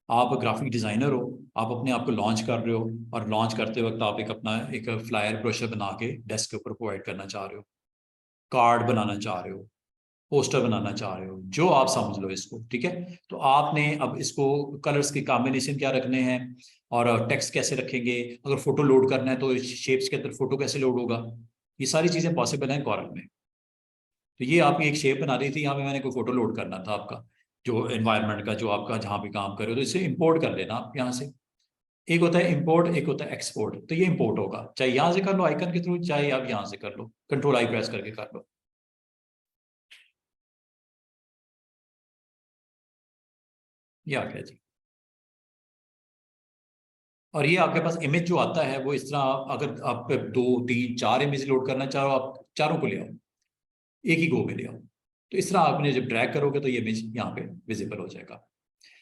आप ग्राफिक डिज़ाइनर हो, आप अपने आप को लॉन्च कर रहे हो, और लॉन्च करते वक्त आप एक अपना एक फ्लायर ब्रोशर बना के डेस्क के ऊपर प्रोवाइड करना चाह रहे हो, कार्ड बनाना चाह रहे हो, पोस्टर बनाना चाह रहे हो, जो आप समझ लो इसको। ठीक है, तो आपने अब इसको कलर्स के कॉम्बिनेशन क्या रखने हैं, और टेक्स्ट कैसे रखेंगे, अगर फोटो लोड करना है तो शेप्स के अंदर फोटो कैसे लोड होगा, ये सारी चीज़ें पॉसिबल हैं कॉरल में। तो ये आपकी एक शेप बना दी थी, यहाँ पे मैंने कोई फोटो लोड करना था आपका, जो एनवायरनमेंट का, जो आपका जहाँ भी काम कर रहे हो, तो इसे इंपोर्ट कर लेना आप यहाँ से। एक होता है इंपोर्ट, एक होता है एक्सपोर्ट। तो ये इंपोर्ट होगा, चाहे यहाँ से कर लो आइकन के थ्रू, चाहे आप यहाँ से कर लो, कंट्रोल आई प्रेस करके कर लो। ये आ गया जी। और ये आपके पास इमेज जो आता है वो इस तरह, अगर आप 2 3 4 इमेज लोड करना चाहो, आप चारों को ले आओ, एक ही गो में ले आओ। तो इस तरह आपने जब ड्रैग करोगे तो ये इमेज यहाँ पे विजिबल हो जाएगा।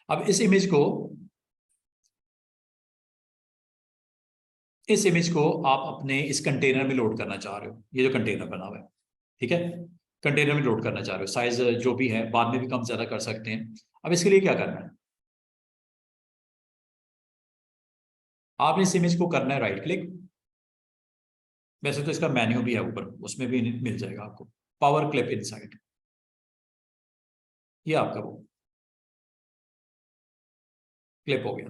अब इस इमेज को आप अपने इस कंटेनर में लोड करना चाह रहे हो, ये जो कंटेनर बना हुआ है, ठीक है, कंटेनर में लोड करना चाह रहे हो, साइज जो भी है बाद में भी कम ज्यादा कर सकते हैं। अब इसके लिए क्या करना है, आपने इस इमेज को करना है राइट क्लिक। वैसे तो इसका मेन्यू भी है ऊपर, उसमें भी मिल जाएगा आपको, पावर क्लिप इनसाइड, ये आपका वो क्लिप हो गया।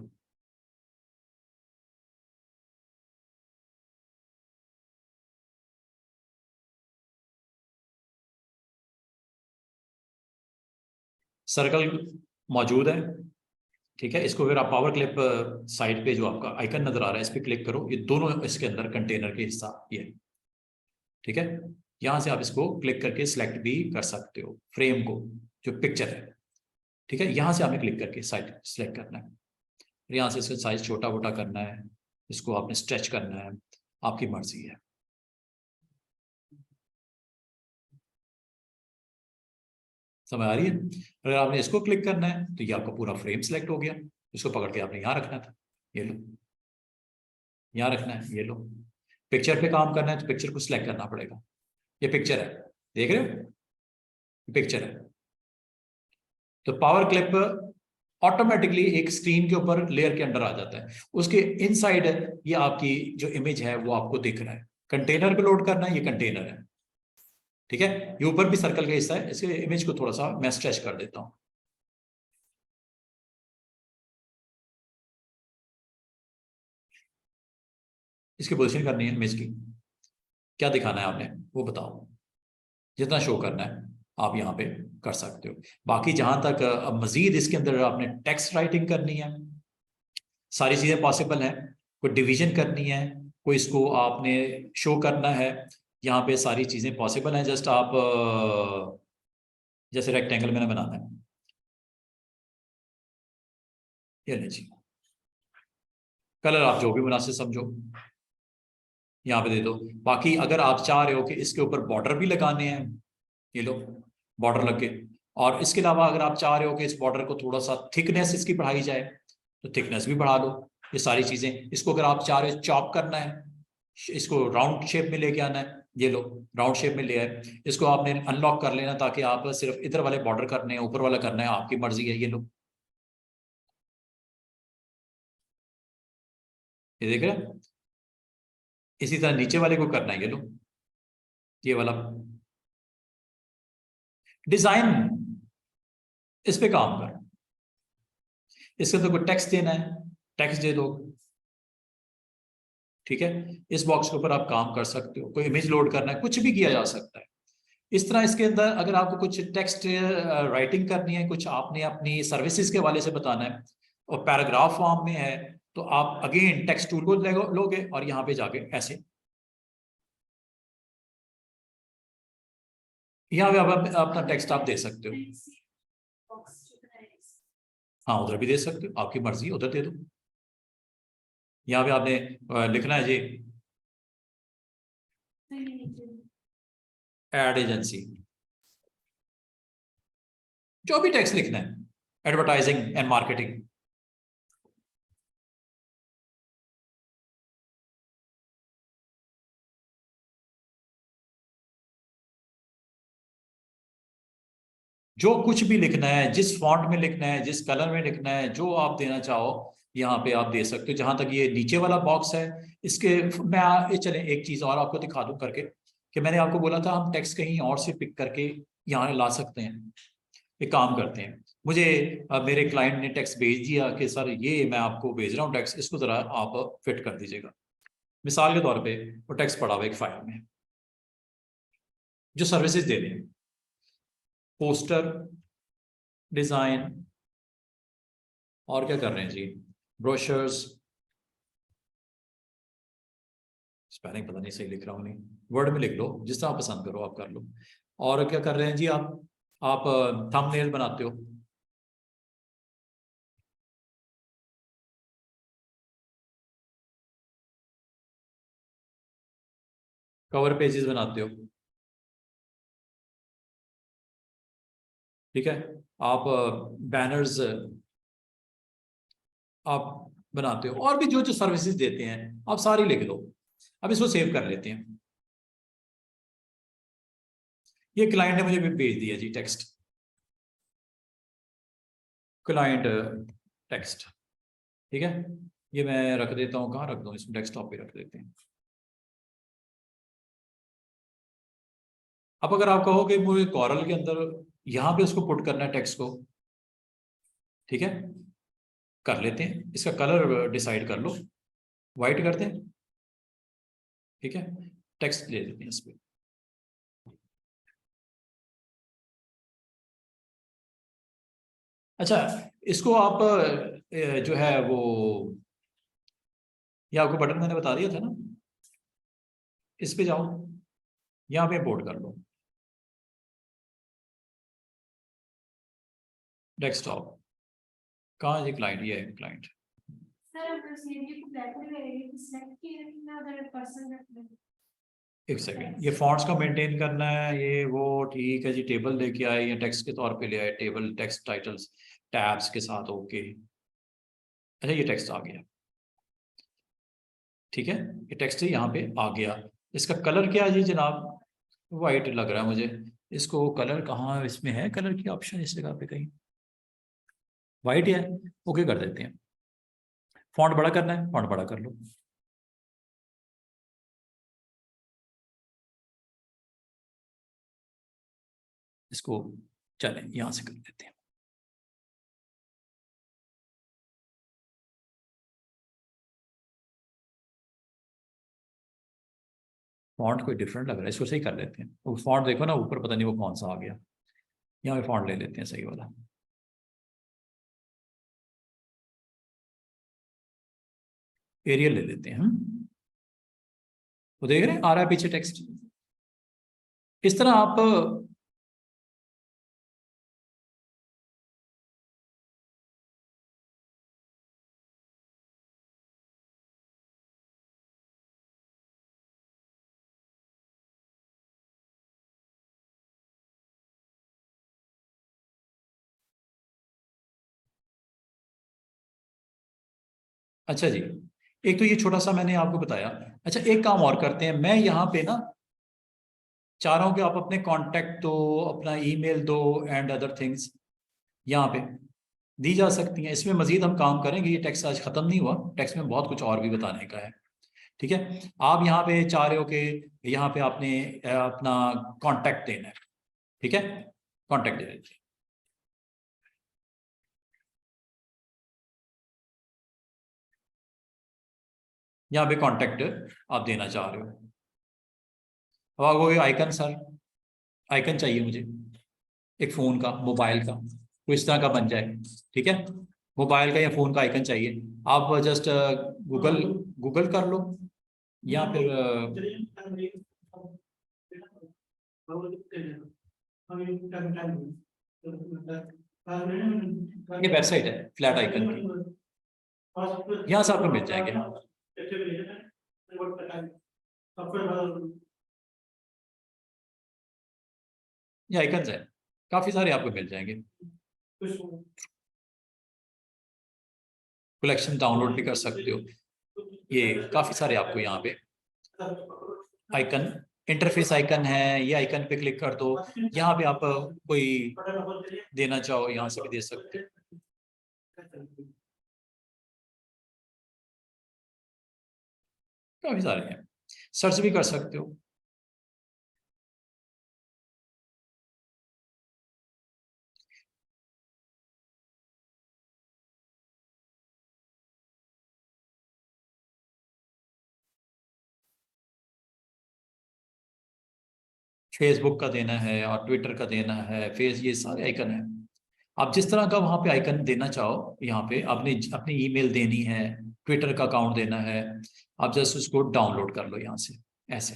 सर्कल मौजूद है, ठीक है। इसको अगर आप पावर क्लिप साइड पे जो आपका आइकन नजर आ रहा है इस पर क्लिक करो, ये दोनों इसके अंदर कंटेनर के हिस्सा ये, ठीक है। यहां से आप इसको क्लिक करके सिलेक्ट भी कर सकते हो फ्रेम को, जो पिक्चर है, ठीक है। यहां से आपने क्लिक करके साइड सिलेक्ट करना है, यहाँ से इसका साइज छोटा मोटा करना है, इसको आपने स्ट्रेच करना है, आपकी मर्जी है। समझ आ रही है? अगर आपने इसको क्लिक करना है तो ये आपका पूरा फ्रेम सिलेक्ट हो गया, इसको पकड़ के आपने यहाँ रखना था, ये लो, यहाँ रखना है, ये लो। पिक्चर पे काम करना है तो पिक्चर को सिलेक्ट करना पड़ेगा, ये पिक्चर है, देख रहे हो, पिक्चर है। तो पावर क्लिप ऑटोमेटिकली एक स्क्रीन के ऊपर लेयर के अंदर आ जाता है, उसके इनसाइड ये आपकी जो इमेज है वो आपको दिख रहा है। कंटेनर पे लोड करना है, ये कंटेनर है, ठीक है। ये ऊपर भी सर्कल का हिस्सा है, इसके इमेज को थोड़ा सा मैं स्ट्रेच कर देता हूं। इसकी पोजीशन करनी है इमेज की, क्या दिखाना है आपने वो बताओ, जितना शो करना है आप यहाँ पे कर सकते हो। बाकी जहां तक अब मजीद इसके अंदर आपने टेक्स्ट राइटिंग करनी है, सारी चीजें पॉसिबल है। कोई डिवीजन करनी है, कोई इसको आपने शो करना है, यहाँ पे सारी चीजें पॉसिबल हैं। जस्ट आप जैसे रेक्टेंगल मैंने बनाना है, ये लीजिए, कलर आप जो भी मुनासिब समझो यहाँ पे दे दो। बाकी अगर आप चाह रहे हो कि इसके ऊपर बॉर्डर भी लगाने हैं, ये लो, बॉर्डर लग गए। और इसके अलावा अगर आप चाह रहे हो कि इस बॉर्डर को थोड़ा सा थिकनेस इसकी बढ़ाई जाए तो थिकनेस भी बढ़ा लो। ये सारी चीजें, इसको अगर आप चाह रहे हो चॉप करना है, इसको राउंड शेप में लेके आना है, ये लो, राउंड शेप में ले आए। इसको आपने अनलॉक कर लेना ताकि आप सिर्फ इधर वाले बॉर्डर करने हैं, ऊपर वाला करना है, आपकी मर्जी है, ये लो, ये देख रहे हैं। इसी तरह नीचे वाले को करना है, ये लो, ये वाला डिजाइन, इस पे काम कर। इसके अंदर कोई टेक्स्ट देना है, टेक्स्ट दे दो, ठीक है। इस बॉक्स के ऊपर आप काम कर सकते हो, कोई इमेज लोड करना है, कुछ भी किया जा सकता है इस तरह। इसके अंदर अगर आपको कुछ टेक्स्ट राइटिंग करनी है, कुछ आपने अपनी सर्विसेज के हवाले से बताना है और पैराग्राफ फॉर्म में है, तो आप अगेन टेक्स्ट टूल को लोगे और यहाँ पे जाके ऐसे, यहाँ पे आप अपना टेक्स्ट आप दे सकते हो। हाँ, उधर भी दे सकते हो, आपकी मर्जी, उधर दे दो। यहाँ पे आपने लिखना है जी एड एजेंसी, जो भी टेक्स्ट लिखना है, एडवर्टाइजिंग एंड मार्केटिंग, जो कुछ भी लिखना है, जिस फॉन्ट में लिखना है, जिस कलर में लिखना है, जो आप देना चाहो यहाँ पे आप दे सकते हो। जहां तक ये नीचे वाला बॉक्स है, इसके मैं चले एक चीज और आपको दिखा दूं करके, कि मैंने आपको बोला था हम टेक्स्ट कहीं और से पिक करके यहाँ ला सकते हैं। एक काम करते हैं, मुझे मेरे क्लाइंट ने टेक्स्ट भेज दिया कि सर ये मैं आपको भेज रहा हूँ टेक्स्ट, इसको जरा आप फिट कर दीजिएगा। मिसाल के तौर पे वो टेक्स्ट पड़ा हुआ एक फाइल में, जो सर्विसेज दे रहे हैं, पोस्टर डिजाइन, और क्या कर रहे हैं जी, ब्रोशर्स, स्पेलिंग पता नहीं सही लिख रहा हूँ नहीं, वर्ड में लिख लो, जिस तरह आप पसंद करो आप कर लो। और क्या कर रहे हैं जी, आप थंबनेल बनाते हो, कवर पेजेस बनाते हो, ठीक है। आप बैनर्स आप बनाते हो, और भी जो जो सर्विसेज देते हैं आप सारी लिख दो। अब इसको सेव कर लेते हैं। ये क्लाइंट ने मुझे भेज दिया जी टेक्स्ट, क्लाइंट टेक्स्ट, ठीक है। ये मैं रख देता हूँ, कहाँ रख दूँ, इसमें डेस्कटॉप पे रख देते हैं। अब अगर आप कहो कि मुझे कॉरल के अंदर यहाँ पे उसको पुट करना है टेक्स्ट को, ठीक है, कर लेते हैं। इसका कलर डिसाइड कर लो, वाइट कर दें, ठीक है। टेक्स्ट ले लेते हैं इस पे, अच्छा, इसको आप जो है वो, ये आपको बटन मैंने बता दिया था ना, इस पे जाओ, यहाँ पे इंपोर्ट कर लो डेस्कटॉप। कहाँ है ये क्लाइंट? ये है क्लाइंट। सर अब उस एरिया को ब्लैक में एरिया सिलेक्ट किया ना, अदर पर्सन रख ले। एक सेकेंड, ये फॉन्ट्स का मेंटेन करना है, ये वो ठीक है जी। टेबल लेके आए या टेक्स्ट के तौर पे ले आए, टेबल टेक्स्ट टाइटल्स टैब्स के साथ, ओके। अच्छा, ये टेक्स्ट आ गया, ठीक है, ये टेक्स्ट यहाँ पे आ गया। इसका कलर क्या है जी जनाब? वाइट लग रहा है मुझे। इसको कलर कहाँ इसमें है, कलर की ऑप्शन इस जगह पे कहीं? वाइट है, ओके कर देते हैं। फॉन्ट बड़ा करना है, फॉन्ट बड़ा कर लो। इसको चलें यहां से कर देते हैं। फॉन्ट कोई डिफरेंट लग रहा है, इसको सही कर लेते हैं। वो फॉन्ट देखो ना ऊपर, पता नहीं वो कौन सा आ गया। यहाँ पे फॉन्ट ले लेते हैं सही वाला। एरियल ले लेते हैं हम। वो देख रहे हैं आ रहा है पीछे टेक्स्ट। इस तरह आप, अच्छा जी, एक तो ये छोटा सा मैंने आपको बताया। अच्छा, एक काम और करते हैं, मैं यहाँ पे ना चाह रहा हूँ कि आप अपने कांटेक्ट दो, अपना ईमेल दो एंड अदर थिंग्स यहाँ पे दी जा सकती हैं। इसमें मजीद हम काम करेंगे, ये टेक्स्ट आज खत्म नहीं हुआ, टेक्स्ट में बहुत कुछ और भी बताने का है। ठीक है, आप यहाँ पे चाह रहे हो कि यहाँ पे आपने अपना कांटेक्ट देना है, ठीक है, कांटेक्ट दे दीजिए। यहाँ पे कांटेक्ट आप देना चाह रहे हो। अब आपको आइकन, सर आइकन चाहिए मुझे एक फोन का, मोबाइल का, तो इस तरह का बन जाए, ठीक है। मोबाइल का या फोन का आइकन चाहिए, आप जस्ट गूगल गूगल कर लो, या फिर ये वेबसाइट है फ्लैट आइकन की, यहाँ से आपको मिल जाएंगे। ये आइकन्स है, काफी सारे आपको मिल जाएंगे। कलेक्शन डाउनलोड भी कर सकते हो, ये काफी सारे आपको यहाँ पे आइकन, इंटरफेस आइकन है, ये आइकन पे क्लिक कर दो। यहाँ पे आप कोई देना चाहो यहाँ से भी दे सकते हो। काफी सारे हैं, सर्च भी कर सकते हो। फेसबुक का देना है और ट्विटर का देना है, ये सारे आइकन है। आप जिस तरह का वहां पे आइकन देना चाहो, यहाँ पे अपनी अपनी ईमेल देनी है, ट्विटर का अकाउंट देना है, आप जस्ट उसको डाउनलोड कर लो यहाँ से, ऐसे।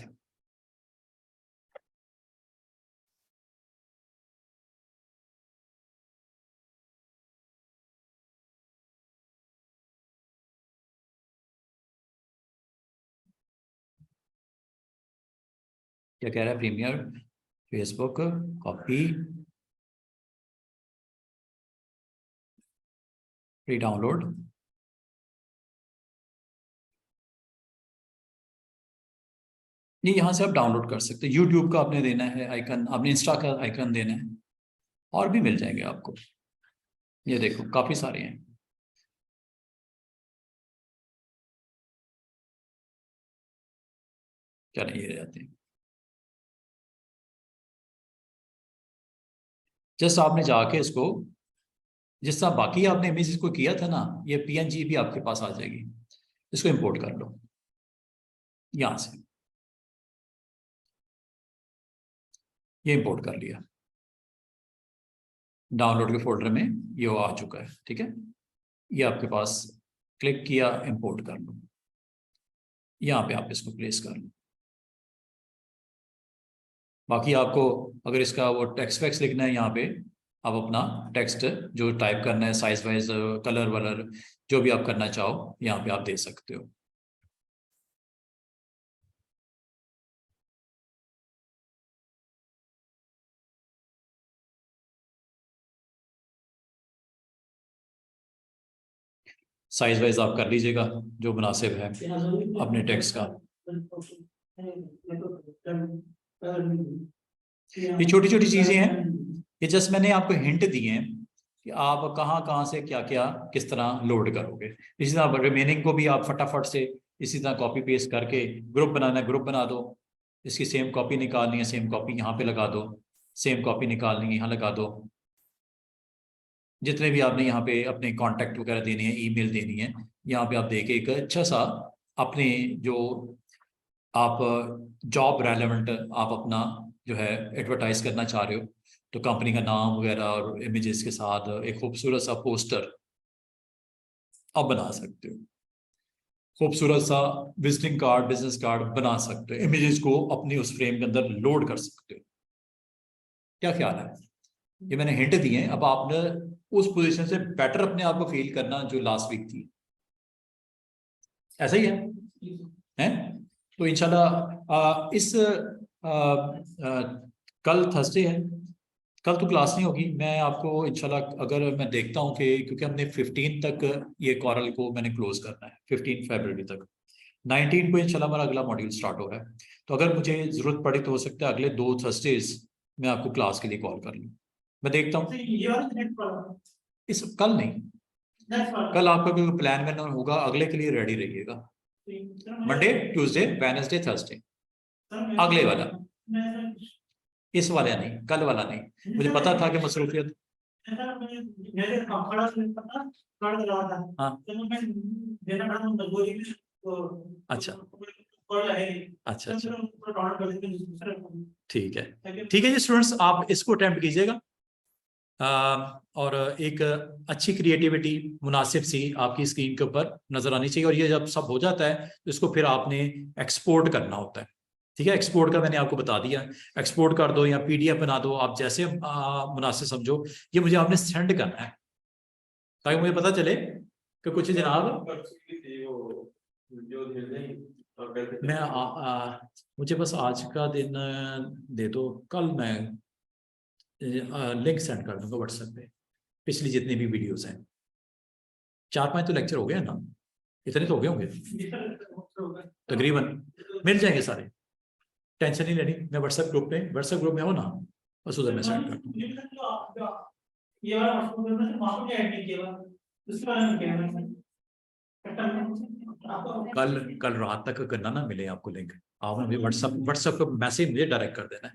क्या कह रहा है premiere? Facebook copy, free download. ये यहाँ से आप डाउनलोड कर सकते हैं। यूट्यूब का आपने देना है आइकन, आपने इंस्टा का आइकन देना है, और भी मिल जाएंगे आपको। ये देखो काफी सारे हैं। चलिए ये जाते हैं। जस्ट आपने जाके इसको, जिस तरह बाकी आपने इमेजेस को किया था ना, ये पीएनजी भी आपके पास आ जाएगी। इसको इंपोर्ट कर लो यहाँ से, ये इंपोर्ट कर लिया। डाउनलोड के फोल्डर में ये आ चुका है। ठीक है, ये आपके पास, क्लिक किया, इंपोर्ट कर लो, यहाँ पे आप इसको प्लेस कर लो। बाकी आपको अगर इसका वो टेक्स्ट वैक्स लिखना है, यहाँ पे आप अपना टेक्स्ट जो टाइप करना है, साइज वाइज, कलर वलर, जो भी आप करना चाहो यहाँ पे आप दे सकते हो। साइज वाइज आप कर लीजिएगा जो मुनासिब है अपने टेक्स्ट का। ये छोटी छोटी चीजें हैं, ये जस्ट मैंने आपको हिंट दिए हैं कि आप कहाँ कहाँ से क्या क्या किस तरह लोड करोगे। इसी तरह रिमेनिंग को भी आप फटाफट से इसी तरह कॉपी पेस्ट करके, ग्रुप बनाना है ग्रुप बना दो, इसकी सेम कॉपी निकालनी है, सेम कॉपी यहाँ पे लगा दो, सेम कॉपी निकालनी है यहाँ लगा दो। जितने भी आपने यहाँ पे अपने कॉन्टैक्ट वगैरह देने हैं, ईमेल देनी है, यहाँ पे आप देके एक अच्छा सा अपने जो आप जॉब रेलेवेंट आप अपना जो है एडवर्टाइज करना चाह रहे हो, तो कंपनी का नाम वगैरह और इमेजेस के साथ एक खूबसूरत सा पोस्टर आप बना सकते हो, खूबसूरत सा विजिटिंग कार्ड, बिजनेस कार्ड बना सकते हो, इमेजेस को अपनी उस फ्रेम के अंदर लोड कर सकते हो। क्या ख्याल है? ये मैंने हिंट दिए हैं, अब आपने उस पोजीशन से बेटर अपने आप को फील करना जो लास्ट वीक थी। ऐसा ही है? तो इंशाल्लाह इस कल थर्सडे है, कल तो क्लास नहीं होगी। मैं आपको इंशाल्लाह, अगर मैं देखता हूँ कि क्योंकि हमने 15 तक ये कॉरल को मैंने क्लोज करना है, 15 फरवरी तक, 19 को इंशाल्लाह हमारा अगला मॉड्यूल स्टार्ट हो रहा है। तो अगर मुझे जरूरत पड़ी तो हो सकता है अगले 2 थर्सडेज मैं आपको क्लास के लिए कॉल कर लूँ। मैं देखता हूँ इस कल नहीं, कल आपका कोई प्लान में होगा, अगले के लिए रेडी रहिएगा। मंडे, ट्यूसडे, वेडनेसडे, थर्सडे, अगले वाला, इस वाला नहीं, कल वाला नहीं। मुझे पता था कि मसरूफियत। हाँ, अच्छा अच्छा अच्छा, ठीक है ठीक है जी स्टूडेंट्स, आप इसको अटेम्प्ट कीजिएगा और एक अच्छी क्रिएटिविटी मुनासिब सी आपकी स्क्रीन के ऊपर नजर आनी चाहिए। और ये जब सब हो जाता है तो इसको फिर आपने एक्सपोर्ट करना होता है। ठीक है, एक्सपोर्ट का मैंने आपको बता दिया, एक्सपोर्ट कर दो या पीडीएफ बना दो, आप जैसे मुनासिब समझो। ये मुझे आपने सेंड करना है ताकि मुझे पता चले कि कुछ जनाब मैं मुझे बस आज का दिन दे दो, कल मैं लिंक सेंड कर दूंगा व्हाट्सएप पे, पिछली जितनी भी वीडियोस हैं। 4-5 तो लेक्चर हो गए ना, इतने तो हो गए होंगे तकरीबन, मिल जाएंगे सारे, टेंशन नहीं लेनी। मैं व्हाट्सएप ग्रुप में हो ना, बस उधर मैं सेंड कर दूंगा। कल रात तक करना ना मिले आपको लिंक, आप मुझे व्हाट्सएप पे मैसेज मुझे डायरेक्ट कर देना है।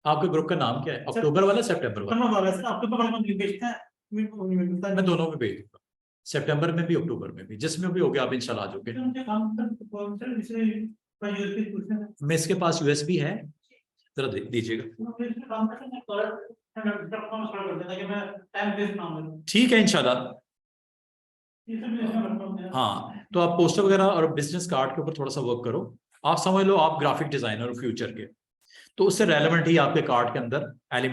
आपके ग्रुप का नाम क्या है? अक्टूबर वाला, सितंबर वाला? मैं दोनों में भेज दूंगा, सितंबर में भी अक्टूबर में भी, जिसमें भी हो गया आप इंशाल्लाह आ जाओगे। मैं इसके पास यूएसबी है, जरा दीजिएगा। ठीक है इंशाल्लाह। हाँ, तो आप पोस्टर वगैरह और बिजनेस कार्ड के ऊपर थोड़ा सा वर्क करो। आप समझ लो आप ग्राफिक डिजाइनर हो फ्यूचर के, तो उससे रेलेवेंट ही आपके कार्ड के अंदर एलिमेंट